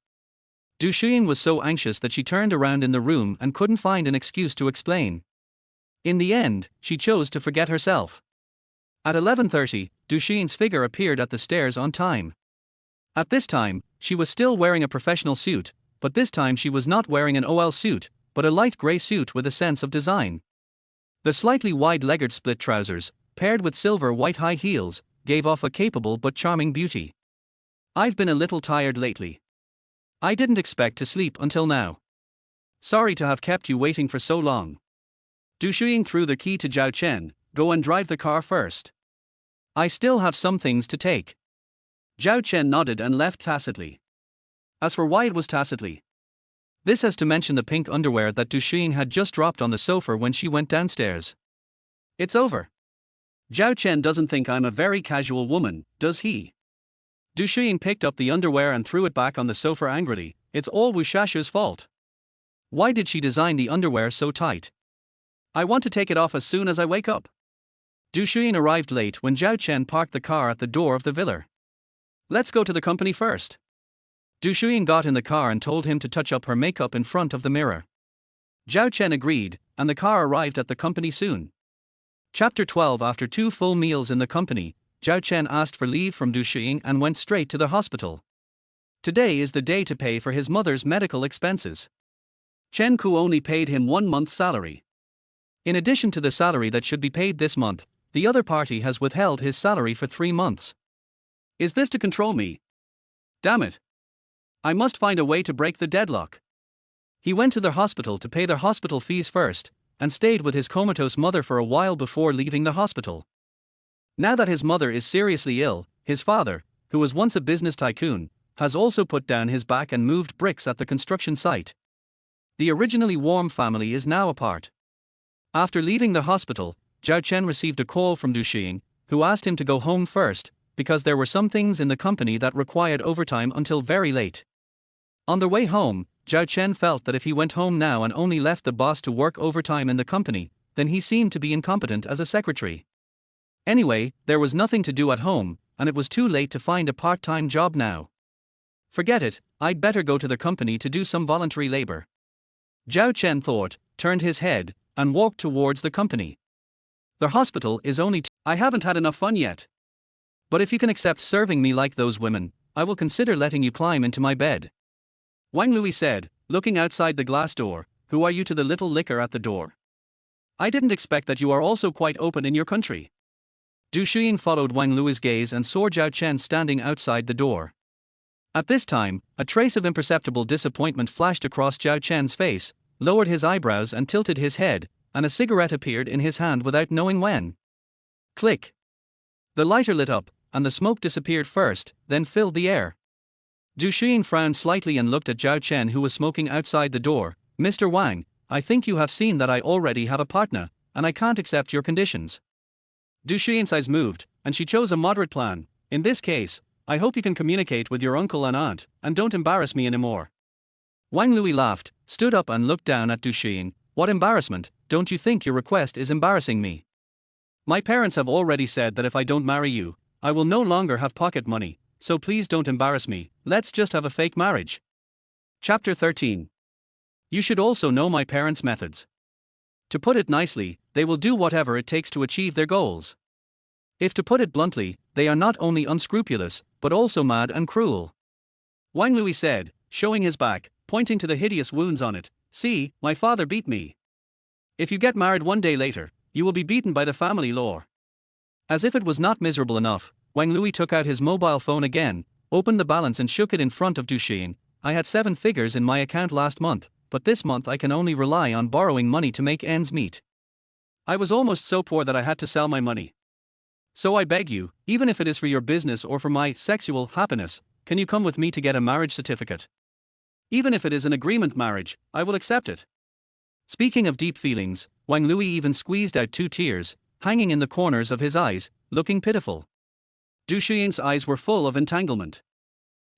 Du Xiying was so anxious that she turned around in the room and couldn't find an excuse to explain. In the end, she chose to forget herself. At 11:30, Du Xiying's figure appeared at the stairs on time. At this time, she was still wearing a professional suit, but this time she was not wearing an OL suit, but a light grey suit with a sense of design. The slightly wide-legged split trousers, paired with silver white high heels, gave off a capable but charming beauty. "I've been a little tired lately. I didn't expect to sleep until now. Sorry to have kept you waiting for so long." Du Xiying threw the key to Zhao Chen. "Go and drive the car first. I still have some things to take." Zhao Chen nodded and left tacitly. As for why it was tacitly, this has to mention the pink underwear that Du Xiying had just dropped on the sofa when she went downstairs. "It's over. Zhao Chen doesn't think I'm a very casual woman, does he?" Du Xiying picked up the underwear and threw it back on the sofa angrily. "It's all Wu Shasha's fault. Why did she design the underwear so tight? I want to take it off as soon as I wake up." Du Xiying arrived late when Zhao Chen parked the car at the door of the villa. "Let's go to the company first." Du Xiying got in the car and told him to touch up her makeup in front of the mirror. Zhao Chen agreed, and the car arrived at the company soon. Chapter 12. After 2 full meals in the company, Zhao Chen asked for leave from Du Xiying and went straight to the hospital. Today is the day to pay for his mother's medical expenses. Chen Ku only paid him 1 month's salary. In addition to the salary that should be paid this month, the other party has withheld his salary for 3 months. Is this to control me? Damn it. I must find a way to break the deadlock. He went to the hospital to pay their hospital fees first, and stayed with his comatose mother for a while before leaving the hospital. Now that his mother is seriously ill, his father, who was once a business tycoon, has also put down his back and moved bricks at the construction site. The originally warm family is now apart. After leaving the hospital, Zhao Chen received a call from Du Xiying, who asked him to go home first, because there were some things in the company that required overtime until very late. On their way home, Zhao Chen felt that if he went home now and only left the boss to work overtime in the company, then he seemed to be incompetent as a secretary. Anyway, there was nothing to do at home, and it was too late to find a part-time job now. Forget it, I'd better go to the company to do some voluntary labor. Zhao Chen thought, turned his head, and walked towards the company. The hospital is only I haven't had enough fun yet. But if you can accept serving me like those women, I will consider letting you climb into my bed. Wang Lui said, looking outside the glass door. Who are you to the little licker at the door? I didn't expect that you are also quite open in your country. Du Xiying followed Wang Lui's gaze and saw Zhao Chen standing outside the door. At this time, a trace of imperceptible disappointment flashed across Zhao Chen's face, lowered his eyebrows and tilted his head, and a cigarette appeared in his hand without knowing when. Click. The lighter lit up, and the smoke disappeared first, then filled the air. Du Xiying frowned slightly and looked at Zhao Chen, who was smoking outside the door. Mr. Wang, I think you have seen that I already have a partner, and I can't accept your conditions. Du Xiying's eyes moved, and she chose a moderate plan. In this case, I hope you can communicate with your uncle and aunt, and don't embarrass me anymore. Wang Lui laughed, stood up and looked down at Du Xiying. What embarrassment? Don't you think your request is embarrassing me? My parents have already said that if I don't marry you, I will no longer have pocket money, so please don't embarrass me, let's just have a fake marriage. Chapter 13. You should also know my parents' methods. To put it nicely, they will do whatever it takes to achieve their goals. If to put it bluntly, they are not only unscrupulous, but also mad and cruel. Wang Lui said, showing his back, pointing to the hideous wounds on it, "See, my father beat me. If you get married one day later, you will be beaten by the family law." As if it was not miserable enough, Wang Lui took out his mobile phone again, opened the balance and shook it in front of Du Shiying. "I had 7 figures in my account last month, but this month I can only rely on borrowing money to make ends meet. I was almost so poor that I had to sell my money. So I beg you, even if it is for your business or for my sexual happiness, can you come with me to get a marriage certificate? Even if it is an agreement marriage, I will accept it." Speaking of deep feelings, Wang Lui even squeezed out 2 tears, hanging in the corners of his eyes, looking pitiful. Du Shiying's eyes were full of entanglement.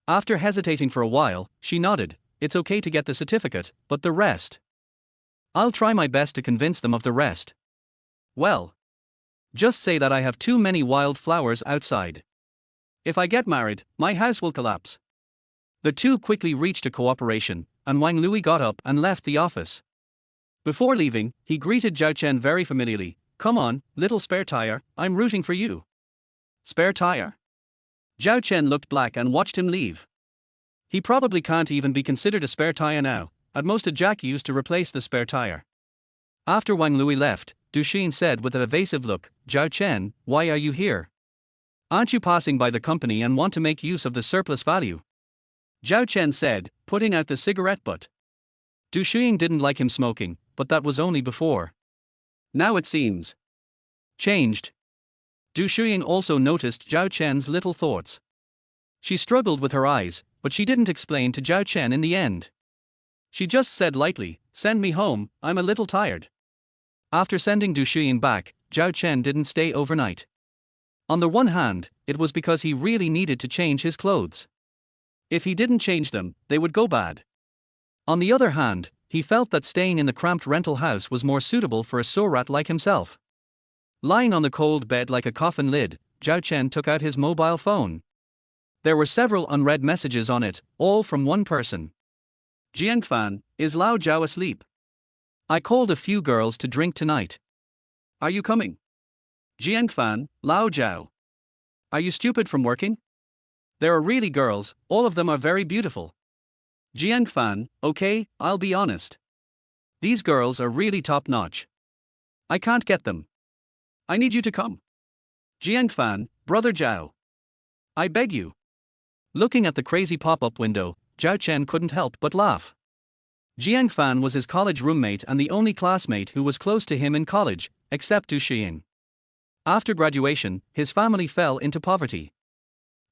After hesitating for a while, she nodded. "It's okay to get the certificate, but the rest? I'll try my best to convince them of the rest." "Well, just say that I have too many wild flowers outside. If I get married, my house will collapse." The two quickly reached a cooperation, and Wang Lui got up and left the office. Before leaving, he greeted Zhao Chen very familiarly. "Come on, little spare tire, I'm rooting for you." "Spare tire?" Zhao Chen looked black and watched him leave. He probably can't even be considered a spare tire now, at most a jack used to replace the spare tire. After Wang Lui left, Du Shiying said with an evasive look, "Zhao Chen, why are you here? Aren't you passing by the company and want to make use of the surplus value?" Zhao Chen said, putting out the cigarette butt. Du Shiying didn't like him smoking, but that was only before. Now it seems changed. Du Shiying also noticed Zhao Chen's little thoughts. She struggled with her eyes, but she didn't explain to Zhao Chen in the end. She just said lightly, "Send me home, I'm a little tired." After sending Du Shiying back, Zhao Chen didn't stay overnight. On the one hand, it was because he really needed to change his clothes. If he didn't change them, they would go bad. On the other hand, he felt that staying in the cramped rental house was more suitable for a sore rat like himself. Lying on the cold bed like a coffin lid, Zhao Chen took out his mobile phone. There were several unread messages on it, all from one person. "Jiang Fan, is Lao Zhao asleep? I called a few girls to drink tonight. Are you coming? Jiang Fan, Lao Zhao. Are you stupid from working? There are really girls, all of them are very beautiful. Jiang Fan, okay, I'll be honest. These girls are really top notch. I can't get them. I need you to come. Jiang Fan, brother Zhao. I beg you." Looking at the crazy pop-up window, Zhao Chen couldn't help but laugh. Jiang Fan was his college roommate and the only classmate who was close to him in college, except Du Shiying. After graduation, his family fell into poverty.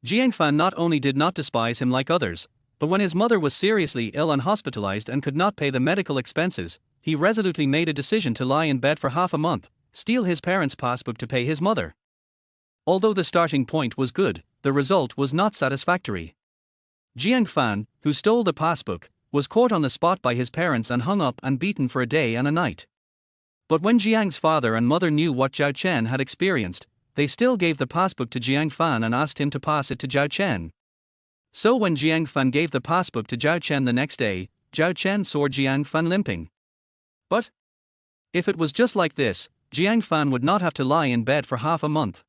Jiang Fan not only did not despise him like others, but when his mother was seriously ill and hospitalized and could not pay the medical expenses, he resolutely made a decision to lie in bed for half a month, steal his parents' passbook to pay his mother. Although the starting point was good, the result was not satisfactory. Jiang Fan, who stole the passbook, was caught on the spot by his parents and hung up and beaten for a day and a night. But when Jiang's father and mother knew what Zhao Chen had experienced, they still gave the passbook to Jiang Fan and asked him to pass it to Zhao Chen. So when Jiang Fan gave the passbook to Zhao Chen the next day, Zhao Chen saw Jiang Fan limping. But if it was just like this, Jiang Fan would not have to lie in bed for half a month.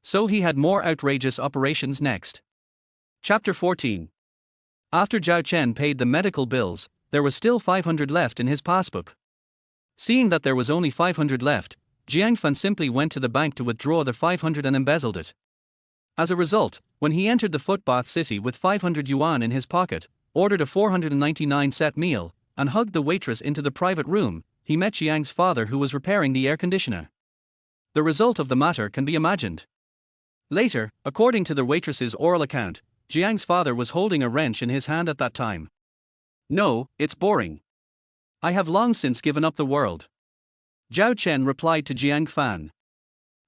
So he had more outrageous operations next. Chapter 14. After Zhao Chen paid the medical bills, there was still 500 left in his passbook. Seeing that there was only 500 left, Jiang Fan simply went to the bank to withdraw the 500 and embezzled it. As a result, when he entered the footbath city with 500 yuan in his pocket, ordered a 499 set meal, and hugged the waitress into the private room, he met Jiang's father who was repairing the air conditioner. The result of the matter can be imagined. Later, according to the waitress's oral account, Jiang's father was holding a wrench in his hand at that time. "No, it's boring. I have long since given up the world." Zhao Chen replied to Jiang Fan.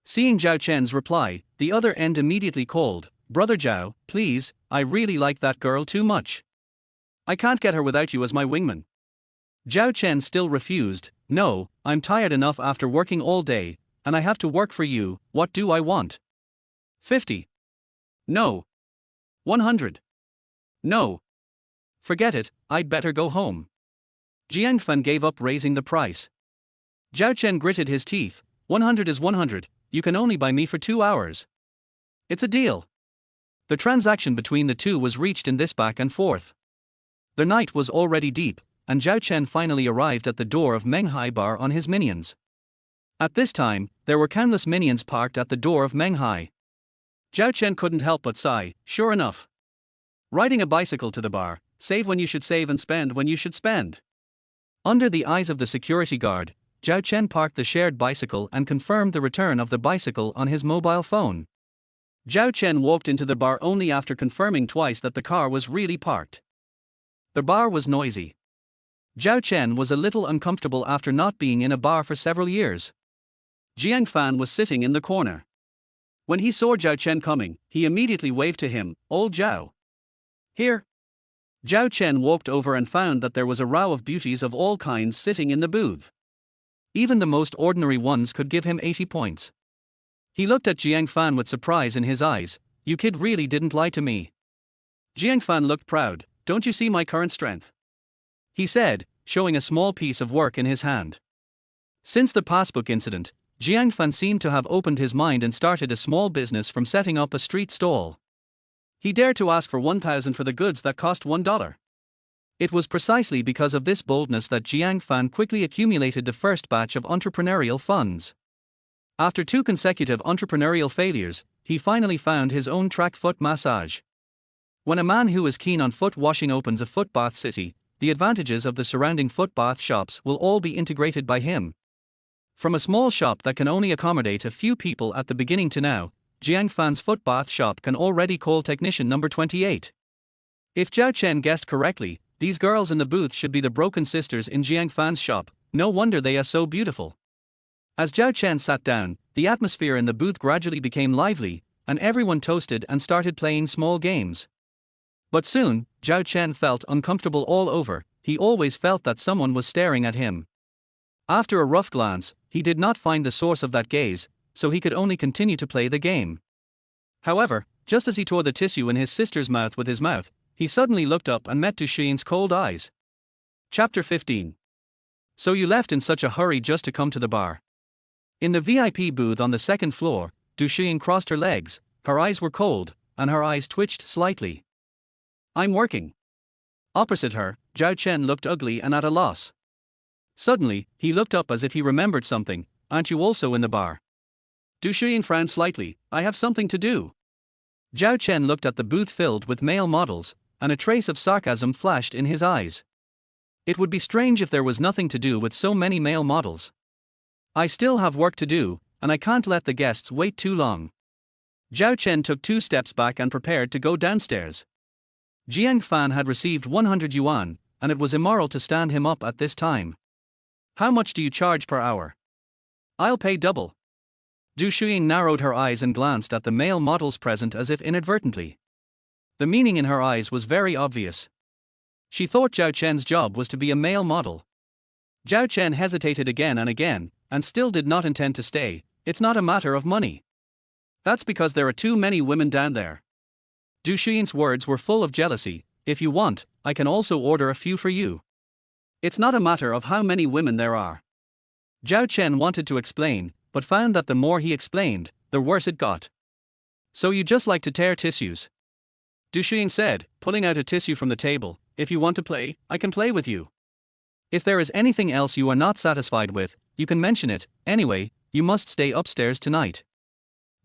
Seeing Zhao Chen's reply, the other end immediately called, "Brother Zhao, please, I really like that girl too much. I can't get her without you as my wingman." Zhao Chen still refused. "No, I'm tired enough after working all day, and I have to work for you, what do I want? 50. No. 100. No. Forget it, I'd better go home. Jiang Fan gave up raising the price. Zhao Chen gritted his teeth. 100 is 100, you can only buy me for 2 hours. It's a deal. The transaction between the two was reached in this back and forth. The night was already deep, and Zhao Chen finally arrived at the door of Menghai Bar on his minions. At this time, there were countless minions parked at the door of Menghai. Zhao Chen couldn't help but sigh, sure enough. Riding a bicycle to the bar, save when you should save and spend when you should spend. Under the eyes of the security guard, Zhao Chen parked the shared bicycle and confirmed the return of the bicycle on his mobile phone. Zhao Chen walked into the bar only after confirming twice that the car was really parked. The bar was noisy. Zhao Chen was a little uncomfortable after not being in a bar for several years. Jiang Fan was sitting in the corner. When he saw Zhao Chen coming, he immediately waved to him, "Old Zhao. Here." Zhao Chen walked over and found that there was a row of beauties of all kinds sitting in the booth. Even the most ordinary ones could give him 80 points. He looked at Jiang Fan with surprise in his eyes. "You kid really didn't lie to me." Jiang Fan looked proud. "Don't you see my current strength?" he said, showing a small piece of work in his hand. Since the passbook incident, Jiang Fan seemed to have opened his mind and started a small business from setting up a street stall. He dared to ask for 1,000 for the goods that cost $1. It was precisely because of this boldness that Jiang Fan quickly accumulated the first batch of entrepreneurial funds. After 2 consecutive entrepreneurial failures, he finally found his own track foot massage. When a man who is keen on foot washing opens a foot bath city, the advantages of the surrounding foot bath shops will all be integrated by him. From a small shop that can only accommodate a few people at the beginning to now, Jiang Fan's foot bath shop can already call technician number 28. If Zhao Chen guessed correctly, these girls in the booth should be the broken sisters in Jiang Fan's shop. No wonder they are so beautiful. As Zhao Chen sat down, the atmosphere in the booth gradually became lively, and everyone toasted and started playing small games. But soon, Zhao Chen felt uncomfortable all over. He always felt that someone was staring at him. After a rough glance, he did not find the source of that gaze, so he could only continue to play the game. However, just as he tore the tissue in his sister's mouth with his mouth, he suddenly looked up and met Du Shiying's cold eyes. Chapter 15. So you left in such a hurry just to come to the bar. In the VIP booth on the second floor, Du Shiying crossed her legs, her eyes were cold, and her eyes twitched slightly. "I'm working." Opposite her, Zhao Chen looked ugly and at a loss. Suddenly, he looked up as if he remembered something. "Aren't you also in the bar?" Du Shiying frowned slightly. "I have something to do." Zhao Chen looked at the booth filled with male models, and a trace of sarcasm flashed in his eyes. It would be strange if there was nothing to do with so many male models. "I still have work to do, and I can't let the guests wait too long." Zhao Chen took 2 steps back and prepared to go downstairs. Jiang Fan had received 100 yuan, and it was immoral to stand him up at this time. "How much do you charge per hour?" "I'll pay double." Du Shiying narrowed her eyes and glanced at the male models present as if inadvertently. The meaning in her eyes was very obvious. She thought Zhao Chen's job was to be a male model. Zhao Chen hesitated again, and still did not intend to stay. "It's not a matter of money. That's because there are too many women down there." Du Shiying's words were full of jealousy. "If you want, I can also order a few for you. It's not a matter of how many women there are." Zhao Chen wanted to explain, but found that the more he explained, the worse it got. "So you just like to tear tissues?" Du Shiying said, pulling out a tissue from the table. "If you want to play, I can play with you. If there is anything else you are not satisfied with, you can mention it. Anyway, you must stay upstairs tonight."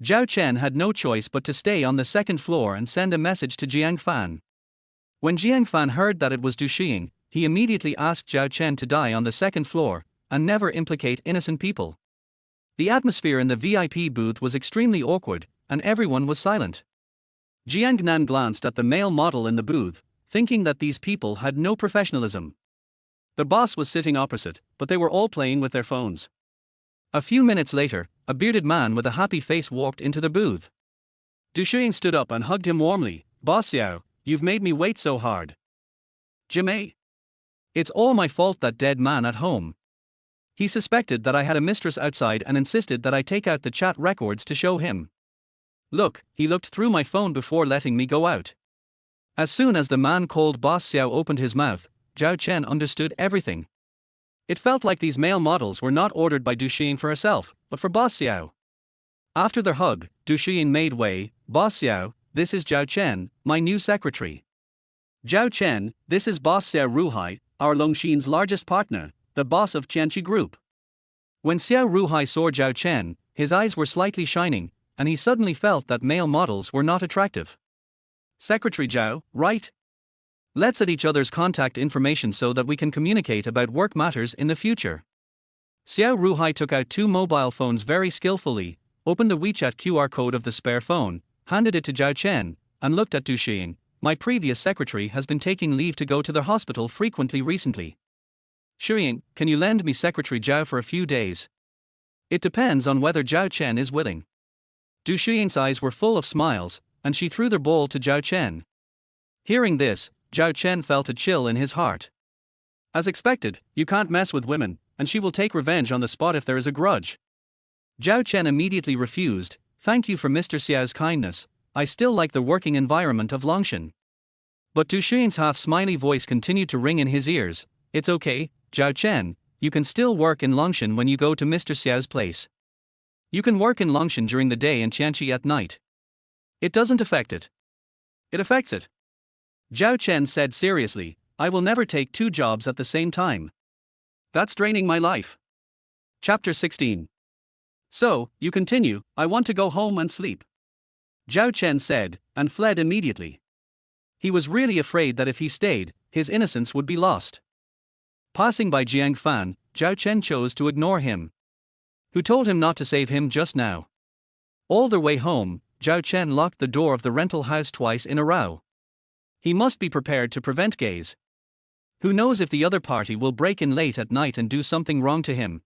Zhao Chen had no choice but to stay on the second floor and send a message to Jiang Fan. When Jiang Fan heard that it was Du Shiying, he immediately asked Zhao Chen to die on the second floor, and never implicate innocent people. The atmosphere in the VIP booth was extremely awkward, and everyone was silent. Jiang Nan glanced at the male model in the booth, thinking that these people had no professionalism. The boss was sitting opposite, but they were all playing with their phones. A few minutes later, a bearded man with a happy face walked into the booth. Du Shiying stood up and hugged him warmly. "Boss Xiao, you've made me wait so hard." "Jimei. It's all my fault, that dead man at home. He suspected that I had a mistress outside and insisted that I take out the chat records to show him. Look, he looked through my phone before letting me go out." As soon as the man called Boss Xiao opened his mouth, Zhao Chen understood everything. It felt like these male models were not ordered by Du Shiying for herself, but for Boss Xiao. After their hug, Du Shiying made way. Boss Xiao, this is Zhao Chen, my new secretary. Zhao Chen, this is Boss Xiao Ruhai, our Longxin's largest partner, the boss of Qianqi Group. When Xiao Ruhai saw Zhao Chen, his eyes were slightly shining, and he suddenly felt that male models were not attractive. Secretary Zhao, right? Let's add each other's contact information so that we can communicate about work matters in the future. Xiao Ruhai took out 2 mobile phones very skillfully, opened the WeChat QR code of the spare phone, handed it to Zhao Chen, and looked at Du Shiying. My previous secretary has been taking leave to go to the hospital frequently recently. Shiying, can you lend me Secretary Zhao for a few days? It depends on whether Zhao Chen is willing. Du Shiying's eyes were full of smiles, and she threw their bowl to Zhao Chen. Hearing this, Zhao Chen felt a chill in his heart. As expected, you can't mess with women, and she will take revenge on the spot if there is a grudge. Zhao Chen immediately refused. Thank you for Mr. Xiao's kindness, I still like the working environment of Longshan. But Du Shiying's half-smiley voice continued to ring in his ears. It's okay, Zhao Chen, you can still work in Longshan when you go to Mr. Xiao's place. You can work in Longshan during the day and Qianqi at night. It doesn't affect it. It affects it. Zhao Chen said seriously, I will never take 2 jobs at the same time. That's draining my life. Chapter 16. So, you continue, I want to go home and sleep. Zhao Chen said, and fled immediately. He was really afraid that if he stayed, his innocence would be lost. Passing by Jiang Fan, Zhao Chen chose to ignore him. Who told him not to save him just now? All their way home, Zhao Chen locked the door of the rental house twice in a row. He must be prepared to prevent gays. Who knows if the other party will break in late at night and do something wrong to him.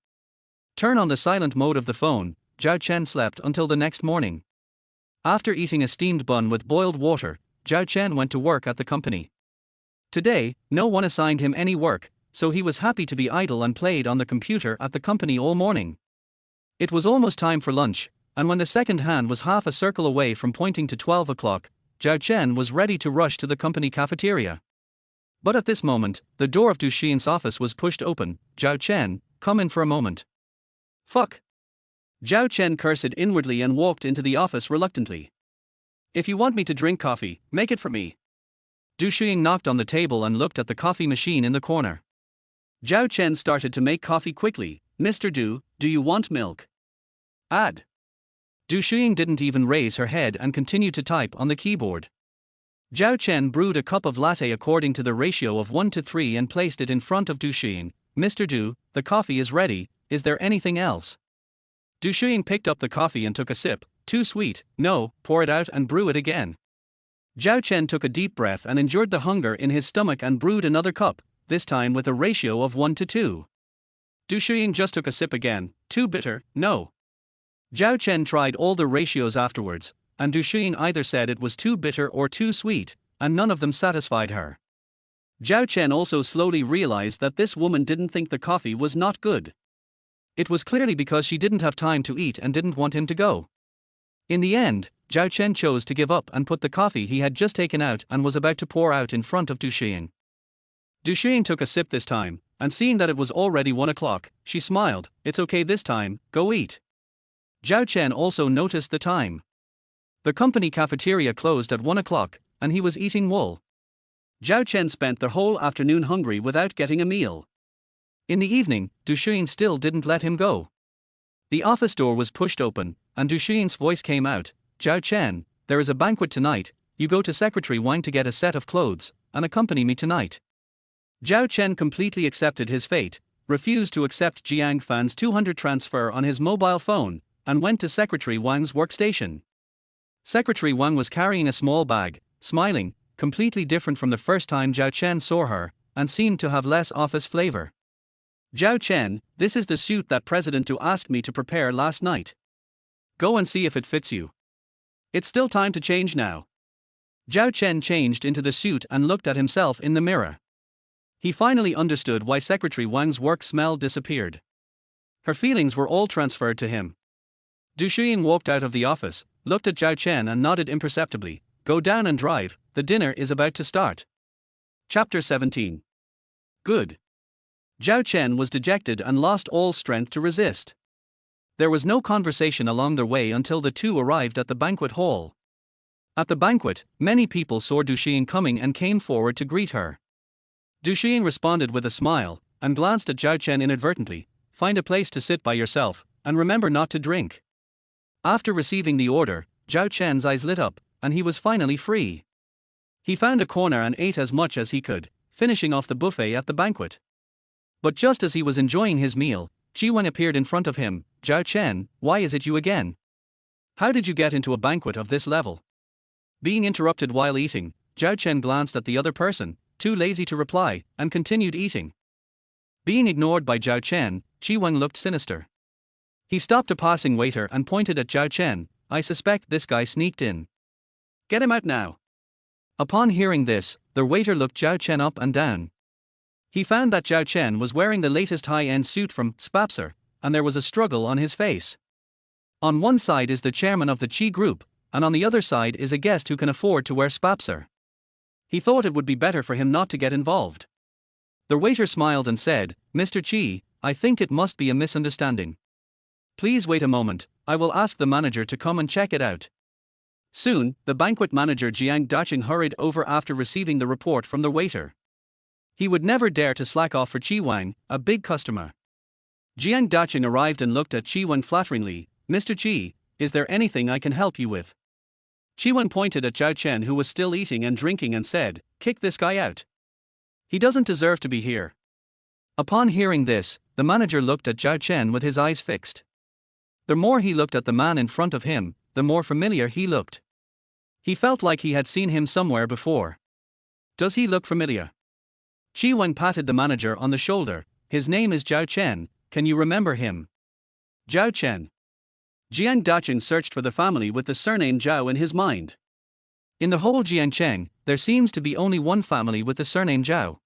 Turn on the silent mode of the phone. Zhao Chen slept until the next morning. After eating a steamed bun with boiled water, Zhao Chen went to work at the company. Today, no one assigned him any work, so he was happy to be idle and played on the computer at the company all morning. It was almost time for lunch, and when the second hand was half a circle away from pointing to 12 o'clock, Zhao Chen was ready to rush to the company cafeteria. But at this moment, the door of Du Shiying's office was pushed open. Zhao Chen, come in for a moment. Fuck. Zhao Chen cursed inwardly and walked into the office reluctantly. If you want me to drink coffee, make it for me. Du Shiying knocked on the table and looked at the coffee machine in the corner. Zhao Chen started to make coffee quickly. Mr. Du, do you want milk? Add. Du Shiying didn't even raise her head and continued to type on the keyboard. Zhao Chen brewed a cup of latte according to the ratio of 1 to 3 and placed it in front of Du Shiying. Mr. Du, the coffee is ready, is there anything else? Du Shiying picked up the coffee and took a sip. Too sweet, no, pour it out and brew it again. Zhao Chen took a deep breath and endured the hunger in his stomach and brewed another cup, this time with a ratio of 1 to 2. Du Shiying just took a sip again. Too bitter, no. Zhao Chen tried all the ratios afterwards, and Du Shiying either said it was too bitter or too sweet, and none of them satisfied her. Zhao Chen also slowly realized that this woman didn't think the coffee was not good. It was clearly because she didn't have time to eat and didn't want him to go. In the end, Zhao Chen chose to give up and put the coffee he had just taken out and was about to pour out in front of Du Shiying. Du Shiying took a sip this time, and seeing that it was already 1 o'clock, she smiled. It's okay this time, go eat. Zhao Chen also noticed the time. The company cafeteria closed at 1 o'clock, and he was eating wool. Zhao Chen spent the whole afternoon hungry without getting a meal. In the evening, Du Shiying still didn't let him go. The office door was pushed open, and Du Shiying's voice came out. Zhao Chen, there is a banquet tonight, you go to Secretary Wang to get a set of clothes, and accompany me tonight. Zhao Chen completely accepted his fate, refused to accept Jiang Fan's 200 transfer on his mobile phone, and went to Secretary Wang's workstation. Secretary Wang was carrying a small bag, smiling, completely different from the first time Zhao Chen saw her, and seemed to have less office flavor. Zhao Chen, this is the suit that President Du asked me to prepare last night. Go and see if it fits you. It's still time to change now. Zhao Chen changed into the suit and looked at himself in the mirror. He finally understood why Secretary Wang's work smell disappeared. Her feelings were all transferred to him. Du Shiying walked out of the office, looked at Zhao Chen and nodded imperceptibly. Go down and drive, the dinner is about to start. Chapter 17. Good. Zhao Chen was dejected and lost all strength to resist. There was no conversation along their way until the two arrived at the banquet hall. At the banquet, many people saw Du Shiying coming and came forward to greet her. Du Shiying responded with a smile, and glanced at Zhao Chen inadvertently. Find a place to sit by yourself, and remember not to drink. After receiving the order, Zhao Chen's eyes lit up, and he was finally free. He found a corner and ate as much as he could, finishing off the buffet at the banquet. But just as he was enjoying his meal, Shiying appeared in front of him. Zhao Chen, why is it you again? How did you get into a banquet of this level? Being interrupted while eating, Zhao Chen glanced at the other person, too lazy to reply, and continued eating. Being ignored by Zhao Chen, Shiying looked sinister. He stopped a passing waiter and pointed at Zhao Chen. I suspect this guy sneaked in. Get him out now. Upon hearing this, the waiter looked Zhao Chen up and down. He found that Zhao Chen was wearing the latest high-end suit from Spapser, and there was a struggle on his face. On one side is the chairman of the Qi group, and on the other side is a guest who can afford to wear Spapser. He thought it would be better for him not to get involved. The waiter smiled and said, Mr. Qi, I think it must be a misunderstanding. Please wait a moment, I will ask the manager to come and check it out. Soon, the banquet manager Jiang Dacheng hurried over after receiving the report from the waiter. He would never dare to slack off for Shiying, a big customer. Jiang Dacheng arrived and looked at Shiying flatteringly. Mr. Qi, is there anything I can help you with? Shiying pointed at Zhao Chen, who was still eating and drinking, and said, kick this guy out. He doesn't deserve to be here. Upon hearing this, the manager looked at Zhao Chen with his eyes fixed. The more he looked at the man in front of him, the more familiar he looked. He felt like he had seen him somewhere before. Does he look familiar? Shiying patted the manager on the shoulder. His name is Zhao Chen, can you remember him? Zhao Chen. Jiang Dacheng searched for the family with the surname Zhao in his mind. In the whole Jiangcheng, there seems to be only one family with the surname Zhao.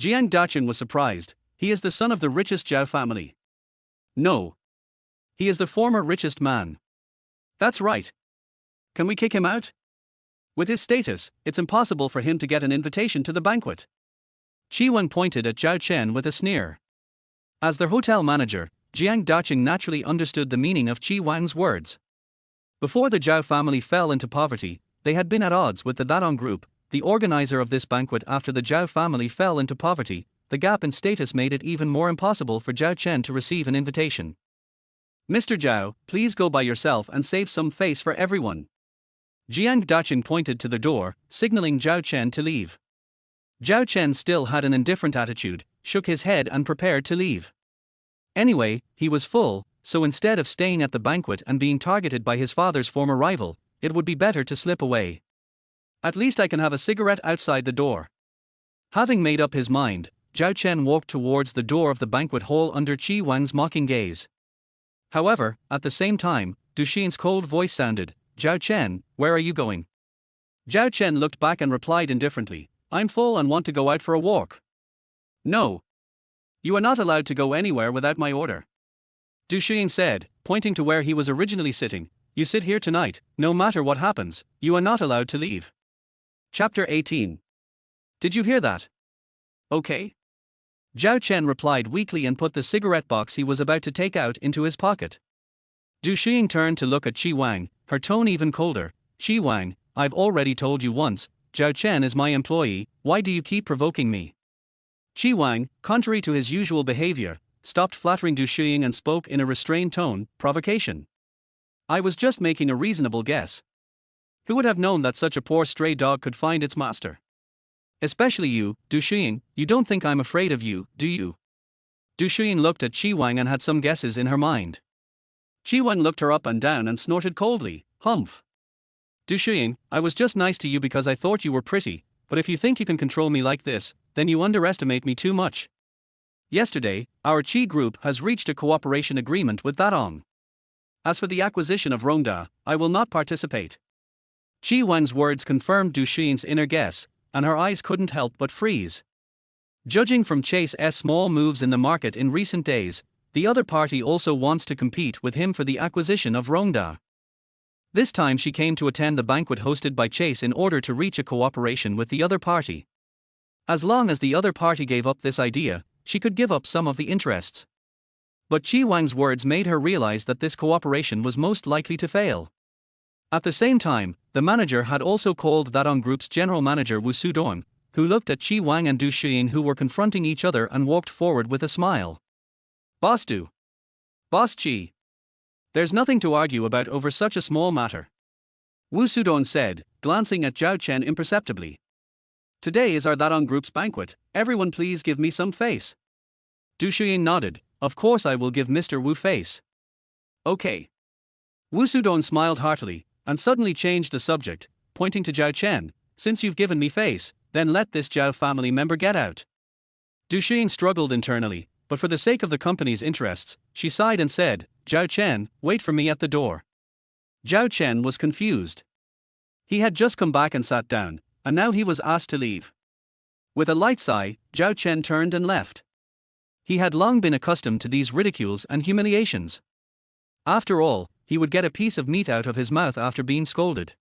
Jiang Dacheng was surprised. He is the son of the richest Zhao family. No. He is the former richest man. That's right. Can we kick him out? With his status, it's impossible for him to get an invitation to the banquet. Shiying pointed at Zhao Chen with a sneer. As their hotel manager, Jiang Dacheng naturally understood the meaning of Shiying's words. Before the Zhao family fell into poverty, they had been at odds with the Dadong group, the organizer of this banquet. After the Zhao family fell into poverty, the gap in status made it even more impossible for Zhao Chen to receive an invitation. Mr. Zhao, please go by yourself and save some face for everyone. Jiang Dacheng pointed to the door, signaling Zhao Chen to leave. Zhao Chen still had an indifferent attitude, shook his head and prepared to leave. Anyway, he was full, so instead of staying at the banquet and being targeted by his father's former rival, it would be better to slip away. At least I can have a cigarette outside the door. Having made up his mind, Zhao Chen walked towards the door of the banquet hall under Shiying's mocking gaze. However, at the same time, Du Xiying's cold voice sounded, Zhao Chen, where are you going? Zhao Chen looked back and replied indifferently, I'm full and want to go out for a walk. No. You are not allowed to go anywhere without my order. Du Xiying said, pointing to where he was originally sitting, you sit here tonight, no matter what happens, you are not allowed to leave. Chapter 18. Did you hear that? Okay. Zhao Chen replied weakly and put the cigarette box he was about to take out into his pocket. Du Xiying turned to look at Shiying, her tone even colder. Shiying, I've already told you once, Zhao Chen is my employee, why do you keep provoking me? Shiying, contrary to his usual behavior, stopped flattering Du Xiying and spoke in a restrained tone, provocation. I was just making a reasonable guess. Who would have known that such a poor stray dog could find its master? Especially you, Du Xiying, you don't think I'm afraid of you, do you? Du Xiying looked at Shiying and had some guesses in her mind. Shiying looked her up and down and snorted coldly, humph. Du Xiying, I was just nice to you because I thought you were pretty, but if you think you can control me like this, then you underestimate me too much. Yesterday, our Qi group has reached a cooperation agreement with Dadong. As for the acquisition of Rongda, I will not participate. Shiying's words confirmed Du Xiying's inner guess, and her eyes couldn't help but freeze. Judging from Chase's small moves in the market in recent days, the other party also wants to compete with him for the acquisition of Rongda. This time she came to attend the banquet hosted by Chase in order to reach a cooperation with the other party. As long as the other party gave up this idea, she could give up some of the interests. But Qi Wang's words made her realize that this cooperation was most likely to fail. At the same time, the manager had also called Dadong Group's general manager Wu Sudong, who looked at Qi Wang and Du Shiying, who were confronting each other, and walked forward with a smile. Boss Du. Boss Qi. There's nothing to argue about over such a small matter. Wu Sudong said, glancing at Zhao Chen imperceptibly. Today is our Dadong Group's banquet, everyone please give me some face. Du Shiying nodded, of course I will give Mr. Wu face. Okay. Wu Sudong smiled heartily, and suddenly changed the subject, pointing to Zhao Chen, since you've given me face, then let this Zhao family member get out. Du Shiying struggled internally, but for the sake of the company's interests, she sighed and said, Zhao Chen, wait for me at the door. Zhao Chen was confused. He had just come back and sat down, and now he was asked to leave. With a light sigh, Zhao Chen turned and left. He had long been accustomed to these ridicules and humiliations. After all, he would get a piece of meat out of his mouth after being scolded.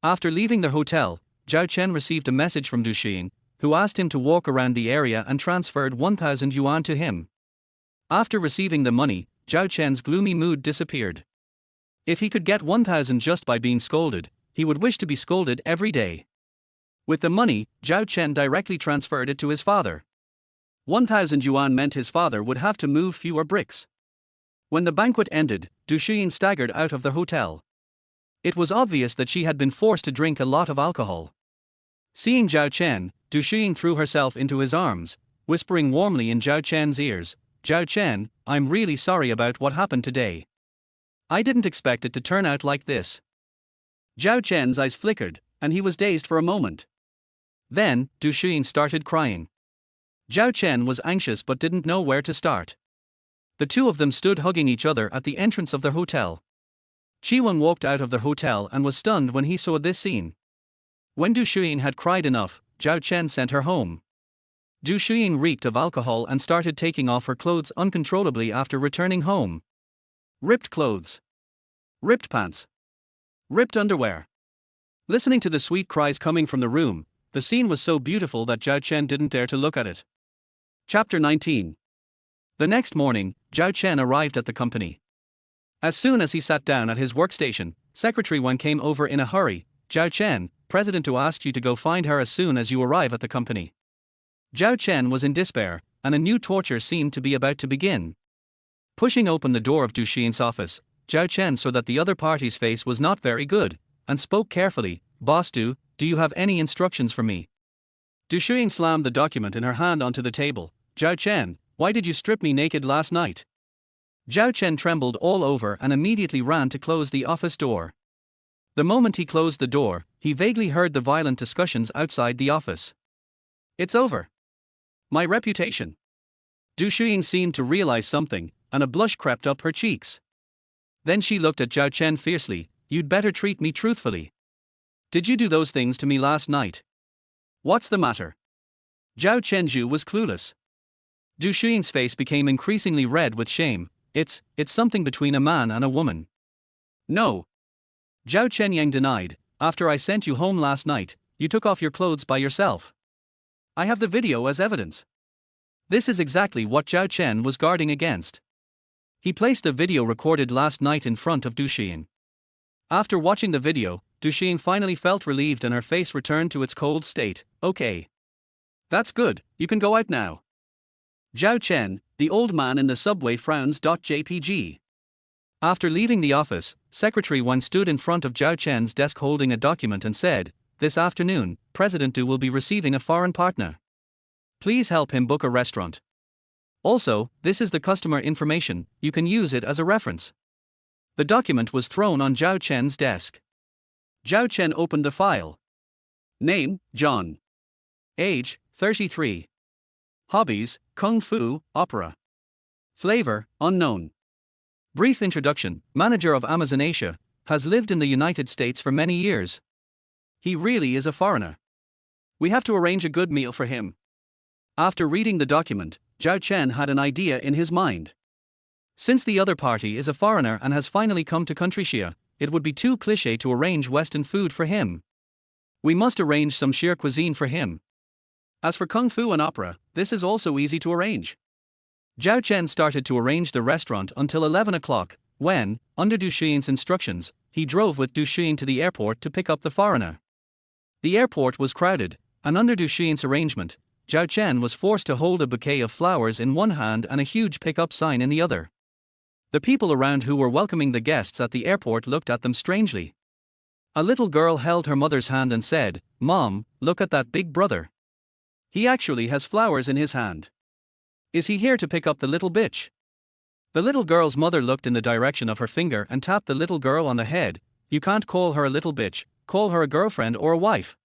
After leaving the hotel, Zhao Chen received a message from Du Shiying, who asked him to walk around the area and transferred 1,000 yuan to him. After receiving the money, Zhao Chen's gloomy mood disappeared. If he could get 1,000 just by being scolded, he would wish to be scolded every day. With the money, Zhao Chen directly transferred it to his father. 1,000 yuan meant his father would have to move fewer bricks. When the banquet ended, Du Shiying staggered out of the hotel. It was obvious that she had been forced to drink a lot of alcohol. Seeing Zhao Chen, Du Shiying threw herself into his arms, whispering warmly in Zhao Chen's ears, Zhao Chen, I'm really sorry about what happened today. I didn't expect it to turn out like this. Zhao Chen's eyes flickered, and he was dazed for a moment. Then, Du Shiying started crying. Zhao Chen was anxious but didn't know where to start. The two of them stood hugging each other at the entrance of their hotel. Qi Wang walked out of the hotel and was stunned when he saw this scene. When Du Shiying had cried enough, Zhao Chen sent her home. Du Shiying reeked of alcohol and started taking off her clothes uncontrollably after returning home. Ripped clothes. Ripped pants. Ripped underwear. Listening to the sweet cries coming from the room, the scene was so beautiful that Zhao Chen didn't dare to look at it. Chapter 19. The next morning, Zhao Chen arrived at the company. As soon as he sat down at his workstation, Secretary Wan came over in a hurry. Zhao Chen, President to ask you to go find her as soon as you arrive at the company. Zhao Chen was in despair, and a new torture seemed to be about to begin. Pushing open the door of Du Shiying's office, Zhao Chen saw that the other party's face was not very good, and spoke carefully, Boss Du, do you have any instructions for me? Du Shiying slammed the document in her hand onto the table. Zhao Chen, why did you strip me naked last night? Zhao Chen trembled all over and immediately ran to close the office door. The moment he closed the door, he vaguely heard the violent discussions outside the office. It's over. My reputation. Du Shiying seemed to realize something, and a blush crept up her cheeks. Then she looked at Zhao Chen fiercely, you'd better treat me truthfully. Did you do those things to me last night? What's the matter? Zhao Chenju was clueless. Du Shiying's face became increasingly red with shame. It's something between a man and a woman. No. Zhao Chenyang denied, after I sent you home last night, you took off your clothes by yourself. I have the video as evidence. This is exactly what Zhao Chen was guarding against. He placed the video recorded last night in front of Du Shiying. After watching the video, Du Shiying finally felt relieved and her face returned to its cold state. Okay. That's good, you can go out now. Zhao Chen, the old man in the subway frowns. JPG. After leaving the office, Secretary Wan stood in front of Zhao Chen's desk holding a document and said, this afternoon, President Du will be receiving a foreign partner. Please help him book a restaurant. Also, this is the customer information, you can use it as a reference. The document was thrown on Zhao Chen's desk. Zhao Chen opened the file. Name, John. Age, 33. Hobbies, Kung Fu, Opera. Flavor, unknown. Brief introduction, manager of Amazon Asia, has lived in the United States for many years. He really is a foreigner. We have to arrange a good meal for him. After reading the document, Zhao Chen had an idea in his mind. Since the other party is a foreigner and has finally come to country Xia, it would be too cliché to arrange Western food for him. We must arrange some sheer cuisine for him. As for kung fu and opera, this is also easy to arrange. Zhao Chen started to arrange the restaurant until 11 o'clock, when, under Du Xiying's instructions, he drove with Du Xiying to the airport to pick up the foreigner. The airport was crowded, and under Du Xiying's arrangement, Zhao Chen was forced to hold a bouquet of flowers in one hand and a huge pick-up sign in the other. The people around who were welcoming the guests at the airport looked at them strangely. A little girl held her mother's hand and said, "Mom, look at that big brother. He actually has flowers in his hand. Is he here to pick up the little bitch?" The little girl's mother looked in the direction of her finger and tapped the little girl on the head. "You can't call her a little bitch, call her a girlfriend or a wife."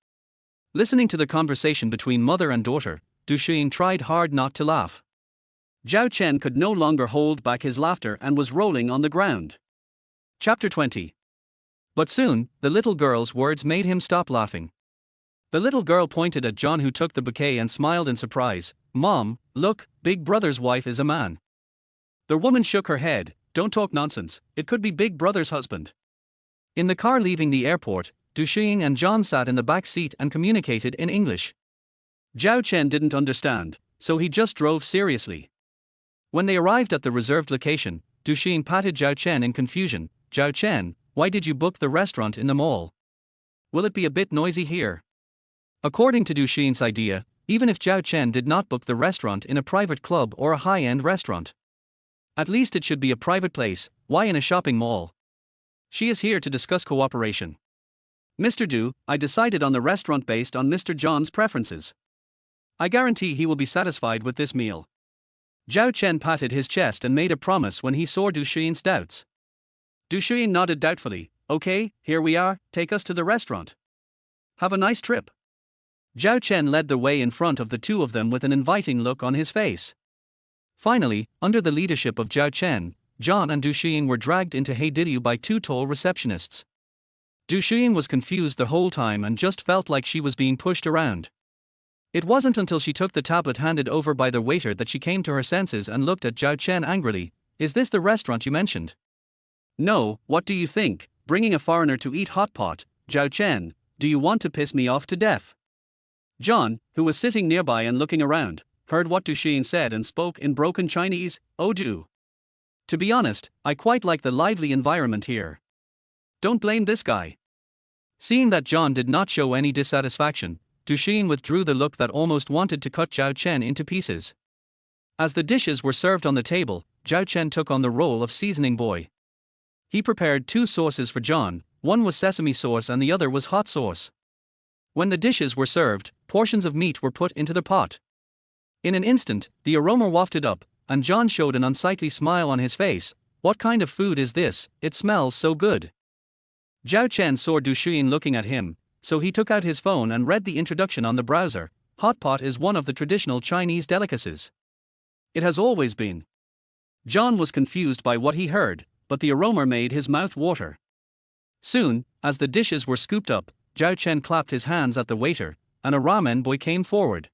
Listening to the conversation between mother and daughter, Du Xiying tried hard not to laugh. Zhao Chen could no longer hold back his laughter and was rolling on the ground. Chapter 20. But soon, the little girl's words made him stop laughing. The little girl pointed at John, who took the bouquet, and smiled in surprise. "Mom, look, Big Brother's wife is a man." The woman shook her head. "Don't talk nonsense, it could be Big Brother's husband." In the car leaving the airport, Du Xiying and John sat in the back seat and communicated in English. Zhao Chen didn't understand, so he just drove seriously. When they arrived at the reserved location, Du Xiying patted Zhao Chen in confusion. "Zhao Chen, why did you book the restaurant in the mall? Will it be a bit noisy here?" According to Du Xiying's idea, even if Zhao Chen did not book the restaurant in a private club or a high-end restaurant, at least it should be a private place. Why in a shopping mall? She is here to discuss cooperation. "Mr. Du, I decided on the restaurant based on Mr. John's preferences. I guarantee he will be satisfied with this meal." Zhao Chen patted his chest and made a promise when he saw Du Xiying's doubts. Du Xiying nodded doubtfully. "Okay, here we are, take us to the restaurant. Have a nice trip." Zhao Chen led the way in front of the two of them with an inviting look on his face. Finally, under the leadership of Zhao Chen, John and Du Xiying were dragged into Heidilyu by two tall receptionists. Du Xiying was confused the whole time and just felt like she was being pushed around. It wasn't until she took the tablet handed over by the waiter that she came to her senses and looked at Zhao Chen angrily. "Is this the restaurant you mentioned?" "No, what do you think, bringing a foreigner to eat hot pot? Zhao Chen, do you want to piss me off to death?" John, who was sitting nearby and looking around, heard what Du Xiying said and spoke in broken Chinese. "Oh Du. To be honest, I quite like the lively environment here. Don't blame this guy." Seeing that John did not show any dissatisfaction, Du Xiying withdrew the look that almost wanted to cut Zhao Chen into pieces. As the dishes were served on the table, Zhao Chen took on the role of seasoning boy. He prepared two sauces for John, one was sesame sauce and the other was hot sauce. When the dishes were served, portions of meat were put into the pot. In an instant, the aroma wafted up, and John showed an unsightly smile on his face. "What kind of food is this? It smells so good." Zhao Chen saw Du Xiying looking at him, so he took out his phone and read the introduction on the browser. "Hot pot is one of the traditional Chinese delicacies. It has always been." John was confused by what he heard, but the aroma made his mouth water. Soon, as the dishes were scooped up, Zhao Chen clapped his hands at the waiter, and a ramen boy came forward.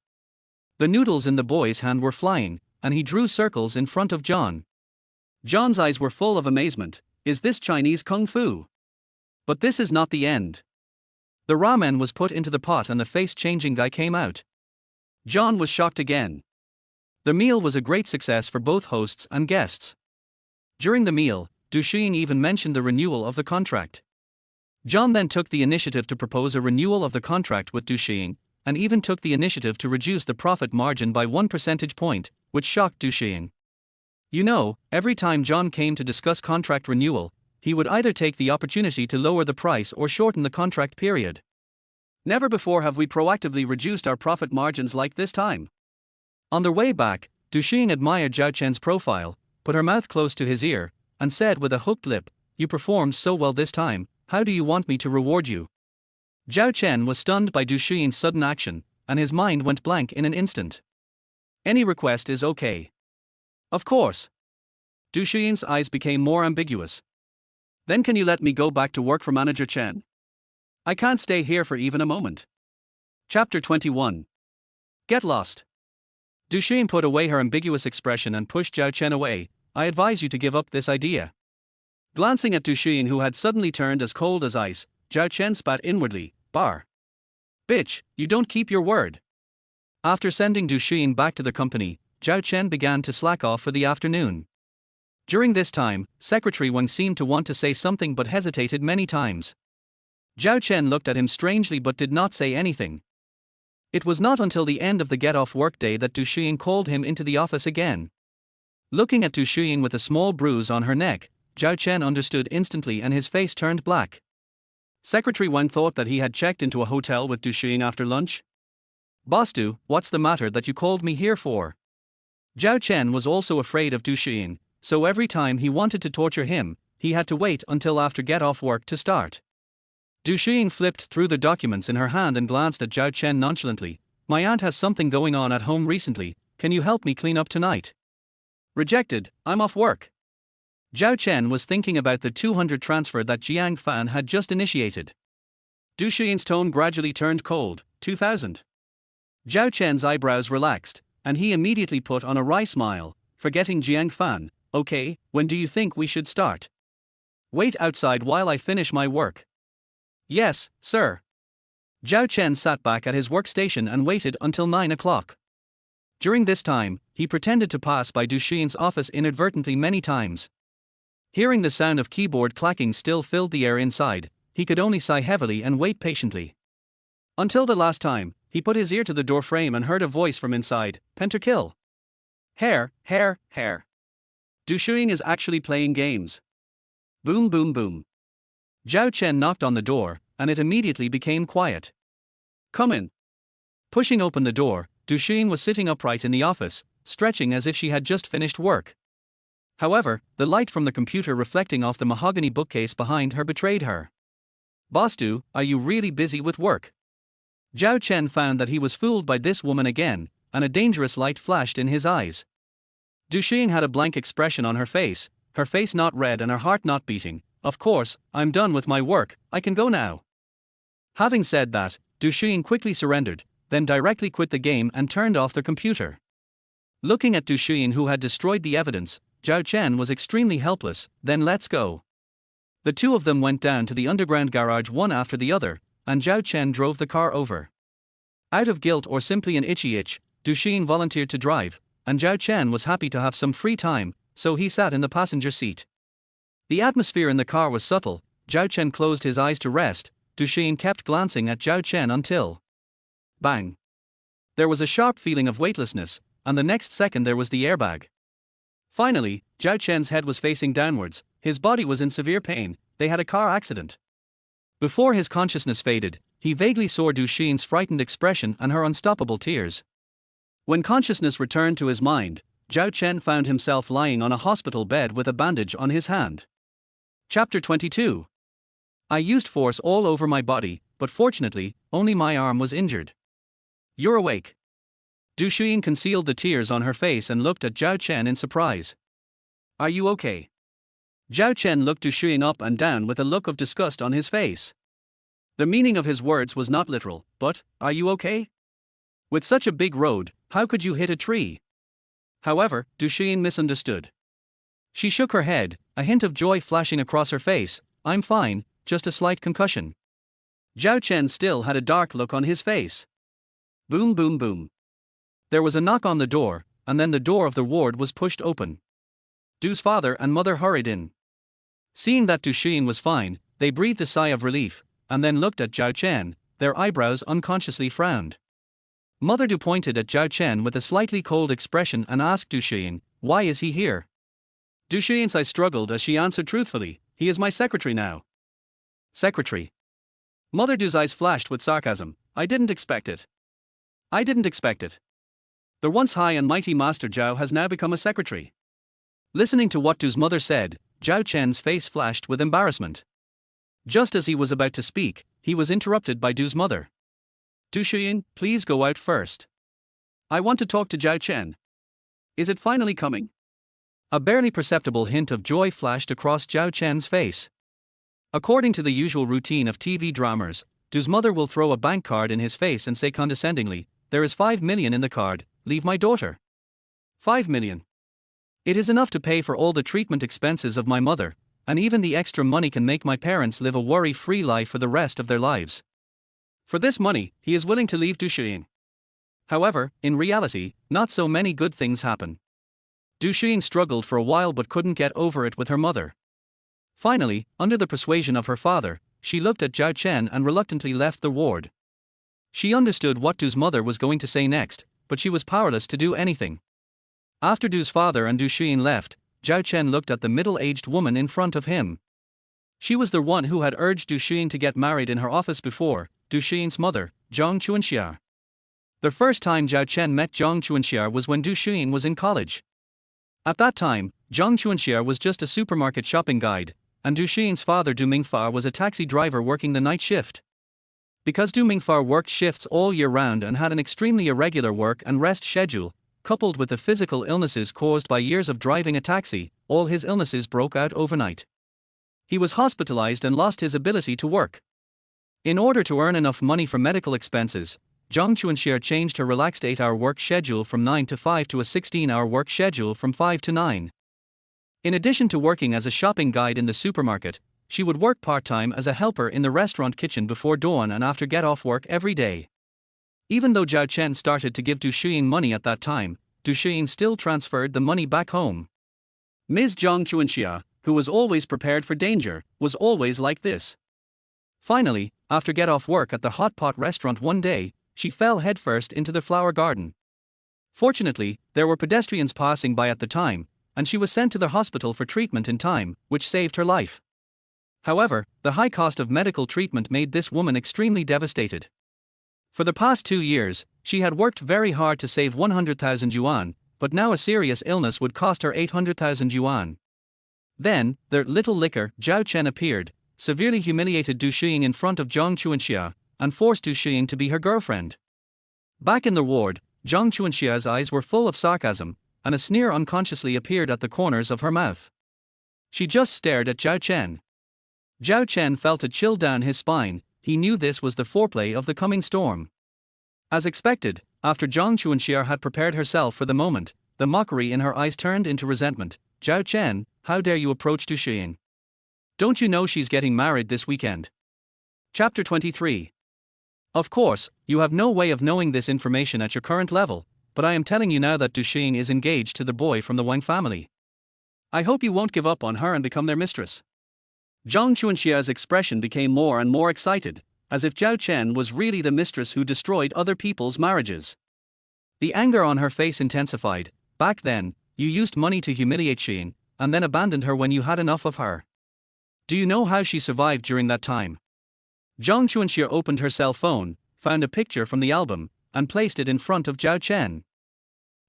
The noodles in the boy's hand were flying, and he drew circles in front of John. John's eyes were full of amazement. "Is this Chinese kung fu?" But this is not the end. The ramen was put into the pot and the face-changing guy came out. John was shocked again. The meal was a great success for both hosts and guests. During the meal, Du Xiying even mentioned the renewal of the contract. John then took the initiative to propose a renewal of the contract with Du Xiying, and even took the initiative to reduce the profit margin by 1 percentage point, which shocked Du Xiying. You know, every time John came to discuss contract renewal, he would either take the opportunity to lower the price or shorten the contract period. Never before have we proactively reduced our profit margins like this time. On their way back, Du Xiying admired Zhao Chen's profile, put her mouth close to his ear, and said with a hooked lip, "You performed so well this time, how do you want me to reward you?" Zhao Chen was stunned by Du Xiying's sudden action, and his mind went blank in an instant. "Any request is okay." "Of course." Du Xiying's eyes became more ambiguous. "Then can you let me go back to work for Manager Chen? I can't stay here for even a moment." Chapter 21. Get lost. Du Xiying put away her ambiguous expression and pushed Zhao Chen away. "I advise you to give up this idea. Glancing at Du Shiying, who had suddenly turned as cold as ice, Zhao Chen spat inwardly, "Bar. Bitch, you don't keep your word." After sending Du Shiying back to the company, Zhao Chen began to slack off for the afternoon. During this time, Secretary Wang seemed to want to say something but hesitated many times. Zhao Chen looked at him strangely but did not say anything. It was not until the end of the get-off workday that Du Shiying called him into the office again. Looking at Du Shiying with a small bruise on her neck, Zhao Chen understood instantly and his face turned black. Secretary Wang thought that he had checked into a hotel with Du Shiying after lunch. "Boss Du, what's the matter that you called me here for?" Zhao Chen was also afraid of Du Shiying, so every time he wanted to torture him, he had to wait until after get-off work to start. Du Shiying flipped through the documents in her hand and glanced at Zhao Chen nonchalantly. "My aunt has something going on at home recently, can you help me clean up tonight?" "Rejected, I'm off work." Zhao Chen was thinking about the 200 transfer that Jiang Fan had just initiated. Du Shiying's tone gradually turned cold. 2,000. Zhao Chen's eyebrows relaxed, and he immediately put on a wry smile, forgetting Jiang Fan. "Okay, when do you think we should start?" "Wait outside while I finish my work." "Yes, sir." Zhao Chen sat back at his workstation and waited until 9 o'clock. During this time, he pretended to pass by Du Shiying's office inadvertently many times. Hearing the sound of keyboard clacking still filled the air inside, he could only sigh heavily and wait patiently. Until the last time, he put his ear to the door frame and heard a voice from inside, "Penterkill. Hair. Du Shiying is actually playing games." Boom boom boom. Zhao Chen knocked on the door, and it immediately became quiet. "Come in." Pushing open the door, Du Shiying was sitting upright in the office, stretching as if she had just finished work. However, the light from the computer reflecting off the mahogany bookcase behind her betrayed her. "Boss Du, are you really busy with work?" Zhao Chen found that he was fooled by this woman again, and a dangerous light flashed in his eyes. Du Shiying had a blank expression on her face not red and her heart not beating. "Of course, I'm done with my work, I can go now." Having said that, Du Shiying quickly surrendered, then directly quit the game and turned off the computer. Looking at Du Shiying, who had destroyed the evidence, Zhao Chen was extremely helpless. "Then let's go." The two of them went down to the underground garage one after the other, and Zhao Chen drove the car over. Out of guilt or simply an itchy itch, Du Shiying volunteered to drive, and Zhao Chen was happy to have some free time, so he sat in the passenger seat. The atmosphere in the car was subtle. Zhao Chen closed his eyes to rest. Du Shiying kept glancing at Zhao Chen until bang! There was a sharp feeling of weightlessness, and the next second there was the airbag. Finally, Zhao Chen's head was facing downwards, his body was in severe pain. They had a car accident. Before his consciousness faded, he vaguely saw Du Shiying's frightened expression and her unstoppable tears. When consciousness returned to his mind, Zhao Chen found himself lying on a hospital bed with a bandage on his hand. Chapter 22. I used force all over my body, but fortunately, only my arm was injured. You're awake. Du Shiying concealed the tears on her face and looked at Zhao Chen in surprise. Are you okay? Zhao Chen looked Du Shiying up and down with a look of disgust on his face. The meaning of his words was not literal, but, are you okay? With such a big road, how could you hit a tree? However, Du Shiying misunderstood. She shook her head, a hint of joy flashing across her face. I'm fine, just a slight concussion. Zhao Chen still had a dark look on his face. Boom boom boom. There was a knock on the door, and then the door of the ward was pushed open. Du's father and mother hurried in. Seeing that Du Shiying was fine, they breathed a sigh of relief, and then looked at Zhao Chen. Their eyebrows unconsciously frowned. Mother Du pointed at Zhao Chen with a slightly cold expression and asked Du Shiying, why is he here? Du Shiying's eyes struggled as she answered truthfully, he is my secretary now. Secretary. Mother Du's eyes flashed with sarcasm. I didn't expect it. The once high and mighty Master Zhao has now become a secretary. Listening to what Du's mother said, Zhao Chen's face flashed with embarrassment. Just as he was about to speak, he was interrupted by Du's mother. Du Shiying, please go out first. I want to talk to Zhao Chen. Is it finally coming? A barely perceptible hint of joy flashed across Zhao Chen's face. According to the usual routine of TV dramas, Du's mother will throw a bank card in his face and say condescendingly, there is 5 million in the card, leave my daughter. 5 million. It is enough to pay for all the treatment expenses of my mother, and even the extra money can make my parents live a worry-free life for the rest of their lives. For this money, he is willing to leave Du Shiying. However, in reality, not so many good things happen. Du Shiying struggled for a while but couldn't get over it with her mother. Finally, under the persuasion of her father, she looked at Zhao Chen and reluctantly left the ward. She understood what Du's mother was going to say next, but she was powerless to do anything. After Du's father and Du Shiying left, Zhao Chen looked at the middle-aged woman in front of him. She was the one who had urged Du Shiying to get married in her office before, Du Shiying's mother, Zhang Chuanxia. The first time Zhao Chen met Zhang Chuanxia was when Du Shiying was in college. At that time, Zhang Chuanxia was just a supermarket shopping guide, and Du Shiying's father Du Mingfa was a taxi driver working the night shift. Because Du Mingfa worked shifts all year round and had an extremely irregular work and rest schedule, coupled with the physical illnesses caused by years of driving a taxi, all his illnesses broke out overnight. He was hospitalized and lost his ability to work. In order to earn enough money for medical expenses, Zhang Chuanxia changed her relaxed 8-hour work schedule from 9 to 5 to a 16-hour work schedule from 5 to 9. In addition to working as a shopping guide in the supermarket, she would work part-time as a helper in the restaurant kitchen before dawn and after get-off work every day. Even though Zhao Chen started to give Du Shiying money at that time, Du Shiying still transferred the money back home. Ms. Zhang Chuanxia, who was always prepared for danger, was always like this. Finally, after get-off work at the hot pot restaurant one day, she fell headfirst into the flower garden. Fortunately, there were pedestrians passing by at the time, and she was sent to the hospital for treatment in time, which saved her life. However, the high cost of medical treatment made this woman extremely devastated. For the past 2 years, she had worked very hard to save 100,000 yuan, but now a serious illness would cost her 800,000 yuan. Then, the little licker, Zhao Chen appeared, severely humiliated Du Shiying in front of Zhang Chuanxia, and forced Du Shiying to be her girlfriend. Back in the ward, Zhang Chuanxia's eyes were full of sarcasm, and a sneer unconsciously appeared at the corners of her mouth. She just stared at Zhao Chen. Zhao Chen felt a chill down his spine. He knew this was the foreplay of the coming storm. As expected, after Zhang Chuanxia had prepared herself for the moment, the mockery in her eyes turned into resentment. Zhao Chen, how dare you approach Du Shiying? Don't you know she's getting married this weekend? Chapter 23. Of course, you have no way of knowing this information at your current level, but I am telling you now that Du Shiying is engaged to the boy from the Wang family. I hope you won't give up on her and become their mistress. Zhang Chuanxia's expression became more and more excited, as if Zhao Chen was really the mistress who destroyed other people's marriages. The anger on her face intensified. Back then, you used money to humiliate Shiying, and then abandoned her when you had enough of her. Do you know how she survived during that time? Zhang Chuanxia opened her cell phone, found a picture from the album, and placed it in front of Zhao Chen.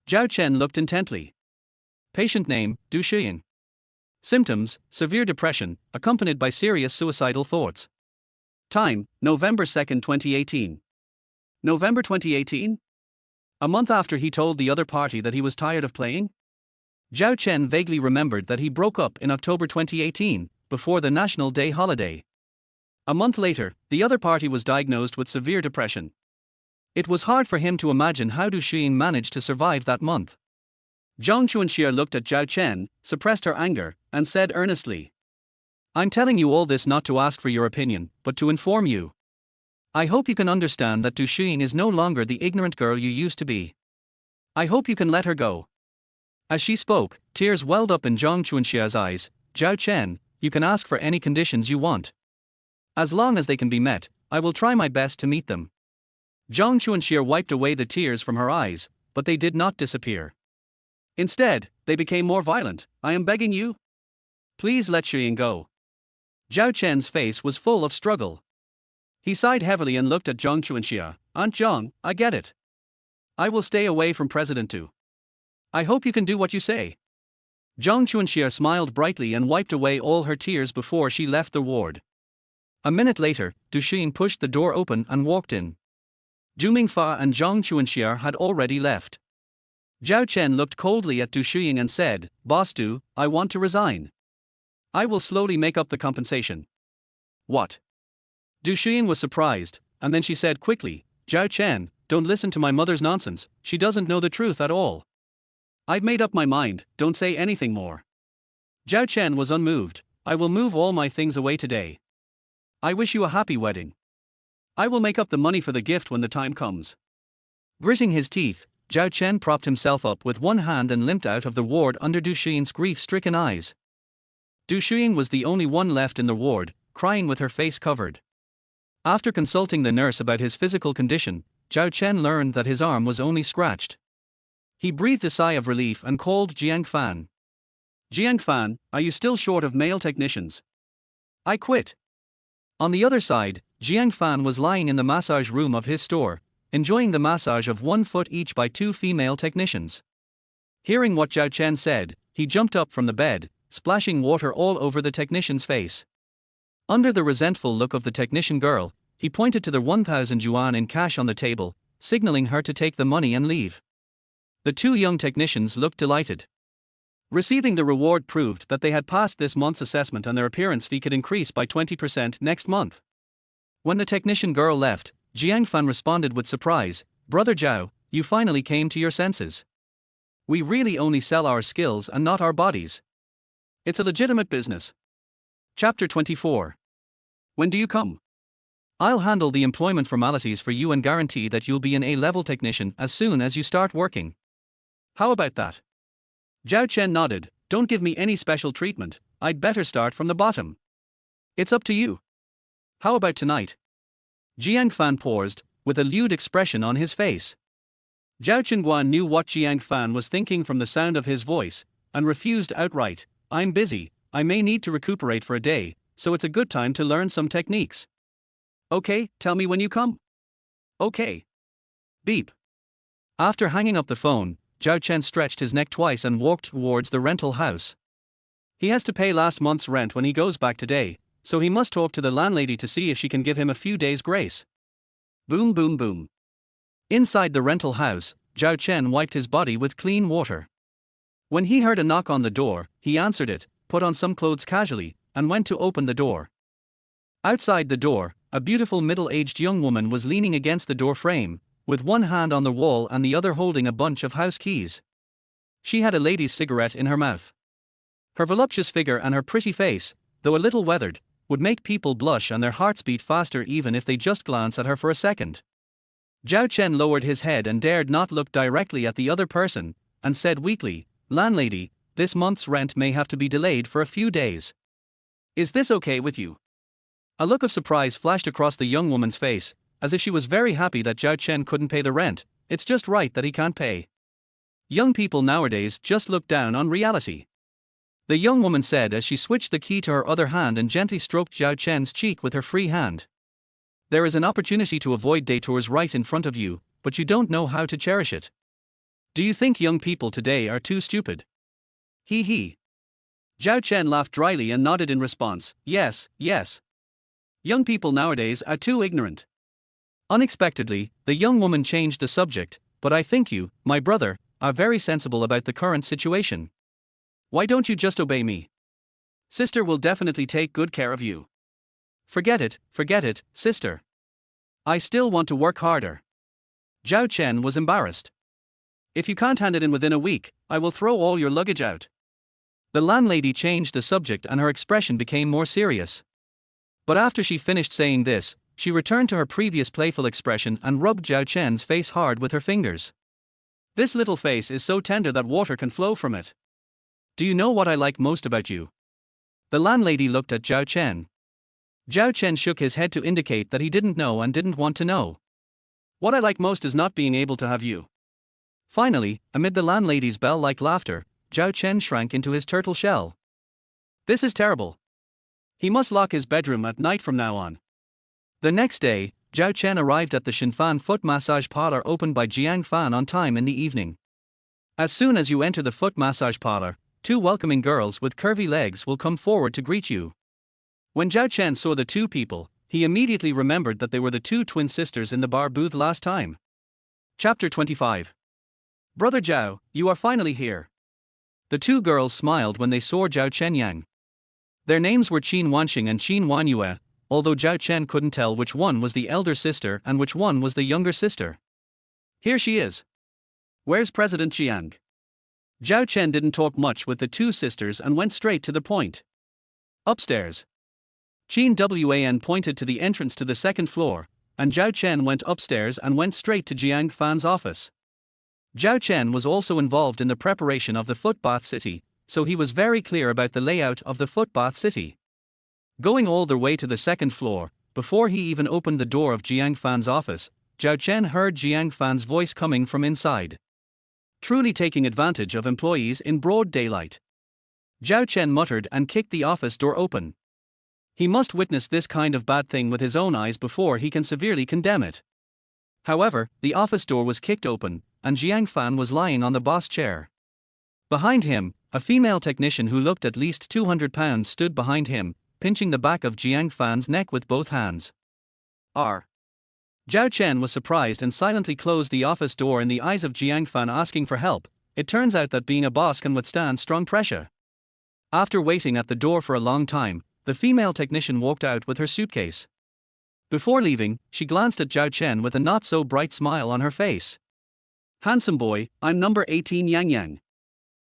Zhao Chen looked intently. Patient name, Du Shiying. Symptoms, severe depression, accompanied by serious suicidal thoughts. Time, November 2, 2018. November 2018? A month after he told the other party that he was tired of playing? Zhao Chen vaguely remembered that he broke up in October 2018, before the National Day holiday. A month later, the other party was diagnosed with severe depression. It was hard for him to imagine how Du Shiying managed to survive that month. Zhang Chuanxia looked at Zhao Chen, suppressed her anger, and said earnestly, I'm telling you all this not to ask for your opinion, but to inform you. I hope you can understand that Du Shiying is no longer the ignorant girl you used to be. I hope you can let her go. As she spoke, tears welled up in Zhang Chuanxia's eyes. Zhao Chen, you can ask for any conditions you want. As long as they can be met, I will try my best to meet them. Zhang Chuanxia wiped away the tears from her eyes, but they did not disappear. Instead, they became more violent. I am begging you. Please let Shiying go. Zhao Chen's face was full of struggle. He sighed heavily and looked at Zhang Chuanxia. Aunt Zhang, I get it. I will stay away from President Du. I hope you can do what you say. Zhang Chuanxia smiled brightly and wiped away all her tears before she left the ward. A minute later, Du Shiying pushed the door open and walked in. Du Mingfa and Zhang Chuanxia had already left. Zhao Chen looked coldly at Du Shiying and said, Boss Du, I want to resign. I will slowly make up the compensation. What? Du Shiying was surprised, and then she said quickly, Zhao Chen, don't listen to my mother's nonsense, she doesn't know the truth at all. I've made up my mind, don't say anything more. Zhao Chen was unmoved. I will move all my things away today. I wish you a happy wedding. I will make up the money for the gift when the time comes. Gritting his teeth, Zhao Chen propped himself up with one hand and limped out of the ward under Du Shiying's grief-stricken eyes. Du Shiying was the only one left in the ward, crying with her face covered. After consulting the nurse about his physical condition, Zhao Chen learned that his arm was only scratched. He breathed a sigh of relief and called Jiang Fan. Jiang Fan, are you still short of male technicians? I quit. On the other side, Jiang Fan was lying in the massage room of his store, enjoying the massage of 1 foot each by 2 female technicians. Hearing what Zhao Chen said, he jumped up from the bed, splashing water all over the technician's face. Under the resentful look of the technician girl, he pointed to the 1,000 yuan in cash on the table, signaling her to take the money and leave. The 2 young technicians looked delighted. Receiving the reward proved that they had passed this month's assessment and their appearance fee could increase by 20% next month. When the technician girl left, Jiang Fan responded with surprise, "Brother Zhao, you finally came to your senses. We really only sell our skills and not our bodies. It's a legitimate business." Chapter 24. When do you come? I'll handle the employment formalities for you and guarantee that you'll be an A-level technician as soon as you start working. How about that? Zhao Chen nodded. Don't give me any special treatment, I'd better start from the bottom. It's up to you. How about tonight? Jiang Fan paused, with a lewd expression on his face. Zhao Chenguan knew what Jiang Fan was thinking from the sound of his voice, and refused outright. I'm busy, I may need to recuperate for a day, so it's a good time to learn some techniques. Okay, tell me when you come. Okay. Beep. After hanging up the phone, Zhao Chen stretched his neck twice and walked towards the rental house. He has to pay last month's rent when he goes back today, so he must talk to the landlady to see if she can give him a few days' grace. Boom boom boom. Inside the rental house, Zhao Chen wiped his body with clean water. When he heard a knock on the door, he answered it, put on some clothes casually, and went to open the door. Outside the door, a beautiful middle-aged young woman was leaning against the door frame, with one hand on the wall and the other holding a bunch of house keys. She had a lady's cigarette in her mouth. Her voluptuous figure and her pretty face, though a little weathered, would make people blush and their hearts beat faster even if they just glance at her for a second. Zhao Chen lowered his head and dared not look directly at the other person, and said weakly, "Landlady, this month's rent may have to be delayed for a few days. Is this okay with you?" A look of surprise flashed across the young woman's face, as if she was very happy that Zhao Chen couldn't pay the rent. It's just right that he can't pay. Young people nowadays just look down on reality. The young woman said as she switched the key to her other hand and gently stroked Zhao Chen's cheek with her free hand. There is an opportunity to avoid detours right in front of you, but you don't know how to cherish it. Do you think young people today are too stupid? Hee hee. Zhao Chen laughed dryly and nodded in response, yes, yes. Young people nowadays are too ignorant. Unexpectedly, the young woman changed the subject, but I think you, my brother, are very sensible about the current situation. Why don't you just obey me? Sister will definitely take good care of you. Forget it, sister. I still want to work harder. Zhao Chen was embarrassed. If you can't hand it in within a week, I will throw all your luggage out. The landlady changed the subject and her expression became more serious. But after she finished saying this, she returned to her previous playful expression and rubbed Zhao Chen's face hard with her fingers. This little face is so tender that water can flow from it. Do you know what I like most about you? The landlady looked at Zhao Chen. Zhao Chen shook his head to indicate that he didn't know and didn't want to know. What I like most is not being able to have you. Finally, amid the landlady's bell-like laughter, Zhao Chen shrank into his turtle shell. This is terrible. He must lock his bedroom at night from now on. The next day, Zhao Chen arrived at the Shinfan foot massage parlor opened by Jiang Fan on time in the evening. As soon as you enter the foot massage parlor, 2 welcoming girls with curvy legs will come forward to greet you. When Zhao Chen saw the 2 people, he immediately remembered that they were the 2 twin sisters in the bar booth last time. Chapter 25. Brother Zhao, you are finally here. The 2 girls smiled when they saw Zhao Chenyang. Their names were Qin Wanxing and Qin Wanyue, although Zhao Chen couldn't tell which one was the elder sister and which one was the younger sister. Here she is. Where's President Jiang? Zhao Chen didn't talk much with the 2 sisters and went straight to the point. Upstairs. Qin Wan pointed to the entrance to the second floor, and Zhao Chen went upstairs and went straight to Jiang Fan's office. Zhao Chen was also involved in the preparation of the footbath city, so he was very clear about the layout of the footbath city. Going all the way to the second floor, before he even opened the door of Jiang Fan's office, Zhao Chen heard Jiang Fan's voice coming from inside. Truly taking advantage of employees in broad daylight. Zhao Chen muttered and kicked the office door open. He must witness this kind of bad thing with his own eyes before he can severely condemn it. However, the office door was kicked open, and Jiang Fan was lying on the boss chair. Behind him, a female technician who looked at least 200 pounds stood behind him, pinching the back of Jiang Fan's neck with both hands. Zhao Chen was surprised and silently closed the office door in the eyes of Jiang Fan, asking for help. It turns out that being a boss can withstand strong pressure. After waiting at the door for a long time, the female technician walked out with her suitcase. Before leaving, she glanced at Zhao Chen with a not-so-bright smile on her face. "Handsome boy, I'm number 18 Yang Yang.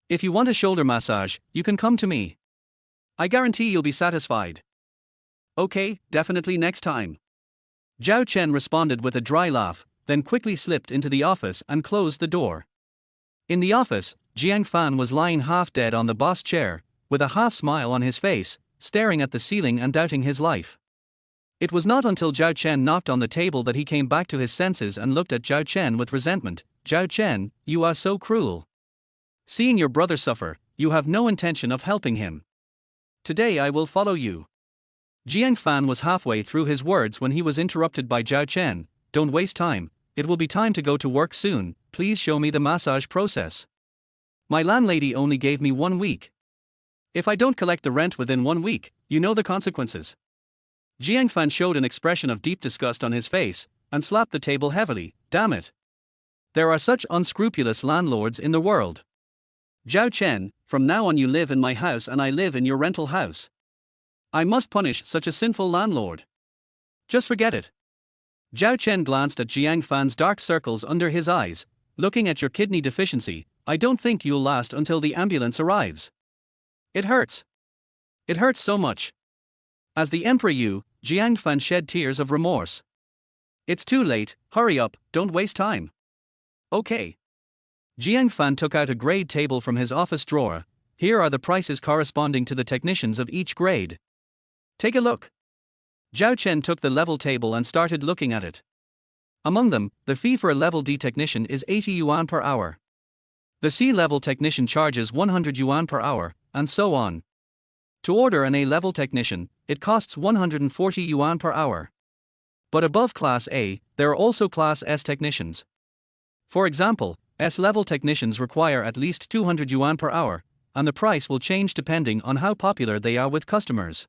If you want a shoulder massage, you can come to me. I guarantee you'll be satisfied." "Okay, definitely next time." Zhao Chen responded with a dry laugh, then quickly slipped into the office and closed the door. In the office, Jiang Fan was lying half dead on the boss chair, with a half smile on his face, staring at the ceiling and doubting his life. It was not until Zhao Chen knocked on the table that he came back to his senses and looked at Zhao Chen with resentment. "Zhao Chen, you are so cruel. Seeing your brother suffer, you have no intention of helping him. Today I will follow you." Jiang Fan was halfway through his words when he was interrupted by Zhao Chen. "Don't waste time, it will be time to go to work soon, please show me the massage process. My landlady only gave me 1 week. If I don't collect the rent within 1 week, you know the consequences." Jiang Fan showed an expression of deep disgust on his face, and slapped the table heavily. "Damn it. There are such unscrupulous landlords in the world. Zhao Chen, from now on you live in my house and I live in your rental house. I must punish such a sinful landlord. Just forget it." Zhao Chen glanced at Jiang Fan's dark circles under his eyes. "Looking at your kidney deficiency, I don't think you'll last until the ambulance arrives. It hurts. It hurts so much." As the emperor Jiang Fan shed tears of remorse. "It's too late, hurry up, don't waste time." "Okay." Jiang Fan took out a grade table from his office drawer. "Here are the prices corresponding to the technicians of each grade. Take a look." Zhao Chen took the level table and started looking at it. Among them, the fee for a level D technician is 80 yuan per hour. The C-level technician charges 100 yuan per hour, and so on. To order an A-level technician, it costs 140 yuan per hour. But above Class A, there are also Class S technicians. For example, S-level technicians require at least 200 yuan per hour, and the price will change depending on how popular they are with customers.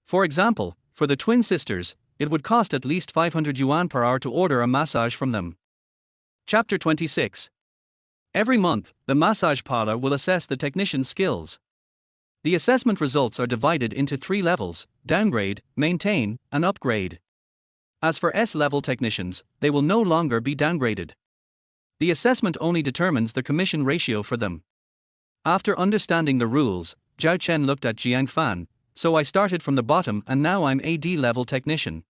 For example, for the twin sisters, it would cost at least 500 yuan per hour to order a massage from them. Chapter 26. Every month, the massage parlor will assess the technician's skills. The assessment results are divided into 3 levels: downgrade, maintain, and upgrade. As for S-level technicians, they will no longer be downgraded. The assessment only determines the commission ratio for them. After understanding the rules, Zhao Chen looked at Jiang Fan. "So I started from the bottom and now I'm a D-level technician.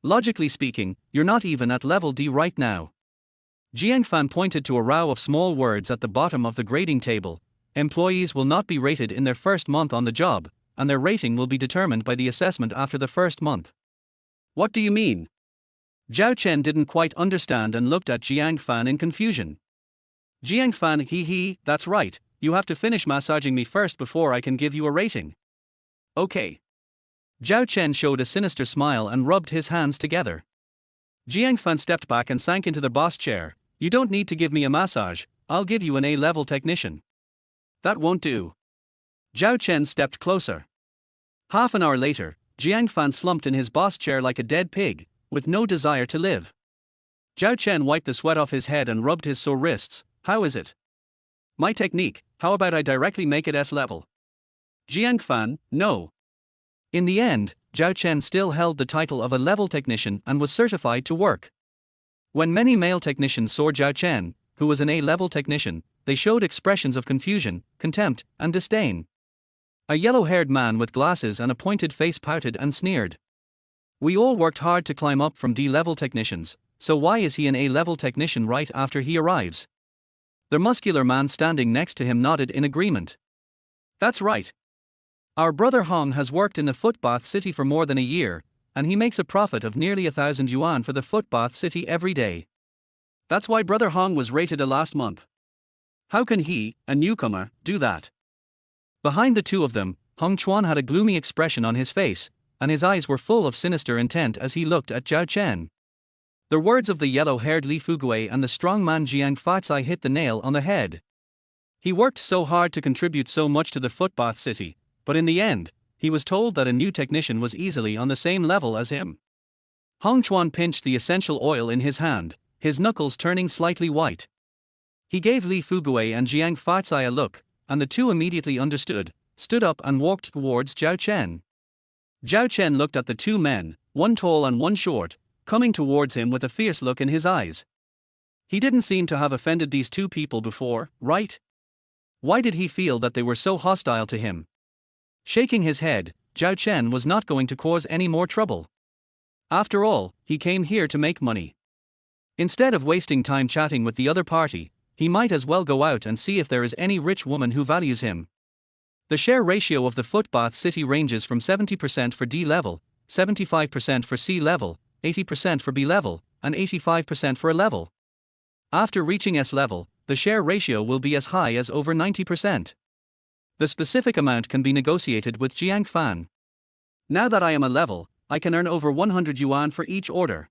Logically speaking, you're not even at level D right now." Jiang Fan pointed to a row of small words at the bottom of the grading table. "Employees will not be rated in their first month on the job, and their rating will be determined by the assessment after the first month." "What do you mean?" Zhao Chen didn't quite understand and looked at Jiang Fan in confusion. Jiang Fan, that's right, you have to finish massaging me first before I can give you a rating." "Okay." Zhao Chen showed a sinister smile and rubbed his hands together. Jiang Fan stepped back and sank into the boss chair. "You don't need to give me a massage, I'll give you an A-level technician." "That won't do." Zhao Chen stepped closer. Half an hour later, Jiang Fan slumped in his boss chair like a dead pig, with no desire to live. Zhao Chen wiped the sweat off his head and rubbed his sore wrists. "How is it? My technique, how about I directly make it S-level?" Jiang Fan, no. In the end, Zhao Chen still held the title of a level technician and was certified to work. When many male technicians saw Zhao Chen, who was an A-level technician, they showed expressions of confusion, contempt, and disdain. A yellow-haired man with glasses and a pointed face pouted and sneered. We all worked hard to climb up from D-level technicians, so why is he an A-level technician right after he arrives? The muscular man standing next to him nodded in agreement. That's right. Our brother Hong has worked in the footbath city for more than a year, and he makes a profit of nearly 1,000 yuan for the footbath city every day. That's why brother Hong was rated A last month. How can he, a newcomer, do that? Behind the two of them, Hong Chuan had a gloomy expression on his face, and his eyes were full of sinister intent as he looked at Zhao Chen. The words of the yellow-haired Li Fugui and the strong man Jiang Fatsai hit the nail on the head. He worked so hard to contribute so much to the footbath city, but in the end, he was told that a new technician was easily on the same level as him. Hong Chuan pinched the essential oil in his hand, his knuckles turning slightly white. He gave Li Fugui and Jiang Fatsai a look, and the two immediately understood, stood up and walked towards Zhao Chen. Zhao Chen looked at the two men, one tall and one short, coming towards him with a fierce look in his eyes. He didn't seem to have offended these two people before, right? Why did he feel that they were so hostile to him? Shaking his head, Zhao Chen was not going to cause any more trouble. After all, he came here to make money. Instead of wasting time chatting with the other party, he might as well go out and see if there is any rich woman who values him. The share ratio of the footbath city ranges from 70% for D level, 75% for C level, 80% for B level, and 85% for A level. After reaching S level, the share ratio will be as high as over 90%. The specific amount can be negotiated with Jiang Fan. Now that I am A level, I can earn over 100 yuan for each order.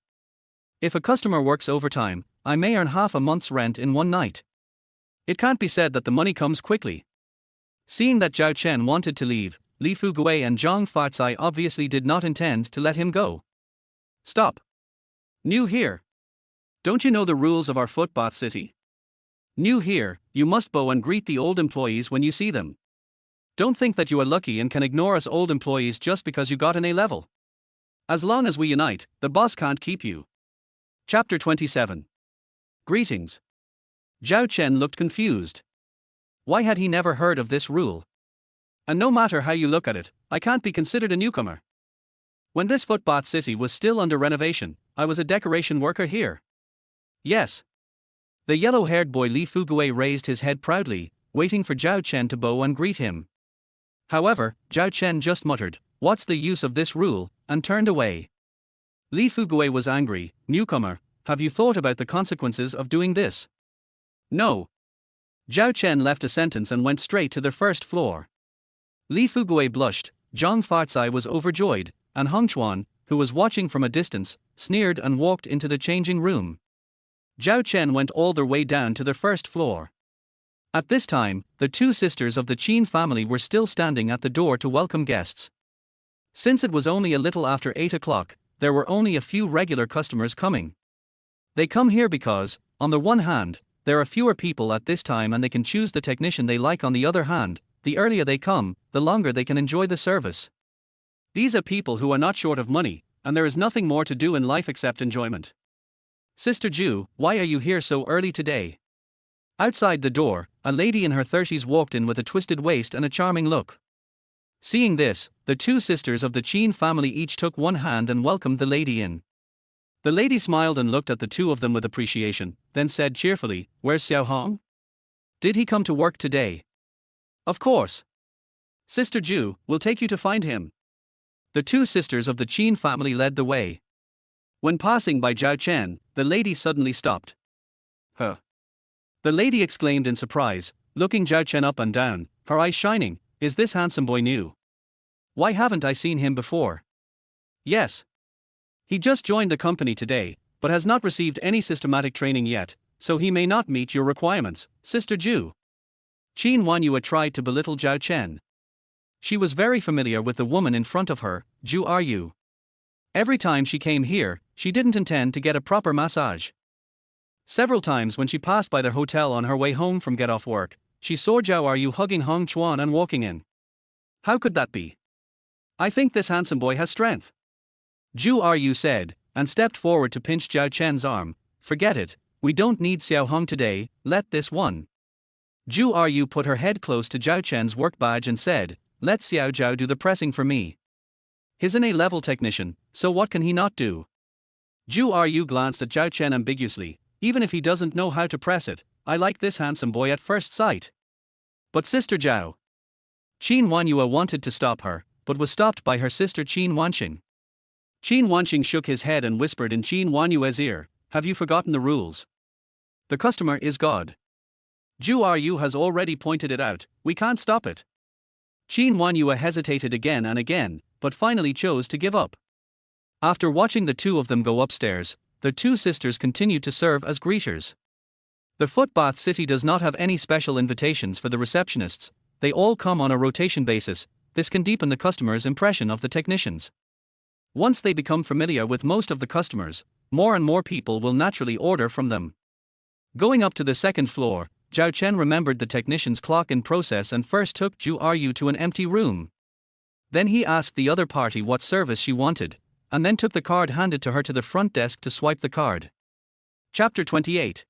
If a customer works overtime, I may earn half a month's rent in one night. It can't be said that the money comes quickly. Seeing that Zhao Chen wanted to leave, Li Fugui and Zhang Fatsai obviously did not intend to let him go. Stop. New here. Don't you know the rules of our footbath city? New here, you must bow and greet the old employees when you see them. Don't think that you are lucky and can ignore us old employees just because you got an A level. As long as we unite, the boss can't keep you. Chapter 27. Greetings. Zhao Chen looked confused. Why had he never heard of this rule? And no matter how you look at it, I can't be considered a newcomer. When this footbath city was still under renovation, I was a decoration worker here. Yes. The yellow-haired boy Li Fugui raised his head proudly, waiting for Zhao Chen to bow and greet him. However, Zhao Chen just muttered, "What's the use of this rule?" and turned away. Li Fugui was angry. "Newcomer, have you thought about the consequences of doing this?" "No." Zhao Chen left a sentence and went straight to the first floor. Li Fugui blushed, Zhang Fatsai was overjoyed, and Hong Chuan, who was watching from a distance, sneered and walked into the changing room. Zhao Chen went all the way down to the first floor. At this time, the two sisters of the Qin family were still standing at the door to welcome guests. Since it was only a little after 8 o'clock, there were only a few regular customers coming. They come here because, on the one hand, there are fewer people at this time and they can choose the technician they like. On the other hand, the earlier they come, the longer they can enjoy the service. These are people who are not short of money, and there is nothing more to do in life except enjoyment. Sister Ju, why are you here so early today? Outside the door, a lady in her 30s walked in with a twisted waist and a charming look. Seeing this, the two sisters of the Qin family each took one hand and welcomed the lady in. The lady smiled and looked at the two of them with appreciation, then said cheerfully, "Where's Xiao Hong? Did he come to work today?" "Of course. Sister Ju, we'll take you to find him." The two sisters of the Qin family led the way. When passing by Zhao Chen, the lady suddenly stopped. "Huh?" The lady exclaimed in surprise, looking Zhao Chen up and down, her eyes shining. "Is this handsome boy new? Why haven't I seen him before?" "Yes. He just joined the company today, but has not received any systematic training yet, so he may not meet your requirements, Sister Ju." Qin Wanyua tried to belittle Zhao Chen. She was very familiar with the woman in front of her, Zhu Ryu. Every time she came here, she didn't intend to get a proper massage. Several times when she passed by their hotel on her way home from get off work, she saw Zhao Ryu hugging Hong Chuan and walking in. How could that be? "I think this handsome boy has strength," Zhu Ryu said, and stepped forward to pinch Zhao Chen's arm. "Forget it, we don't need Xiao Hong today, let this one." Zhu Ryu put her head close to Zhao Chen's work badge and said, let Xiao Zhao do the pressing for me. He's an A-level technician, so what can he not do? Zhu Ryu glanced at Zhao Chen ambiguously. Even if he doesn't know how to press it, I like this handsome boy at first sight. But Sister Zhao. Qin Wanyue wanted to stop her, but was stopped by her sister Qin Wanqing. Qin Wanqing shook his head and whispered in Qin Wanyue's ear, have you forgotten the rules? The customer is God. Zhu Ryu has already pointed it out, we can't stop it. Qin Wanyue hesitated again and again, but finally chose to give up. After watching the two of them go upstairs, the two sisters continued to serve as greeters. The footbath city does not have any special invitations for the receptionists, they all come on a rotation basis. This can deepen the customer's impression of the technicians. Once they become familiar with most of the customers, more and more people will naturally order from them. Going up to the second floor, Zhao Chen remembered the technician's clock in process and first took Zhu Ryu to an empty room. Then he asked the other party what service she wanted, and then took the card handed to her to the front desk to swipe the card. Chapter 28.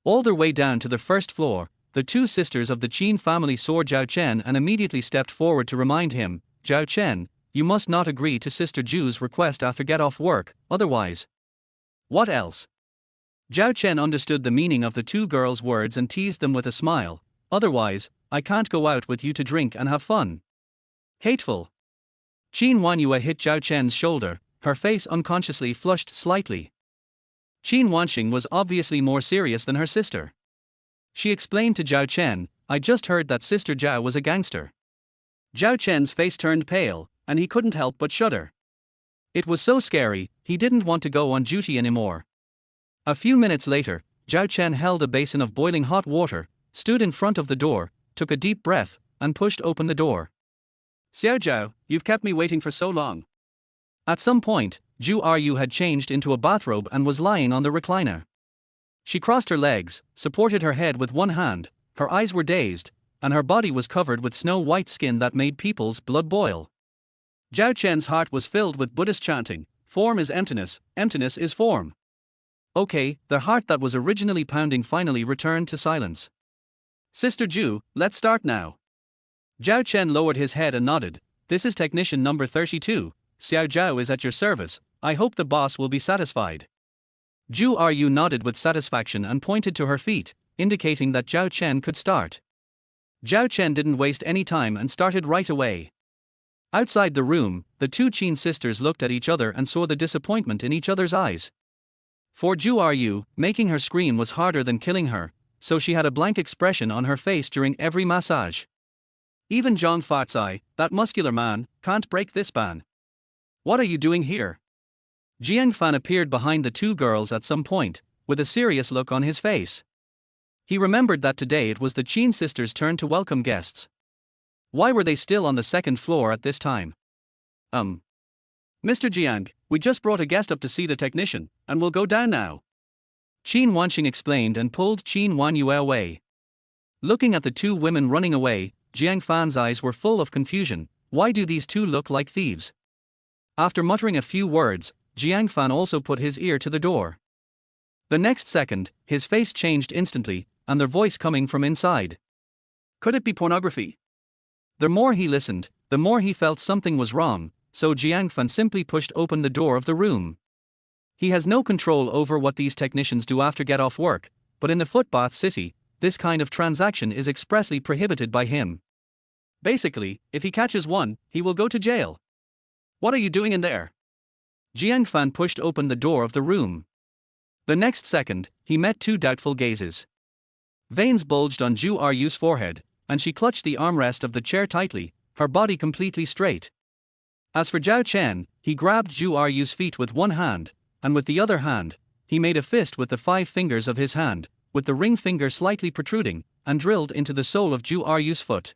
All their way down to the first floor, the two sisters of the Qin family saw Zhao Chen and immediately stepped forward to remind him, Zhao Chen, you must not agree to Sister Zhu's request after get off work, otherwise. What else? Zhao Chen understood the meaning of the two girls' words and teased them with a smile, otherwise, I can't go out with you to drink and have fun. Hateful. Qin Wanyue hit Zhao Chen's shoulder, her face unconsciously flushed slightly. Qin Wanqing was obviously more serious than her sister. She explained to Zhao Chen, I just heard that Sister Zhao was a gangster. Zhao Chen's face turned pale, and he couldn't help but shudder. It was so scary, he didn't want to go on duty anymore. A few minutes later, Zhao Chen held a basin of boiling hot water, stood in front of the door, took a deep breath, and pushed open the door. Xiao Zhao, you've kept me waiting for so long. At some point, Zhu Ryu had changed into a bathrobe and was lying on the recliner. She crossed her legs, supported her head with one hand, her eyes were dazed, and her body was covered with snow-white skin that made people's blood boil. Zhao Chen's heart was filled with Buddhist chanting, form is emptiness, emptiness is form. Okay, the heart that was originally pounding finally returned to silence. Sister Zhu, let's start now. Zhao Chen lowered his head and nodded, this is technician number 32, Xiao Zhao is at your service, I hope the boss will be satisfied. Zhu Ryu nodded with satisfaction and pointed to her feet, indicating that Zhao Chen could start. Zhao Chen didn't waste any time and started right away. Outside the room, the two Qin sisters looked at each other and saw the disappointment in each other's eyes. For Zhu Ryu, making her scream was harder than killing her, so she had a blank expression on her face during every massage. Even Zhang Fatsai, that muscular man, can't break this ban. What are you doing here? Jiang Fan appeared behind the two girls at some point, with a serious look on his face. He remembered that today it was the Qin sisters' turn to welcome guests. Why were they still on the second floor at this time? Mr. Jiang, we just brought a guest up to see the technician, and we'll go down now. Qin Wanqing explained and pulled Qin Wanyue away. Looking at the two women running away, Jiang Fan's eyes were full of confusion. Why do these two look like thieves? After muttering a few words, Jiang Fan also put his ear to the door. The next second, his face changed instantly, and their voice coming from inside. Could it be pornography? The more he listened, the more he felt something was wrong, so Jiang Fan simply pushed open the door of the room. He has no control over what these technicians do after get off work, but in the footbath city, this kind of transaction is expressly prohibited by him. Basically, if he catches one, he will go to jail. What are you doing in there? Jiang Fan pushed open the door of the room. The next second, he met two doubtful gazes. Veins bulged on Zhu Ryu's forehead, and she clutched the armrest of the chair tightly, her body completely straight. As for Zhao Chen, he grabbed Zhu Ryu's feet with one hand, and with the other hand, he made a fist with the 5 fingers of his hand, with the ring finger slightly protruding, and drilled into the sole of Zhu Ryu's foot.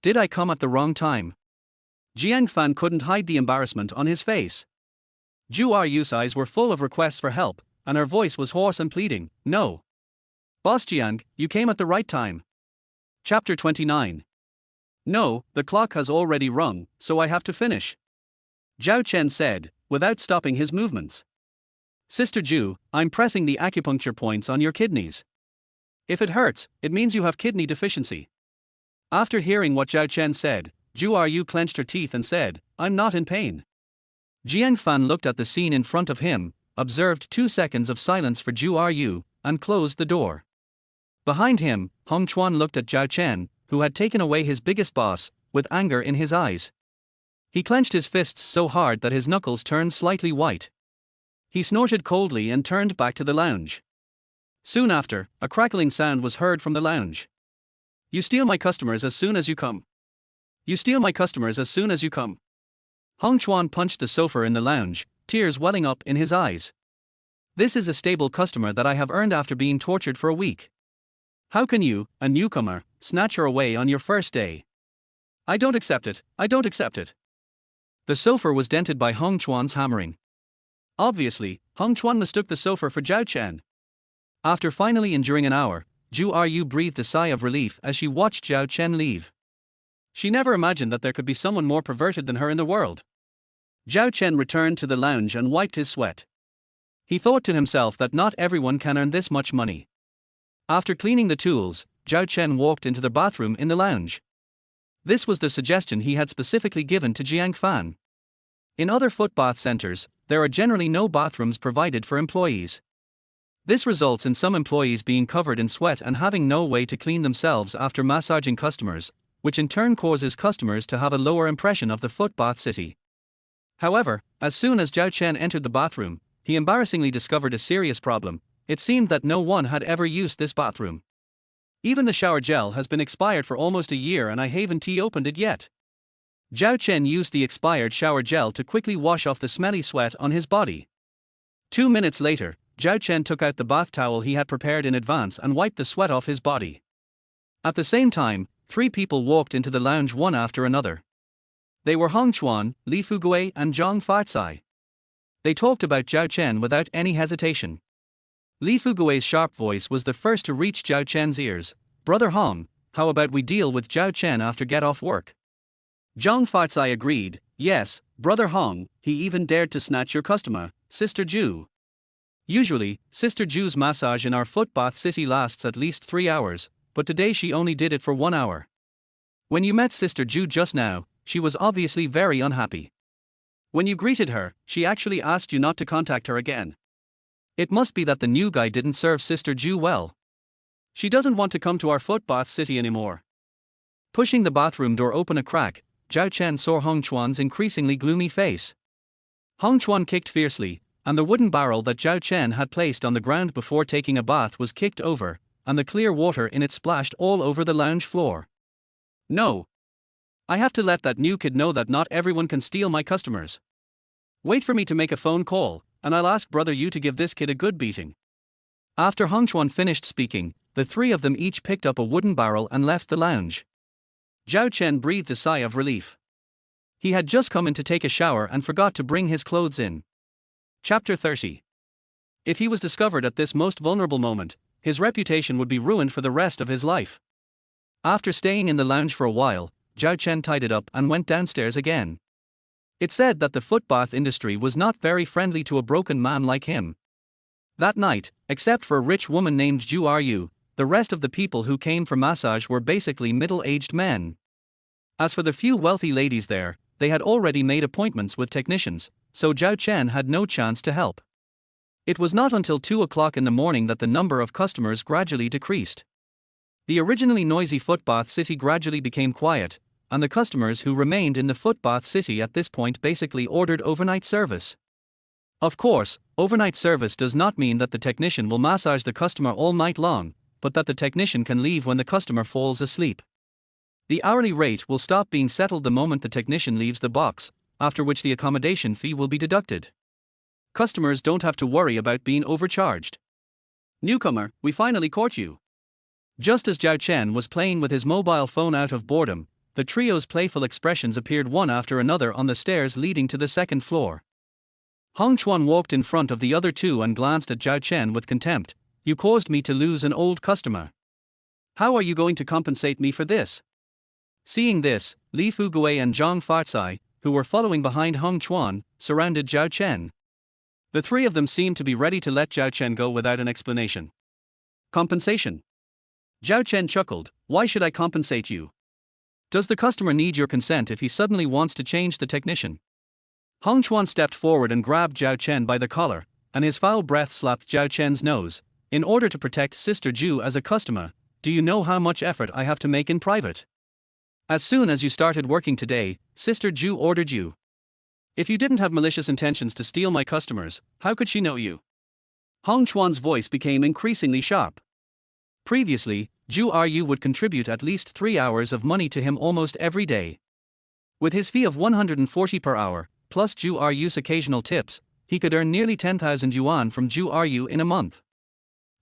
Did I come at the wrong time? Jiang Fan couldn't hide the embarrassment on his face. Zhu Ryu's eyes were full of requests for help, and her voice was hoarse and pleading, no. Boss Jiang, you came at the right time. Chapter 29. No, the clock has already rung, so I have to finish. Zhao Chen said, without stopping his movements. Sister Zhu, I'm pressing the acupuncture points on your kidneys. If it hurts, it means you have kidney deficiency. After hearing what Zhao Chen said, Zhu Yu clenched her teeth and said, "I'm not in pain." Jiang Fan looked at the scene in front of him, observed 2 seconds of silence for Zhu Yu, and closed the door. Behind him, Hong Chuan looked at Zhao Chen, who had taken away his biggest boss, with anger in his eyes. He clenched his fists so hard that his knuckles turned slightly white. He snorted coldly and turned back to the lounge. Soon after, a crackling sound was heard from the lounge. "You steal my customers as soon as you come. You steal my customers as soon as you come." Hong Chuan punched the sofa in the lounge, tears welling up in his eyes. "This is a stable customer that I have earned after being tortured for a week. How can you, a newcomer, snatch her away on your first day? I don't accept it, I don't accept it." The sofa was dented by Hong Chuan's hammering. Obviously, Hong Chuan mistook the sofa for Zhao Chen. After finally enduring an hour, Zhu Yu breathed a sigh of relief as she watched Zhao Chen leave. She never imagined that there could be someone more perverted than her in the world. Zhao Chen returned to the lounge and wiped his sweat. He thought to himself that not everyone can earn this much money. After cleaning the tools, Zhao Chen walked into the bathroom in the lounge. This was the suggestion he had specifically given to Jiang Fan. In other foot bath centers, there are generally no bathrooms provided for employees. This results in some employees being covered in sweat and having no way to clean themselves after massaging customers, which in turn causes customers to have a lower impression of the foot bath city. However, as soon as Zhao Chen entered the bathroom, he embarrassingly discovered a serious problem. It seemed that no one had ever used this bathroom. "Even the shower gel has been expired for almost a year and I haven't opened it yet." Zhao Chen used the expired shower gel to quickly wash off the smelly sweat on his body. 2 minutes later, Zhao Chen took out the bath towel he had prepared in advance and wiped the sweat off his body. At the same time, 3 people walked into the lounge one after another. They were Hong Chuan, Li Fugui, and Zhang Farzai. They talked about Zhao Chen without any hesitation. Li Fugui's sharp voice was the first to reach Zhao Chen's ears. "Brother Hong, how about we deal with Zhao Chen after get off work?" Zhang Farzai agreed, "Yes, Brother Hong, he even dared to snatch your customer, Sister Zhu." Usually, Sister Zhu's massage in our foot bath city lasts at least 3 hours, but today she only did it for 1 hour. When you met Sister Zhu just now, she was obviously very unhappy. When you greeted her, she actually asked you not to contact her again. It must be that the new guy didn't serve Sister Zhu well. She doesn't want to come to our foot bath city anymore. Pushing the bathroom door open a crack, Zhao Chen saw Hong Chuan's increasingly gloomy face. Hong Chuan kicked fiercely, and the wooden barrel that Zhao Chen had placed on the ground before taking a bath was kicked over, and the clear water in it splashed all over the lounge floor. "No. I have to let that new kid know that not everyone can steal my customers. Wait for me to make a phone call, and I'll ask Brother Yu to give this kid a good beating." After Hong Chuan finished speaking, the 3 of them each picked up a wooden barrel and left the lounge. Zhao Chen breathed a sigh of relief. He had just come in to take a shower and forgot to bring his clothes in. Chapter 30. If he was discovered at this most vulnerable moment, his reputation would be ruined for the rest of his life. After staying in the lounge for a while, Zhao Chen tied it up and went downstairs again. It said that the foot bath industry was not very friendly to a broken man like him. That night, except for a rich woman named Zhu Yu, the rest of the people who came for massage were basically middle-aged men. As for the few wealthy ladies there, they had already made appointments with technicians, so Zhao Chen had no chance to help. It was not until 2 o'clock in the morning that the number of customers gradually decreased. The originally noisy footbath city gradually became quiet, and the customers who remained in the footbath city at this point basically ordered overnight service. Of course, overnight service does not mean that the technician will massage the customer all night long, but that the technician can leave when the customer falls asleep. The hourly rate will stop being settled the moment the technician leaves the box, after which the accommodation fee will be deducted. Customers don't have to worry about being overcharged. "Newcomer, we finally caught you." Just as Zhao Chen was playing with his mobile phone out of boredom, the trio's playful expressions appeared one after another on the stairs leading to the second floor. Hong Chuan walked in front of the other 2 and glanced at Zhao Chen with contempt. "You caused me to lose an old customer. How are you going to compensate me for this?" Seeing this, Li Fugui and Zhang Farzai, who were following behind Hong Chuan, surrounded Zhao Chen. The 3 of them seemed to be ready to let Zhao Chen go without an explanation. "Compensation?" Zhao Chen chuckled. "Why should I compensate you? Does the customer need your consent if he suddenly wants to change the technician? Hong Chuan stepped forward and grabbed Zhao Chen by the collar, and his foul breath slapped Zhao Chen's nose. In order to protect Sister Zhu as a customer, do you know how much effort I have to make in private? As soon as you started working today, Sister Zhu ordered you. If you didn't have malicious intentions to steal my customers, how could she know you? Hong Chuan's voice became increasingly sharp. Previously, Zhu Ryu would contribute at least 3 hours of money to him almost every day. With his fee of 140 per hour, plus Zhu Ryu's occasional tips, he could earn nearly 10,000 yuan from Zhu Ryu in a month.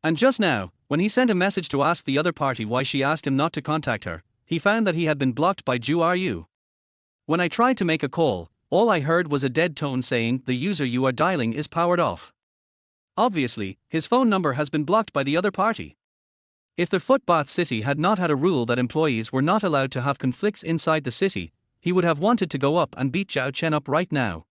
And just now, when he sent a message to ask the other party why she asked him not to contact her, he found that he had been blocked by Zhu Ryu. When I tried to make a call, all I heard was a dead tone saying the user you are dialing is powered off. Obviously, his phone number has been blocked by the other party. If the footbath city had not had a rule that employees were not allowed to have conflicts inside the city, he would have wanted to go up and beat Zhao Chen up right now.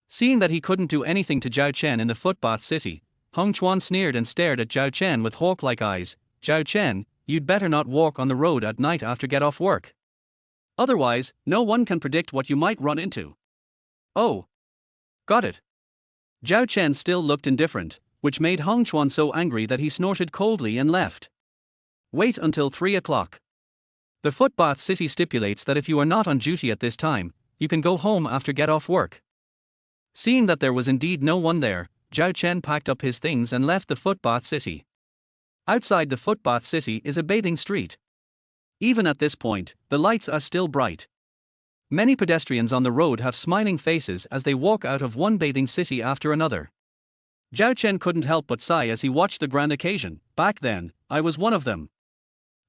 Seeing that he couldn't do anything to Zhao Chen in the footbath city, Hong Chuan sneered and stared at Zhao Chen with hawk-like eyes. Zhao Chen, you'd better not walk on the road at night after get off work. Otherwise, no one can predict what you might run into. Oh. Got it. Zhao Chen still looked indifferent, which made Hong Chuan so angry that he snorted coldly and left. Wait until 3 o'clock. The footbath city stipulates that if you are not on duty at this time, you can go home after get off work. Seeing that there was indeed no one there, Zhao Chen packed up his things and left the footbath city. Outside the footbath city is a bathing street. Even at this point, the lights are still bright. Many pedestrians on the road have smiling faces as they walk out of one bathing city after another. Zhao Chen couldn't help but sigh as he watched the grand occasion. Back then, I was one of them.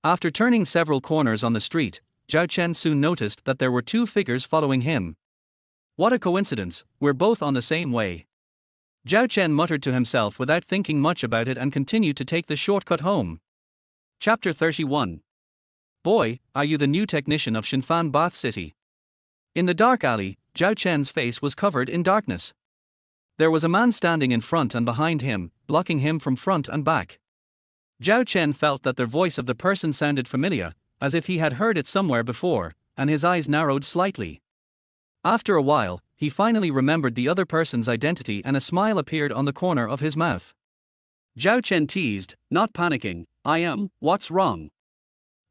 After turning several corners on the street, Zhao Chen soon noticed that there were 2 figures following him. What a coincidence, we're both on the same way. Zhao Chen muttered to himself without thinking much about it and continued to take the shortcut home. Chapter 31. Boy, are you the new technician of Shinfan Bath City? In the dark alley, Zhao Chen's face was covered in darkness. There was a man standing in front and behind him, blocking him from front and back. Zhao Chen felt that the voice of the person sounded familiar, as if he had heard it somewhere before, and his eyes narrowed slightly. After a while, he finally remembered the other person's identity and a smile appeared on the corner of his mouth. Zhao Chen teased, not panicking, what's wrong?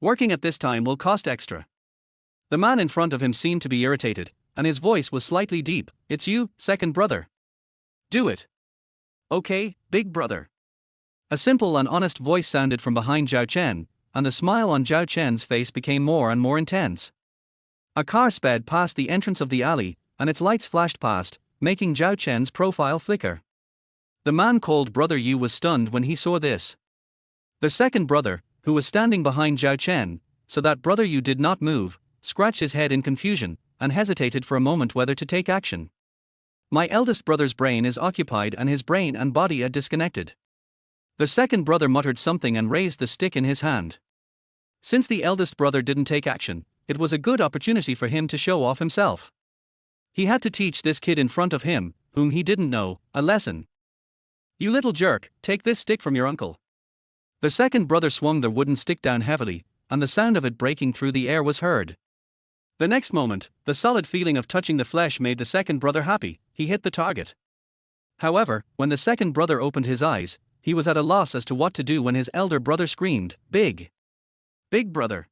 Working at this time will cost extra. The man in front of him seemed to be irritated, and his voice was slightly deep. It's you, second brother. Do it. Okay, big brother. A simple and honest voice sounded from behind Zhao Chen, and the smile on Zhao Chen's face became more and more intense. A car sped past the entrance of the alley, and its lights flashed past, making Zhao Chen's profile flicker. The man called Brother Yu was stunned when he saw this. The second brother, who was standing behind Zhao Chen, so that Brother Yu did not move, scratched his head in confusion, and hesitated for a moment whether to take action. My eldest brother's brain is occupied and his brain and body are disconnected. The second brother muttered something and raised the stick in his hand. Since the eldest brother didn't take action, it was a good opportunity for him to show off himself. He had to teach this kid in front of him, whom he didn't know, a lesson. You little jerk, take this stick from your uncle. The second brother swung the wooden stick down heavily, and the sound of it breaking through the air was heard. The next moment, the solid feeling of touching the flesh made the second brother happy. He hit the target. However, when the second brother opened his eyes, he was at a loss as to what to do when his elder brother screamed, Big! Big brother!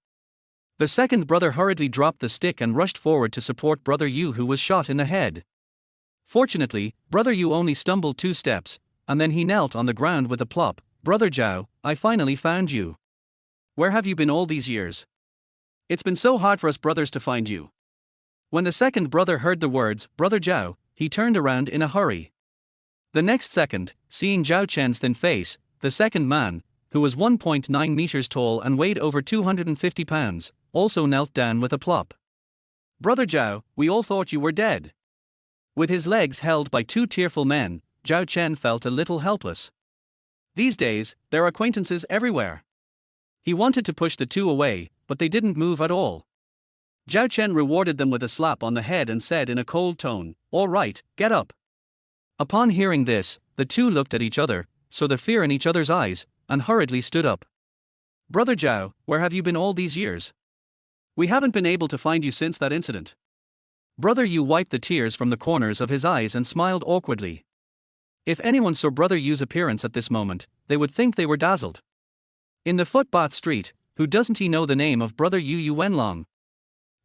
The second brother hurriedly dropped the stick and rushed forward to support Brother Yu, who was shot in the head. Fortunately, Brother Yu only stumbled 2 steps, and then he knelt on the ground with a plop. Brother Zhao, I finally found you. Where have you been all these years? It's been so hard for us brothers to find you. When the second brother heard the words, Brother Zhao, he turned around in a hurry. The next second, seeing Zhao Chen's thin face, the second man, who was 1.9 meters tall and weighed over 250 pounds, also knelt down with a plop. Brother Zhao, we all thought you were dead. With his legs held by 2 tearful men, Zhao Chen felt a little helpless. These days, there are acquaintances everywhere. He wanted to push the 2 away, but they didn't move at all. Zhao Chen rewarded them with a slap on the head and said in a cold tone, all right, get up. Upon hearing this, the 2 looked at each other, saw the fear in each other's eyes, and hurriedly stood up. Brother Zhao, where have you been all these years? We haven't been able to find you since that incident. Brother Yu wiped the tears from the corners of his eyes and smiled awkwardly. If anyone saw Brother Yu's appearance at this moment, they would think they were dazzled. In the footpath street, who doesn't he know the name of Brother Yu Wenlong?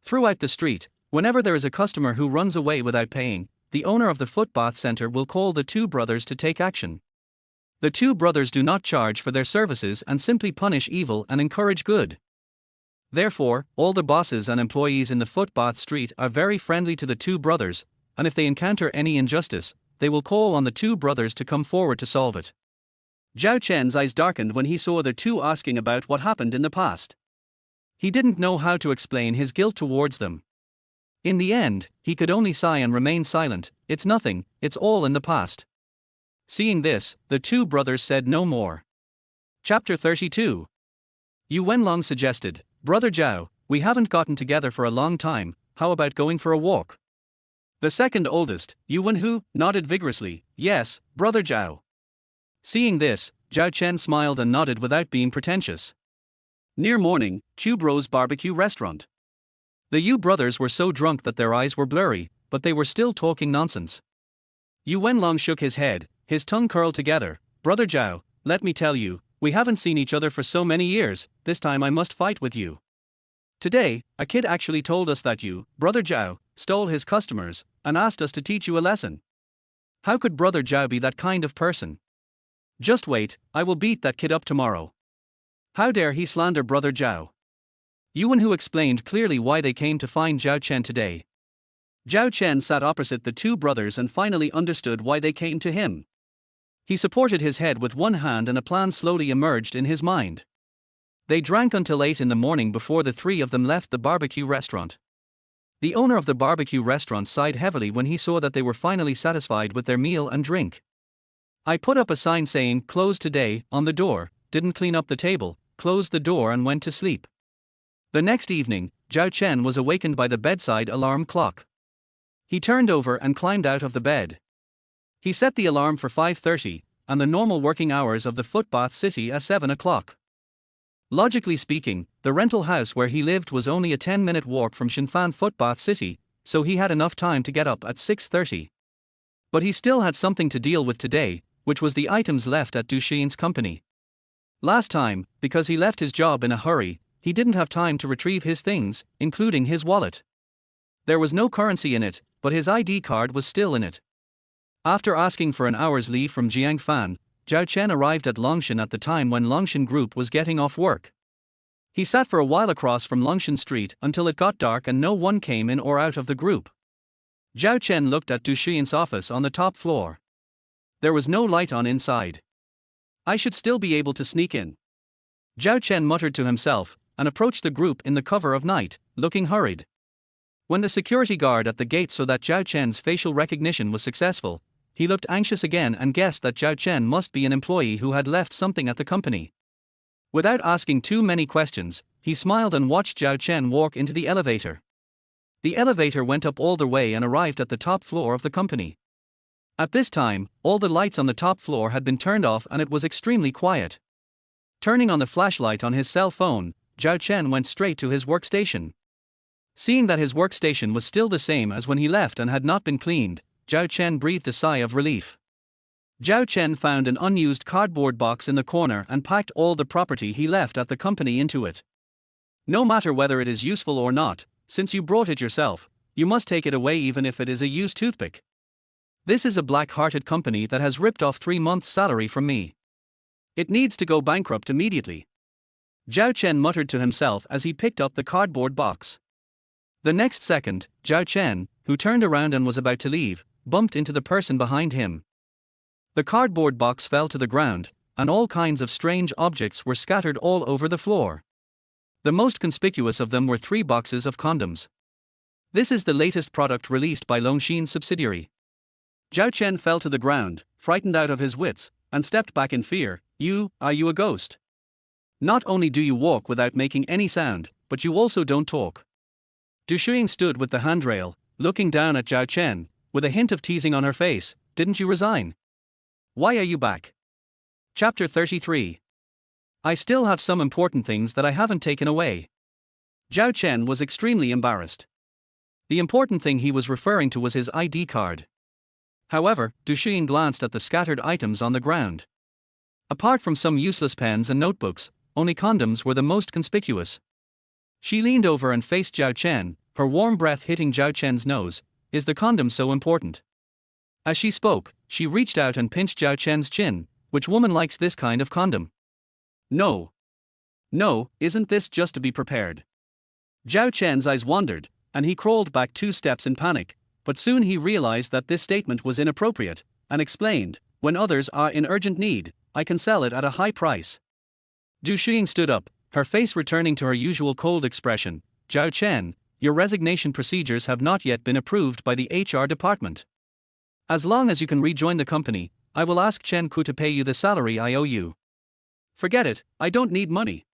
Throughout the street, whenever there is a customer who runs away without paying, the owner of the footbath center will call the two brothers to take action. The two brothers do not charge for their services and simply punish evil and encourage good. Therefore, all the bosses and employees in the footbath street are very friendly to the two brothers, and if they encounter any injustice, they will call on the two brothers to come forward to solve it. Zhao Chen's eyes darkened when he saw the two asking about what happened in the past. He didn't know how to explain his guilt towards them. In the end, he could only sigh and remain silent. It's nothing, it's all in the past. Seeing this, the two brothers said no more. Chapter 32. Yu Wenlong suggested, Brother Zhao, we haven't gotten together for a long time, how about going for a walk? The second oldest, Yu Wenhu, nodded vigorously, yes, Brother Zhao. Seeing this, Zhao Chen smiled and nodded without being pretentious. Near morning, Chubro's barbecue restaurant. The Yu brothers were so drunk that their eyes were blurry, but they were still talking nonsense. Yu Wenlong shook his head, his tongue curled together. Brother Zhao, let me tell you, we haven't seen each other for so many years, this time I must fight with you. Today, a kid actually told us that you, Brother Zhao, stole his customers, and asked us to teach you a lesson. How could Brother Zhao be that kind of person? Just wait, I will beat that kid up tomorrow. How dare he slander Brother Zhao? Yu Wenhu explained clearly why they came to find Zhao Chen today. Zhao Chen sat opposite the two brothers and finally understood why they came to him. He supported his head with one hand and a plan slowly emerged in his mind. They drank until 8 in the morning before the three of them left the barbecue restaurant. The owner of the barbecue restaurant sighed heavily when he saw that they were finally satisfied with their meal and drink. I put up a sign saying, closed today, on the door, didn't clean up the table, closed the door and went to sleep. The next evening, Zhao Chen was awakened by the bedside alarm clock. He turned over and climbed out of the bed. He set the alarm for 5:30, and the normal working hours of the footbath city as 7 o'clock. Logically speaking, the rental house where he lived was only a 10-minute walk from Shinfan footbath city, so he had enough time to get up at 6:30. But he still had something to deal with today, which was the items left at Du Xiying's company. Last time, because he left his job in a hurry, he didn't have time to retrieve his things, including his wallet. There was no currency in it, but his ID card was still in it. After asking for an hour's leave from Jiangfan, Zhao Chen arrived at Longshan at the time when Longshan Group was getting off work. He sat for a while across from Longshan Street until it got dark and no one came in or out of the group. Zhao Chen looked at Du Xiying's office on the top floor. There was no light on inside. I should still be able to sneak in. Zhao Chen muttered to himself, and approached the group in the cover of night, looking hurried. When the security guard at the gate saw that Zhao Chen's facial recognition was successful, he looked anxious again and guessed that Zhao Chen must be an employee who had left something at the company. Without asking too many questions, he smiled and watched Zhao Chen walk into the elevator. The elevator went up all the way and arrived at the top floor of the company. At this time, all the lights on the top floor had been turned off and it was extremely quiet. Turning on the flashlight on his cell phone, Zhao Chen went straight to his workstation. Seeing that his workstation was still the same as when he left and had not been cleaned, Zhao Chen breathed a sigh of relief. Zhao Chen found an unused cardboard box in the corner and packed all the property he left at the company into it. No matter whether it is useful or not, since you brought it yourself, you must take it away even if it is a used toothpick. This is a black-hearted company that has ripped off 3 months' salary from me. It needs to go bankrupt immediately. Zhao Chen muttered to himself as he picked up the cardboard box. The next second, Zhao Chen, who turned around and was about to leave, bumped into the person behind him. The cardboard box fell to the ground, and all kinds of strange objects were scattered all over the floor. The most conspicuous of them were 3 boxes of condoms. This is the latest product released by Longshan's subsidiary. Zhao Chen fell to the ground, frightened out of his wits, and stepped back in fear. Are you a ghost? Not only do you walk without making any sound, but you also don't talk. Du Xiying stood with the handrail, looking down at Zhao Chen, with a hint of teasing on her face. Didn't you resign? Why are you back? Chapter 33. I still have some important things that I haven't taken away. Zhao Chen was extremely embarrassed. The important thing he was referring to was his ID card. However, Shiying glanced at the scattered items on the ground. Apart from some useless pens and notebooks, only condoms were the most conspicuous. She leaned over and faced Zhao Chen, her warm breath hitting Zhao Chen's nose. Is the condom so important? As she spoke, she reached out and pinched Zhao Chen's chin. Which woman likes this kind of condom? No. No, isn't this just to be prepared? Zhao Chen's eyes wandered, and he crawled back 2 steps in panic, but soon he realized that this statement was inappropriate, and explained, when others are in urgent need, I can sell it at a high price. Shiying stood up, her face returning to her usual cold expression. Zhao Chen, your resignation procedures have not yet been approved by the HR department. As long as you can rejoin the company, I will ask Chen Ku to pay you the salary I owe you. Forget it, I don't need money.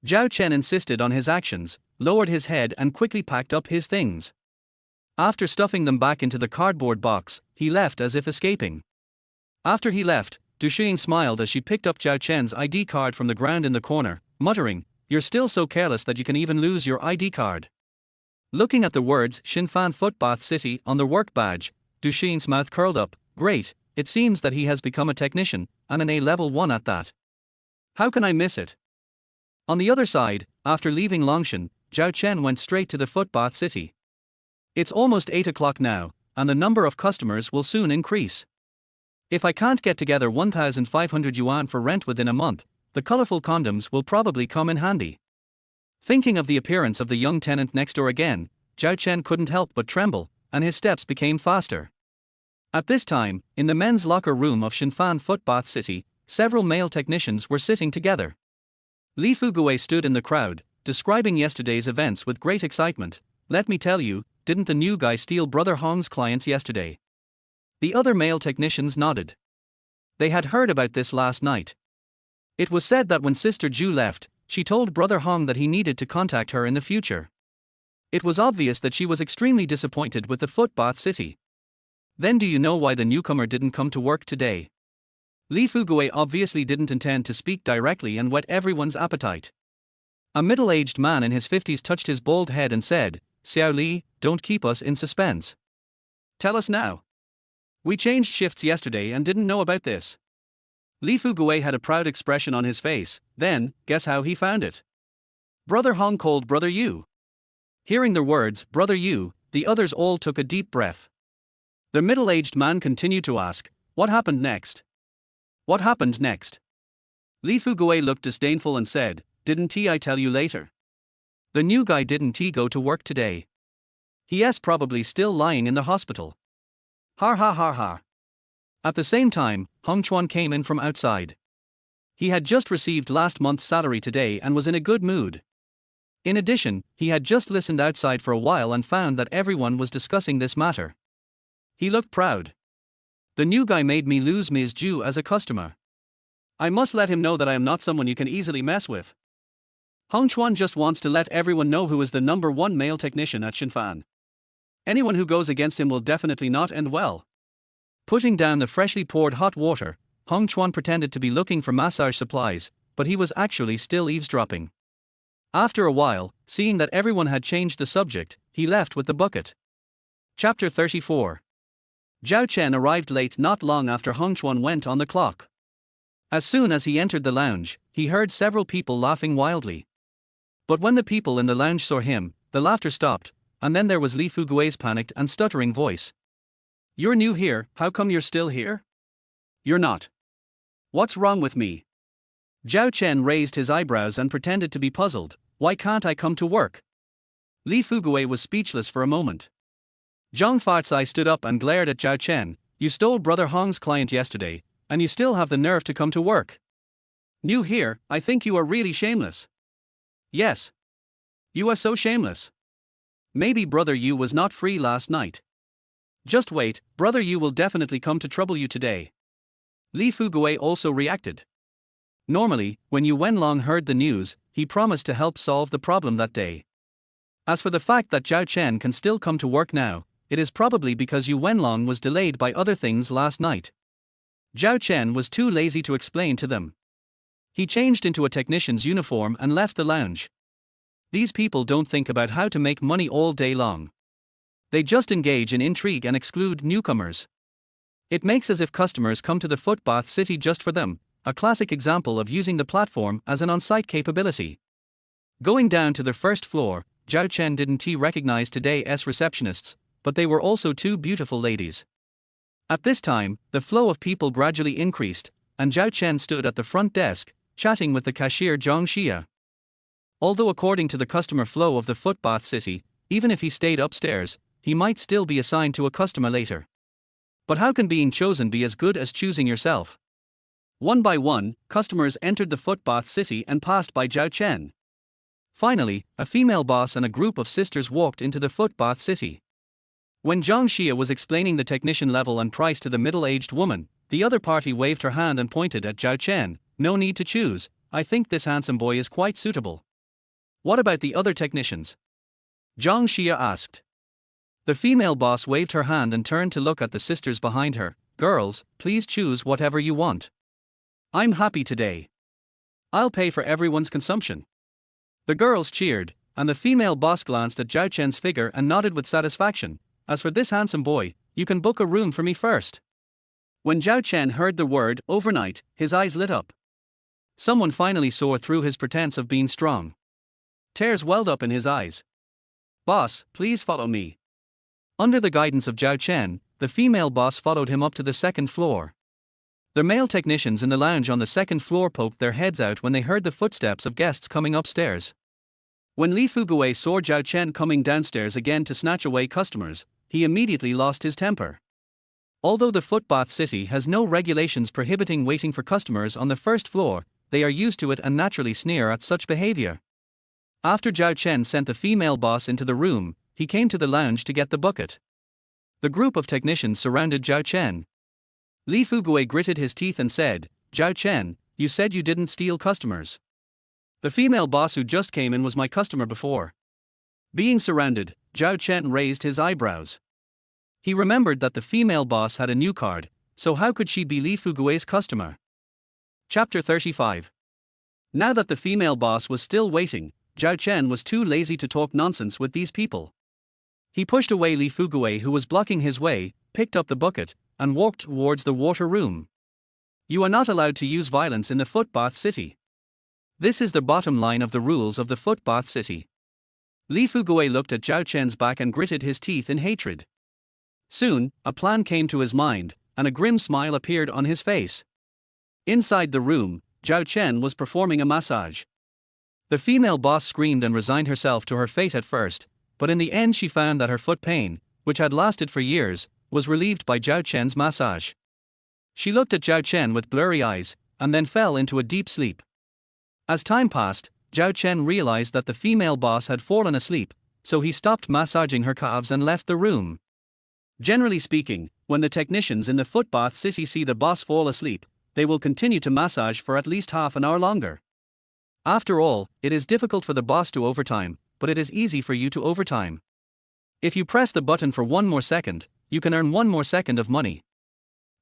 Zhao Chen insisted on his actions, lowered his head and quickly packed up his things. After stuffing them back into the cardboard box, he left as if escaping. After he left, Shiying smiled as she picked up Zhao Chen's ID card from the ground in the corner, muttering, You're still so careless that you can even lose your ID card. Looking at the words Xinfan Footbath City on the work badge, Shiying's mouth curled up. Great, it seems that he has become a technician, and an A level 1 at that. How can I miss it? On the other side, after leaving Longshan, Zhao Chen went straight to the Footbath City. It's almost 8 o'clock now, and the number of customers will soon increase. If I can't get together 1,500 yuan for rent within a month, the colorful condoms will probably come in handy. Thinking of the appearance of the young tenant next door again, Zhao Chen couldn't help but tremble, and his steps became faster. At this time, in the men's locker room of Xinfan Footbath City, several male technicians were sitting together. Li Fugui stood in the crowd, describing yesterday's events with great excitement. Let me tell you, didn't the new guy steal Brother Hong's clients yesterday? The other male technicians nodded. They had heard about this last night. It was said that when Sister Ju left, she told Brother Hong that he needed to contact her in the future. It was obvious that she was extremely disappointed with the Footbath City. Then do you know why the newcomer didn't come to work today? Li Fugui obviously didn't intend to speak directly and whet everyone's appetite. A middle-aged man in his 50s touched his bald head and said, Xiao Li, don't keep us in suspense. Tell us now. We changed shifts yesterday and didn't know about this. Li Fugui had a proud expression on his face. Then, guess how he found it? Brother Hong called Brother Yu. Hearing the words, Brother Yu, the others all took a deep breath. The middle-aged man continued to ask, what happened next? What happened next? Li Fugui looked disdainful and said, didn't I tell you later? The new guy didn't go to work today. He's probably still lying in the hospital. Har ha har ha. At the same time, Hong Chuan came in from outside. He had just received last month's salary today and was in a good mood. In addition, he had just listened outside for a while and found that everyone was discussing this matter. He looked proud. The new guy made me lose Ms. Ju as a customer. I must let him know that I am not someone you can easily mess with. Hong Chuan just wants to let everyone know who is the #1 male technician at Xinfan. Anyone who goes against him will definitely not end well. Putting down the freshly poured hot water, Hong Chuan pretended to be looking for massage supplies, but he was actually still eavesdropping. After a while, seeing that everyone had changed the subject, he left with the bucket. Chapter 34. Zhao Chen arrived late not long after Hong Chuan went on the clock. As soon as he entered the lounge, he heard several people laughing wildly. But when the people in the lounge saw him, the laughter stopped, and then there was Li Fugui's panicked and stuttering voice. You're new here, how come you're still here? You're not. What's wrong with me? Zhao Chen raised his eyebrows and pretended to be puzzled. Why can't I come to work? Li Fugui was speechless for a moment. Zhang Farzai stood up and glared at Zhao Chen. You stole Brother Hong's client yesterday, and you still have the nerve to come to work. New here, I think you are really shameless. Yes. You are so shameless. Maybe Brother Yu was not free last night. Just wait, Brother Yu will definitely come to trouble you today. Li Fugui also reacted. Normally, when Yu Wenlong heard the news, he promised to help solve the problem that day. As for the fact that Zhao Chen can still come to work now, it is probably because Yu Wenlong was delayed by other things last night. Zhao Chen was too lazy to explain to them. He changed into a technician's uniform and left the lounge. These people don't think about how to make money all day long. They just engage in intrigue and exclude newcomers. It makes as if customers come to the footbath city just for them, a classic example of using the platform as an on-site capability. Going down to the first floor, Zhao Chen didn't recognize today's receptionists, but they were also two beautiful ladies. At this time, the flow of people gradually increased, and Zhao Chen stood at the front desk, chatting with the cashier Zhang Xia. Although according to the customer flow of the footbath city, even if he stayed upstairs, he might still be assigned to a customer later. But how can being chosen be as good as choosing yourself? One by one, customers entered the footbath city and passed by Zhao Chen. Finally, a female boss and a group of sisters walked into the footbath city. When Zhang Xia was explaining the technician level and price to the middle-aged woman, the other party waved her hand and pointed at Zhao Chen. No need to choose, I think this handsome boy is quite suitable. What about the other technicians? Zhang Xia asked. The female boss waved her hand and turned to look at the sisters behind her. Girls, please choose whatever you want. I'm happy today. I'll pay for everyone's consumption. The girls cheered, and the female boss glanced at Zhao Chen's figure and nodded with satisfaction. As for this handsome boy, you can book a room for me first. When Zhao Chen heard the word overnight, his eyes lit up. Someone finally saw through his pretense of being strong. Tears welled up in his eyes. Boss, please follow me. Under the guidance of Zhao Chen, the female boss followed him up to the second floor. The male technicians in the lounge on the second floor poked their heads out when they heard the footsteps of guests coming upstairs. When Li Fugui saw Zhao Chen coming downstairs again to snatch away customers, he immediately lost his temper. Although the footbath city has no regulations prohibiting waiting for customers on the first floor, they are used to it and naturally sneer at such behavior. After Zhao Chen sent the female boss into the room, he came to the lounge to get the bucket. The group of technicians surrounded Zhao Chen. Li Fugui gritted his teeth and said, Zhao Chen, you said you didn't steal customers. The female boss who just came in was my customer before. Being surrounded, Zhao Chen raised his eyebrows. He remembered that the female boss had a new card, so how could she be Li Fugui's customer? Chapter 35. Now that the female boss was still waiting, Zhao Chen was too lazy to talk nonsense with these people. He pushed away Li Fugui who was blocking his way, picked up the bucket, and walked towards the water room. You are not allowed to use violence in the footbath city. This is the bottom line of the rules of the footbath city. Li Fugui looked at Zhao Chen's back and gritted his teeth in hatred. Soon, a plan came to his mind, and a grim smile appeared on his face. Inside the room, Zhao Chen was performing a massage. The female boss screamed and resigned herself to her fate at first, but in the end she found that her foot pain, which had lasted for years, was relieved by Zhao Chen's massage. She looked at Zhao Chen with blurry eyes, and then fell into a deep sleep. As time passed, Zhao Chen realized that the female boss had fallen asleep, so he stopped massaging her calves and left the room. Generally speaking, when the technicians in the footbath city see the boss fall asleep, they will continue to massage for at least half an hour longer. After all, it is difficult for the boss to overtime, but it is easy for you to overtime. If you press the button for 1 more second, you can earn 1 more second of money.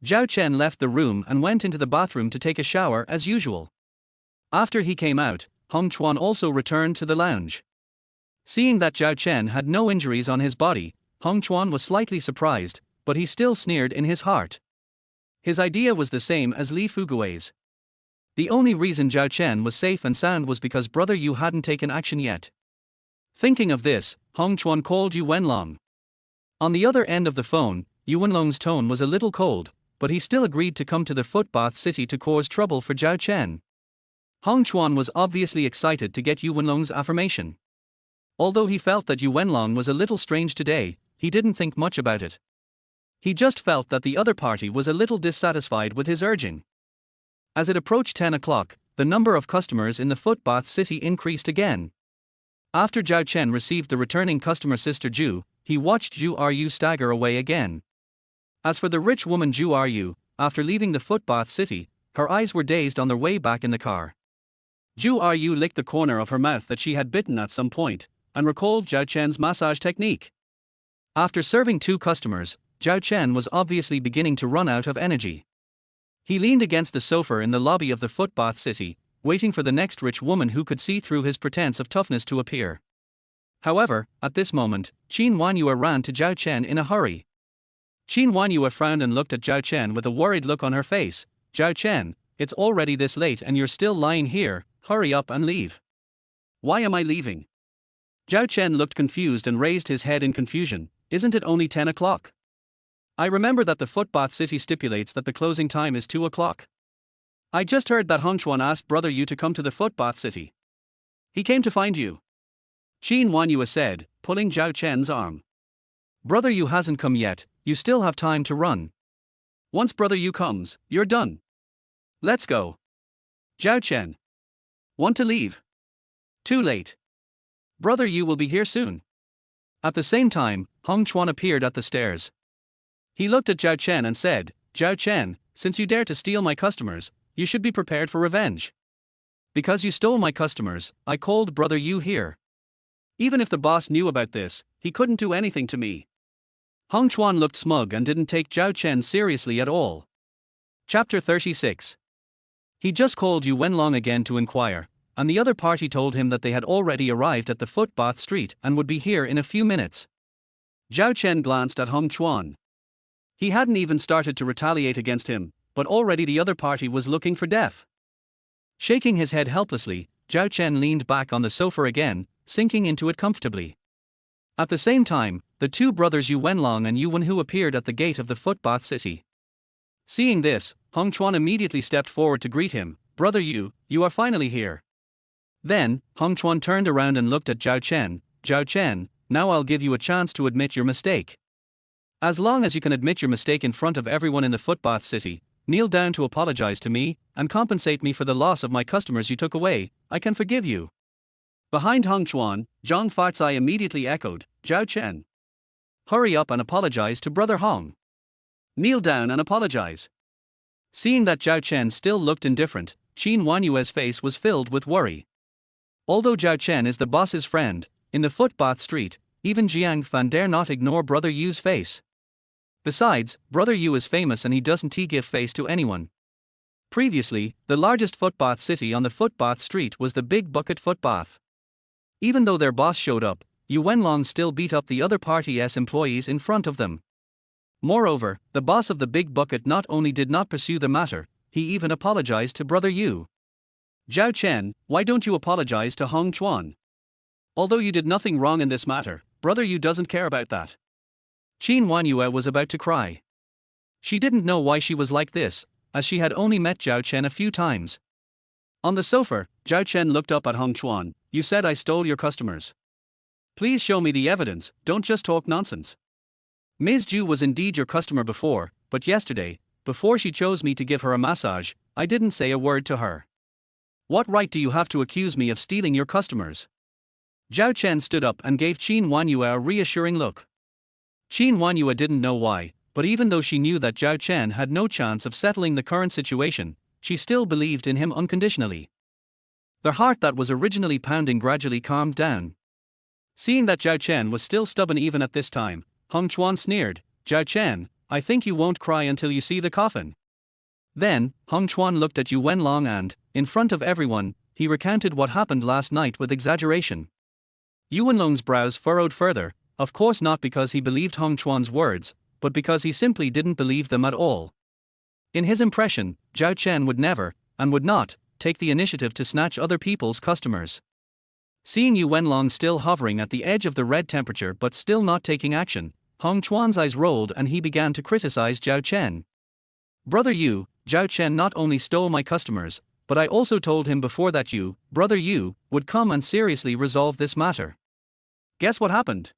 Zhao Chen left the room and went into the bathroom to take a shower as usual. After he came out, Hong Chuan also returned to the lounge. Seeing that Zhao Chen had no injuries on his body, Hong Chuan was slightly surprised, but he still sneered in his heart. His idea was the same as Li Fugui's. The only reason Zhao Chen was safe and sound was because Brother Yu hadn't taken action yet. Thinking of this, Hong Chuan called Yu Wenlong. On the other end of the phone, Yu Wenlong's tone was a little cold, but he still agreed to come to the footbath city to cause trouble for Zhao Chen. Hong Chuan was obviously excited to get Yu Wenlong's affirmation. Although he felt that Yu Wenlong was a little strange today, he didn't think much about it. He just felt that the other party was a little dissatisfied with his urging. As it approached 10 o'clock, the number of customers in the footbath city increased again. After Zhao Chen received the returning customer sister Zhu, he watched Zhu Ryu stagger away again. As for the rich woman Zhu Ryu, after leaving the footbath city, her eyes were dazed on their way back in the car. Zhu Ryu licked the corner of her mouth that she had bitten at some point, and recalled Zhao Chen's massage technique. After serving 2 customers, Zhao Chen was obviously beginning to run out of energy. He leaned against the sofa in the lobby of the footbath city, waiting for the next rich woman who could see through his pretense of toughness to appear. However, at this moment, Qin Huanyue ran to Zhao Chen in a hurry. Qin Huanyue frowned and looked at Zhao Chen with a worried look on her face. "Zhao Chen, it's already this late and you're still lying here, hurry up and leave." "Why am I leaving?" Zhao Chen looked confused and raised his head in confusion. "Isn't it only 10 o'clock? I remember that the footbath city stipulates that the closing time is 2 o'clock. I just heard that Hongchuan asked Brother Yu to come to the footbath city. He came to find you," Qin Huanyue said, pulling Zhao Chen's arm. "Brother Yu hasn't come yet, you still have time to run. Once Brother Yu comes, you're done. Let's go." "Zhao Chen. Want to leave? Too late. Brother Yu will be here soon." At the same time, Hong Chuan appeared at the stairs. He looked at Zhao Chen and said, "Zhao Chen, since you dare to steal my customers, you should be prepared for revenge. Because you stole my customers, I called Brother Yu here. Even if the boss knew about this, he couldn't do anything to me." Hong Chuan looked smug and didn't take Zhao Chen seriously at all. Chapter 36. He just called Yu Wenlong again to inquire, and the other party told him that they had already arrived at the footbath street and would be here in a few minutes. Zhao Chen glanced at Hong Chuan. He hadn't even started to retaliate against him, but already the other party was looking for death. Shaking his head helplessly, Zhao Chen leaned back on the sofa again, sinking into it comfortably. At the same time, the two brothers Yu Wenlong and Yu Wenhu appeared at the gate of the footbath city. Seeing this, Hong Chuan immediately stepped forward to greet him. "Brother Yu, you are finally here." Then, Hong Chuan turned around and looked at Zhao Chen. "Zhao Chen, now I'll give you a chance to admit your mistake. As long as you can admit your mistake in front of everyone in the footbath city, kneel down to apologize to me, and compensate me for the loss of my customers you took away, I can forgive you." Behind Hong Chuan, Zhang Farzai immediately echoed, "Zhao Chen. Hurry up and apologize to Brother Hong. Kneel down and apologize." Seeing that Zhao Chen still looked indifferent, Qin Huanyue's face was filled with worry. Although Zhao Chen is the boss's friend, in the footbath street, even Jiang Fan dare not ignore Brother Yu's face. Besides, Brother Yu is famous and he doesn't give face to anyone. Previously, the largest footbath city on the footbath street was the Big Bucket Footbath. Even though their boss showed up, Yu Wenlong still beat up the other party's employees in front of them. Moreover, the boss of the Big Bucket not only did not pursue the matter, he even apologized to Brother Yu. "Zhao Chen, why don't you apologize to Hong Chuan? Although you did nothing wrong in this matter, Brother Yu doesn't care about that." Qin Huanyue was about to cry. She didn't know why she was like this, as she had only met Zhao Chen a few times. On the sofa, Zhao Chen looked up at Hong Chuan. "You said I stole your customers. Please show me the evidence, don't just talk nonsense. Ms. Zhu was indeed your customer before, but yesterday, before she chose me to give her a massage, I didn't say a word to her. What right do you have to accuse me of stealing your customers?" Zhao Chen stood up and gave Qin Huanyue a reassuring look. Qin Huanyue didn't know why, but even though she knew that Zhao Chen had no chance of settling the current situation, she still believed in him unconditionally. Their heart that was originally pounding gradually calmed down. Seeing that Zhao Chen was still stubborn even at this time, Hong Chuan sneered, "Zhao Chen, I think you won't cry until you see the coffin." Then, Hong Chuan looked at Yu Wenlong and, in front of everyone, he recounted what happened last night with exaggeration. Yu Wenlong's brows furrowed further, of course not because he believed Hong Chuan's words, but because he simply didn't believe them at all. In his impression, Zhao Chen would never, and would not, take the initiative to snatch other people's customers. Seeing Yu Wenlong still hovering at the edge of the red temperature but still not taking action, Hong Chuan's eyes rolled and he began to criticize Zhao Chen. "Brother Yu, Zhao Chen not only stole my customers, but I also told him before that you, Brother Yu, would come and seriously resolve this matter. Guess what happened?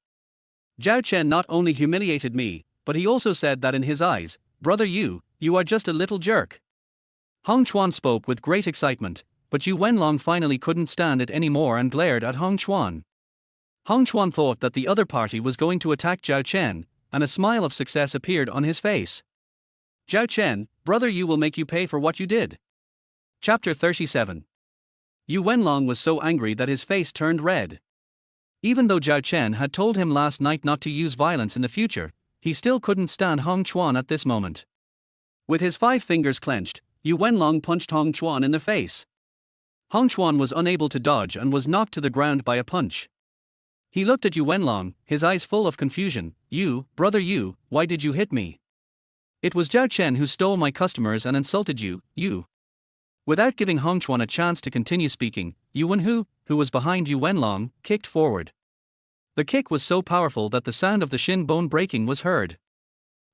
Zhao Chen not only humiliated me, but he also said that in his eyes, Brother Yu, you are just a little jerk." Hong Chuan spoke with great excitement, but Yu Wenlong finally couldn't stand it anymore and glared at Hong Chuan. Hong Chuan thought that the other party was going to attack Zhao Chen, and a smile of success appeared on his face. "Zhao Chen, Brother Yu will make you pay for what you did." Chapter 37. Yu Wenlong was so angry that his face turned red. Even though Zhao Chen had told him last night not to use violence in the future, he still couldn't stand Hong Chuan at this moment. With his 5 fingers clenched, Yu Wenlong punched Hong Chuan in the face. Hong Chuan was unable to dodge and was knocked to the ground by a punch. He looked at Yu Wenlong, his eyes full of confusion. "You, brother you, why did you hit me? It was Zhao Chen who stole my customers and insulted you, you." Without giving Hong Chuan a chance to continue speaking, Yu Wenhu, who was behind Yu Wenlong, kicked forward. The kick was so powerful that the sound of the shin bone breaking was heard.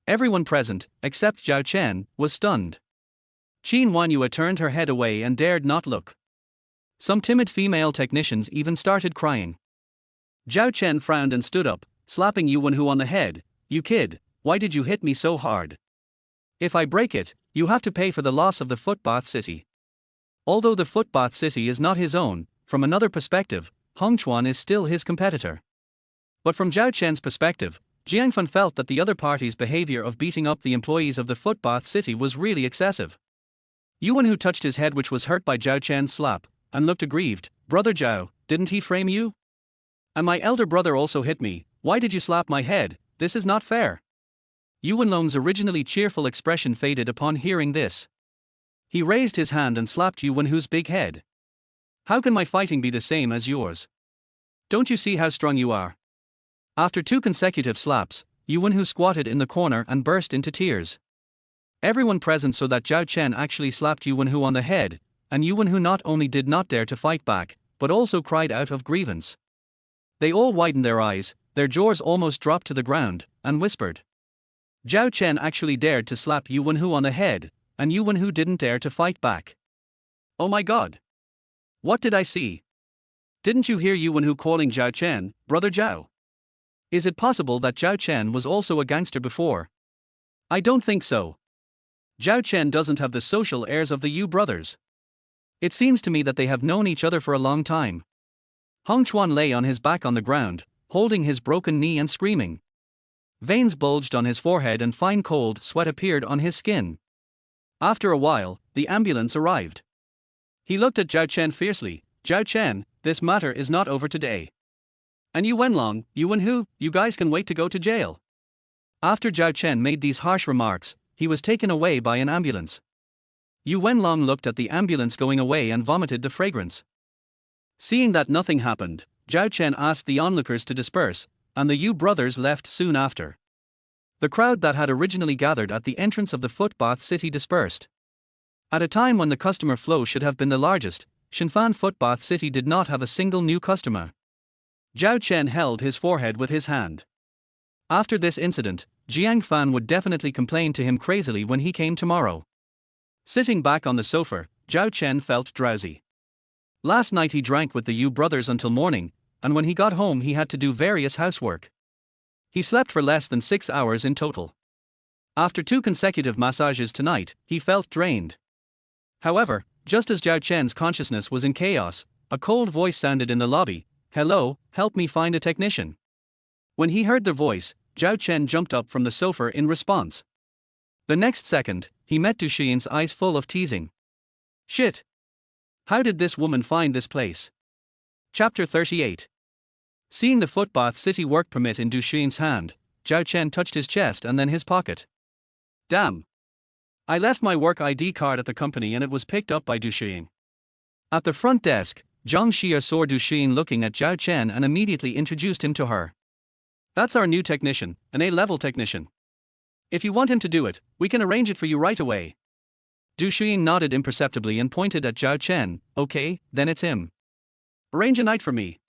Everyone present, except Zhao Chen, was stunned. Qin Wanyue turned her head away and dared not look. Some timid female technicians even started crying. Zhao Chen frowned and stood up, slapping Yu Wenhu on the head. "You kid, why did you hit me so hard? If I break it, you have to pay for the loss of the footbath city." Although the footbath city is not his own, from another perspective, Hong Chuan is still his competitor. But from Zhao Chen's perspective, Jiangfen felt that the other party's behavior of beating up the employees of the footbath city was really excessive. Yu Wenhu touched his head, which was hurt by Zhao Chen's slap, and looked aggrieved. "Brother Zhao, didn't he frame you? And my elder brother also hit me. Why did you slap my head? This is not fair." Yu Wenlong's originally cheerful expression faded upon hearing this. He raised his hand and slapped Yu Wenhu's big head. "How can my fighting be the same as yours? Don't you see how strong you are?" After 2 consecutive slaps, Yu Wenhu squatted in the corner and burst into tears. Everyone present saw that Zhao Chen actually slapped Yu Wenhu on the head, and Yu Wenhu not only did not dare to fight back, but also cried out of grievance. They all widened their eyes, their jaws almost dropped to the ground, and whispered. Zhao Chen actually dared to slap Yu Wenhu on the head, and Yu Wenhu didn't dare to fight back. "Oh my god! What did I see? Didn't you hear Yu Wenhu calling Zhao Chen, brother Zhao? Is it possible that Zhao Chen was also a gangster before? I don't think so. Zhao Chen doesn't have the social airs of the Yu brothers. It seems to me that they have known each other for a long time." Hong Chuan lay on his back on the ground, holding his broken knee and screaming. Veins bulged on his forehead and fine cold sweat appeared on his skin. After a while, the ambulance arrived. He looked at Zhao Chen fiercely. "Zhao Chen, this matter is not over today. And Yu Wenlong, Yu Wenhu, you guys can wait to go to jail." After Zhao Chen made these harsh remarks, he was taken away by an ambulance. Yu Wenlong looked at the ambulance going away and vomited the fragrance. Seeing that nothing happened, Zhao Chen asked the onlookers to disperse, and the Yu brothers left soon after. The crowd that had originally gathered at the entrance of the footbath city dispersed. At a time when the customer flow should have been the largest, Shinfan footbath city did not have a single new customer. Zhao Chen held his forehead with his hand. After this incident, Jiang Fan would definitely complain to him crazily when he came tomorrow. Sitting back on the sofa, Zhao Chen felt drowsy. Last night he drank with the Yu brothers until morning, and when he got home he had to do various housework. He slept for less than 6 hours in total. After 2 consecutive massages tonight, he felt drained. However, just as Zhao Chen's consciousness was in chaos, a cold voice sounded in the lobby. "Hello, help me find a technician." When he heard the voice, Zhao Chen jumped up from the sofa in response. The next second, he met Du Shiying's eyes full of teasing. "Shit! How did this woman find this place?" Chapter 38. Seeing the footbath city work permit in Du Shiying's hand, Zhao Chen touched his chest and then his pocket. "Damn! I left my work ID card at the company and it was picked up by Du Shiying." At the front desk, Zhang Xia saw Du Shiying looking at Zhao Chen and immediately introduced him to her. "That's our new technician, an A-level technician. If you want him to do it, we can arrange it for you right away." Du Shiying nodded imperceptibly and pointed at Zhao Chen. "Okay, then it's him. Arrange a night for me.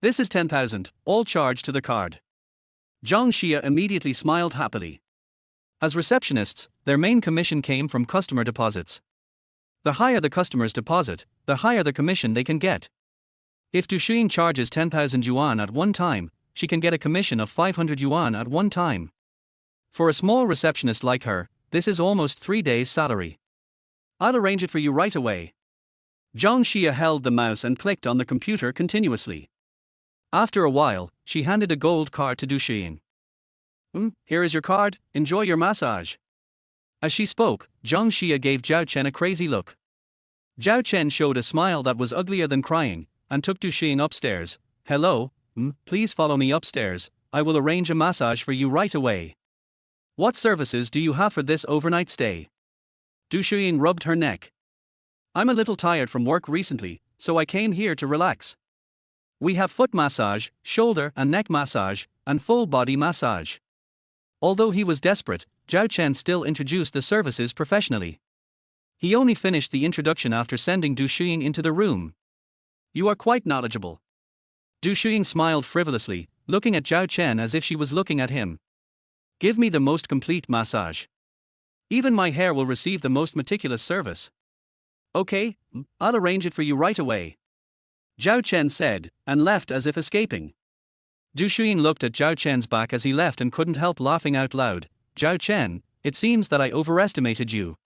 This is 10,000, all charged to the card." Zhang Xia immediately smiled happily. As receptionists, their main commission came from customer deposits. The higher the customer's deposit, the higher the commission they can get. If Du Shiying charges 10,000 yuan at one time, she can get a commission of 500 yuan at one time. For a small receptionist like her, this is almost 3 days' salary. "I'll arrange it for you right away." Zhang Xia held the mouse and clicked on the computer continuously. After a while, she handed a gold card to Du Shiying. Here is your card, enjoy your massage." As she spoke, Zhang Xia gave Zhao Chen a crazy look. Zhao Chen showed a smile that was uglier than crying, and took Du Shiying upstairs. "Hello, please follow me upstairs, I will arrange a massage for you right away. What services do you have for this overnight stay?" Du Shiying rubbed her neck. I'm a little tired from work recently, so I came here to relax. We have foot massage, shoulder and neck massage, and full body massage. Although he was desperate, Zhao Chen still introduced the services professionally. He only finished the introduction after sending Du Shiying into the room. You are quite knowledgeable. Du Shiying smiled frivolously, looking at Zhao Chen as if she was looking at him. Give me the most complete massage. Even my hair will receive the most meticulous service. Okay, I'll arrange it for you right away. Zhao Chen said, and left as if escaping. Du Shiying looked at Zhao Chen's back as he left and couldn't help laughing out loud. Zhao Chen, it seems that I overestimated you.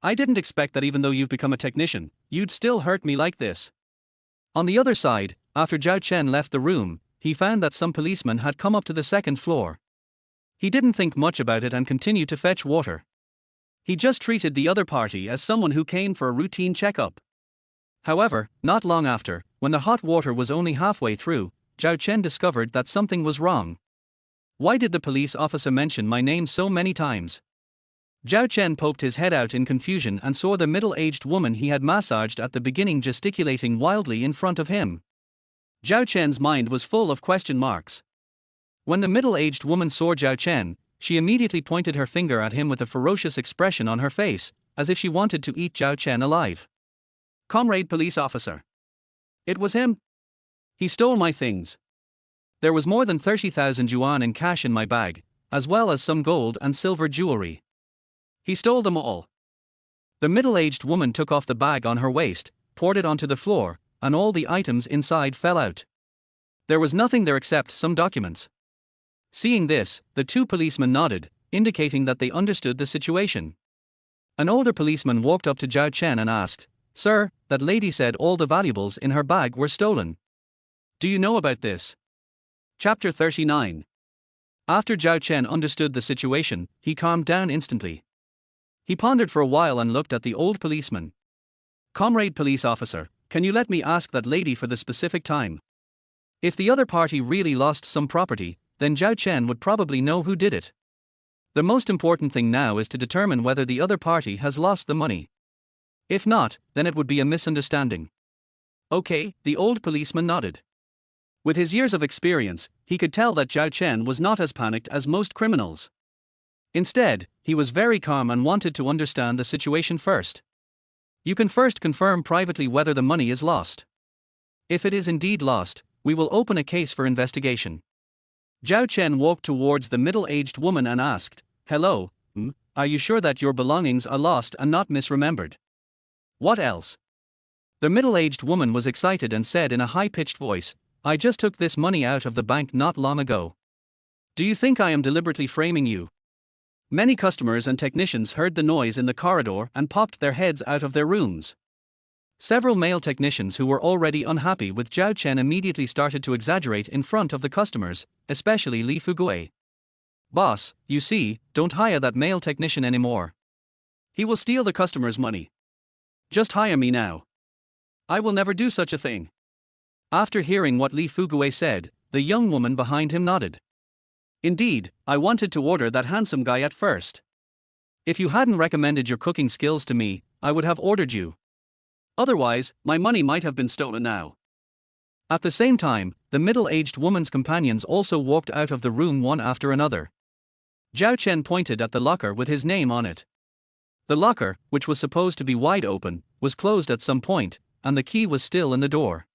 I didn't expect that even though you've become a technician, you'd still hurt me like this. On the other side, after Zhao Chen left the room, he found that some policemen had come up to the second floor. He didn't think much about it and continued to fetch water. He just treated the other party as someone who came for a routine checkup. However, not long after, when the hot water was only halfway through, Zhao Chen discovered that something was wrong. Why did the police officer mention my name so many times? Zhao Chen poked his head out in confusion and saw the middle-aged woman he had massaged at the beginning gesticulating wildly in front of him. Zhao Chen's mind was full of question marks. When the middle-aged woman saw Zhao Chen, she immediately pointed her finger at him with a ferocious expression on her face, as if she wanted to eat Zhao Chen alive. Comrade police officer. It was him. He stole my things. There was more than 30,000 yuan in cash in my bag, as well as some gold and silver jewelry. He stole them all. The middle-aged woman took off the bag on her waist, poured it onto the floor, and all the items inside fell out. There was nothing there except some documents. Seeing this, the two policemen nodded, indicating that they understood the situation. An older policeman walked up to Zhao Chen and asked, "Sir, that lady said all the valuables in her bag were stolen. Do you know about this?" Chapter 39. After Zhao Chen understood the situation, he calmed down instantly. He pondered for a while and looked at the old policeman. Comrade police officer, can you let me ask that lady for the specific time? If the other party really lost some property, then Zhao Chen would probably know who did it. The most important thing now is to determine whether the other party has lost the money. If not, then it would be a misunderstanding. Okay, the old policeman nodded. With his years of experience, he could tell that Zhao Chen was not as panicked as most criminals. Instead, he was very calm and wanted to understand the situation first. You can first confirm privately whether the money is lost. If it is indeed lost, we will open a case for investigation. Zhao Chen walked towards the middle-aged woman and asked, "Hello, are you sure that your belongings are lost and not misremembered?" "What else?" The middle-aged woman was excited and said in a high-pitched voice, "I just took this money out of the bank not long ago. Do you think I am deliberately framing you?" Many customers and technicians heard the noise in the corridor and popped their heads out of their rooms. Several male technicians who were already unhappy with Zhao Chen immediately started to exaggerate in front of the customers, especially Li Fuguei. "Boss, you see, don't hire that male technician anymore. He will steal the customers' money. Just hire me now. I will never do such a thing." After hearing what Li Fuguei said, the young woman behind him nodded. "Indeed, I wanted to order that handsome guy at first. If you hadn't recommended your cooking skills to me, I would have ordered you. Otherwise, my money might have been stolen now." At the same time, the middle-aged woman's companions also walked out of the room one after another. Zhao Chen pointed at the locker with his name on it. The locker, which was supposed to be wide open, was closed at some point, and the key was still in the door.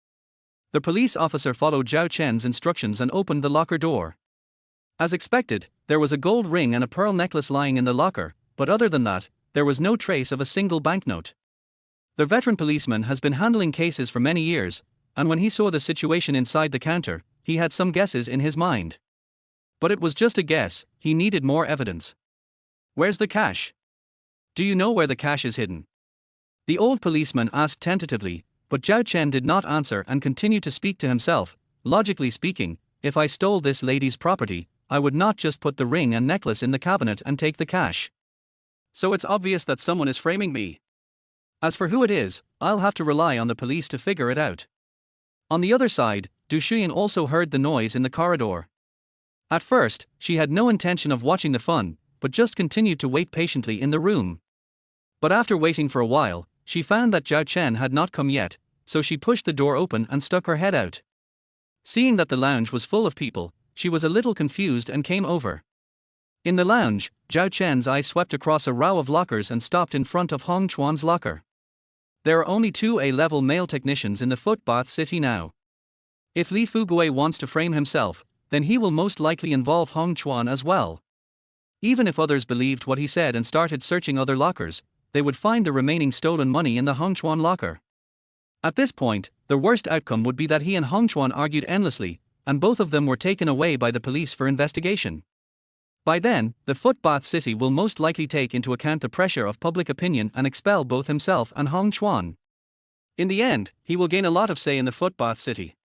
The police officer followed Zhao Chen's instructions and opened the locker door. As expected, there was a gold ring and a pearl necklace lying in the locker, but other than that, there was no trace of a single banknote. The veteran policeman has been handling cases for many years, and when he saw the situation inside the counter, he had some guesses in his mind. But it was just a guess, he needed more evidence. "Where's the cash? Do you know where the cash is hidden?" The old policeman asked tentatively, but Zhao Chen did not answer and continued to speak to himself. "Logically speaking, if I stole this lady's property, I would not just put the ring and necklace in the cabinet and take the cash. So it's obvious that someone is framing me. As for who it is, I'll have to rely on the police to figure it out." On the other side, Du Shiying also heard the noise in the corridor. At first, she had no intention of watching the fun, but just continued to wait patiently in the room. But after waiting for a while, she found that Zhao Chen had not come yet, so she pushed the door open and stuck her head out. Seeing that the lounge was full of people, she was a little confused and came over. In the lounge, Zhao Chen's eye swept across a row of lockers and stopped in front of Hong Chuan's locker. There are only 2 A-level male technicians in the footbath city now. If Li Fugui wants to frame himself, then he will most likely involve Hong Chuan as well. Even if others believed what he said and started searching other lockers, they would find the remaining stolen money in the Hong Chuan locker. At this point, the worst outcome would be that he and Hong Chuan argued endlessly, and both of them were taken away by the police for investigation. By then, the footbath city will most likely take into account the pressure of public opinion and expel both himself and Hong Chuan. In the end, he will gain a lot of say in the footbath city.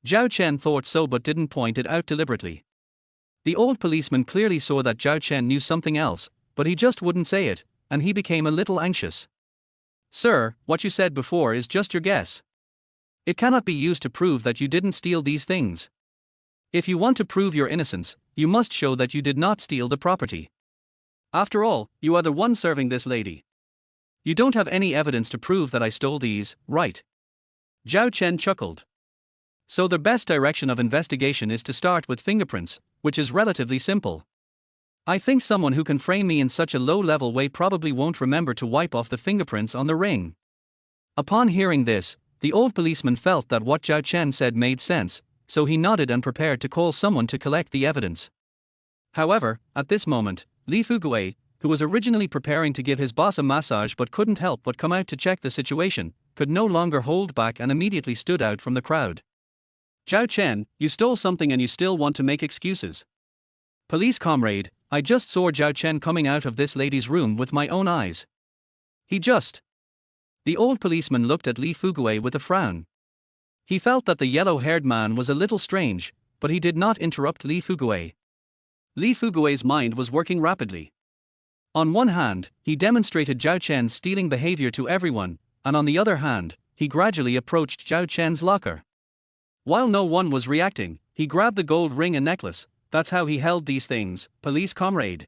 Zhao Chen thought so but didn't point it out deliberately. The old policeman clearly saw that Zhao Chen knew something else, but he just wouldn't say it, and he became a little anxious. "Sir, what you said before is just your guess. It cannot be used to prove that you didn't steal these things. If you want to prove your innocence, you must show that you did not steal the property. After all, you are the one serving this lady. You don't have any evidence to prove that I stole these, right?" Zhao Chen chuckled. "So the best direction of investigation is to start with fingerprints, which is relatively simple. I think someone who can frame me in such a low-level way probably won't remember to wipe off the fingerprints on the ring." Upon hearing this, the old policeman felt that what Zhao Chen said made sense, so he nodded and prepared to call someone to collect the evidence. However, at this moment, Li Fugui, who was originally preparing to give his boss a massage but couldn't help but come out to check the situation, could no longer hold back and immediately stood out from the crowd. "Zhao Chen, you stole something and you still want to make excuses. Police comrade, I just saw Zhao Chen coming out of this lady's room with my own eyes. He just..." The old policeman looked at Li Fugui with a frown. He felt that the yellow-haired man was a little strange, but he did not interrupt Li Fugui. Li Fugui's mind was working rapidly. On one hand, he demonstrated Zhao Chen's stealing behavior to everyone, and on the other hand, he gradually approached Zhao Chen's locker. While no one was reacting, he grabbed the gold ring and necklace. "That's how he held these things, police comrade.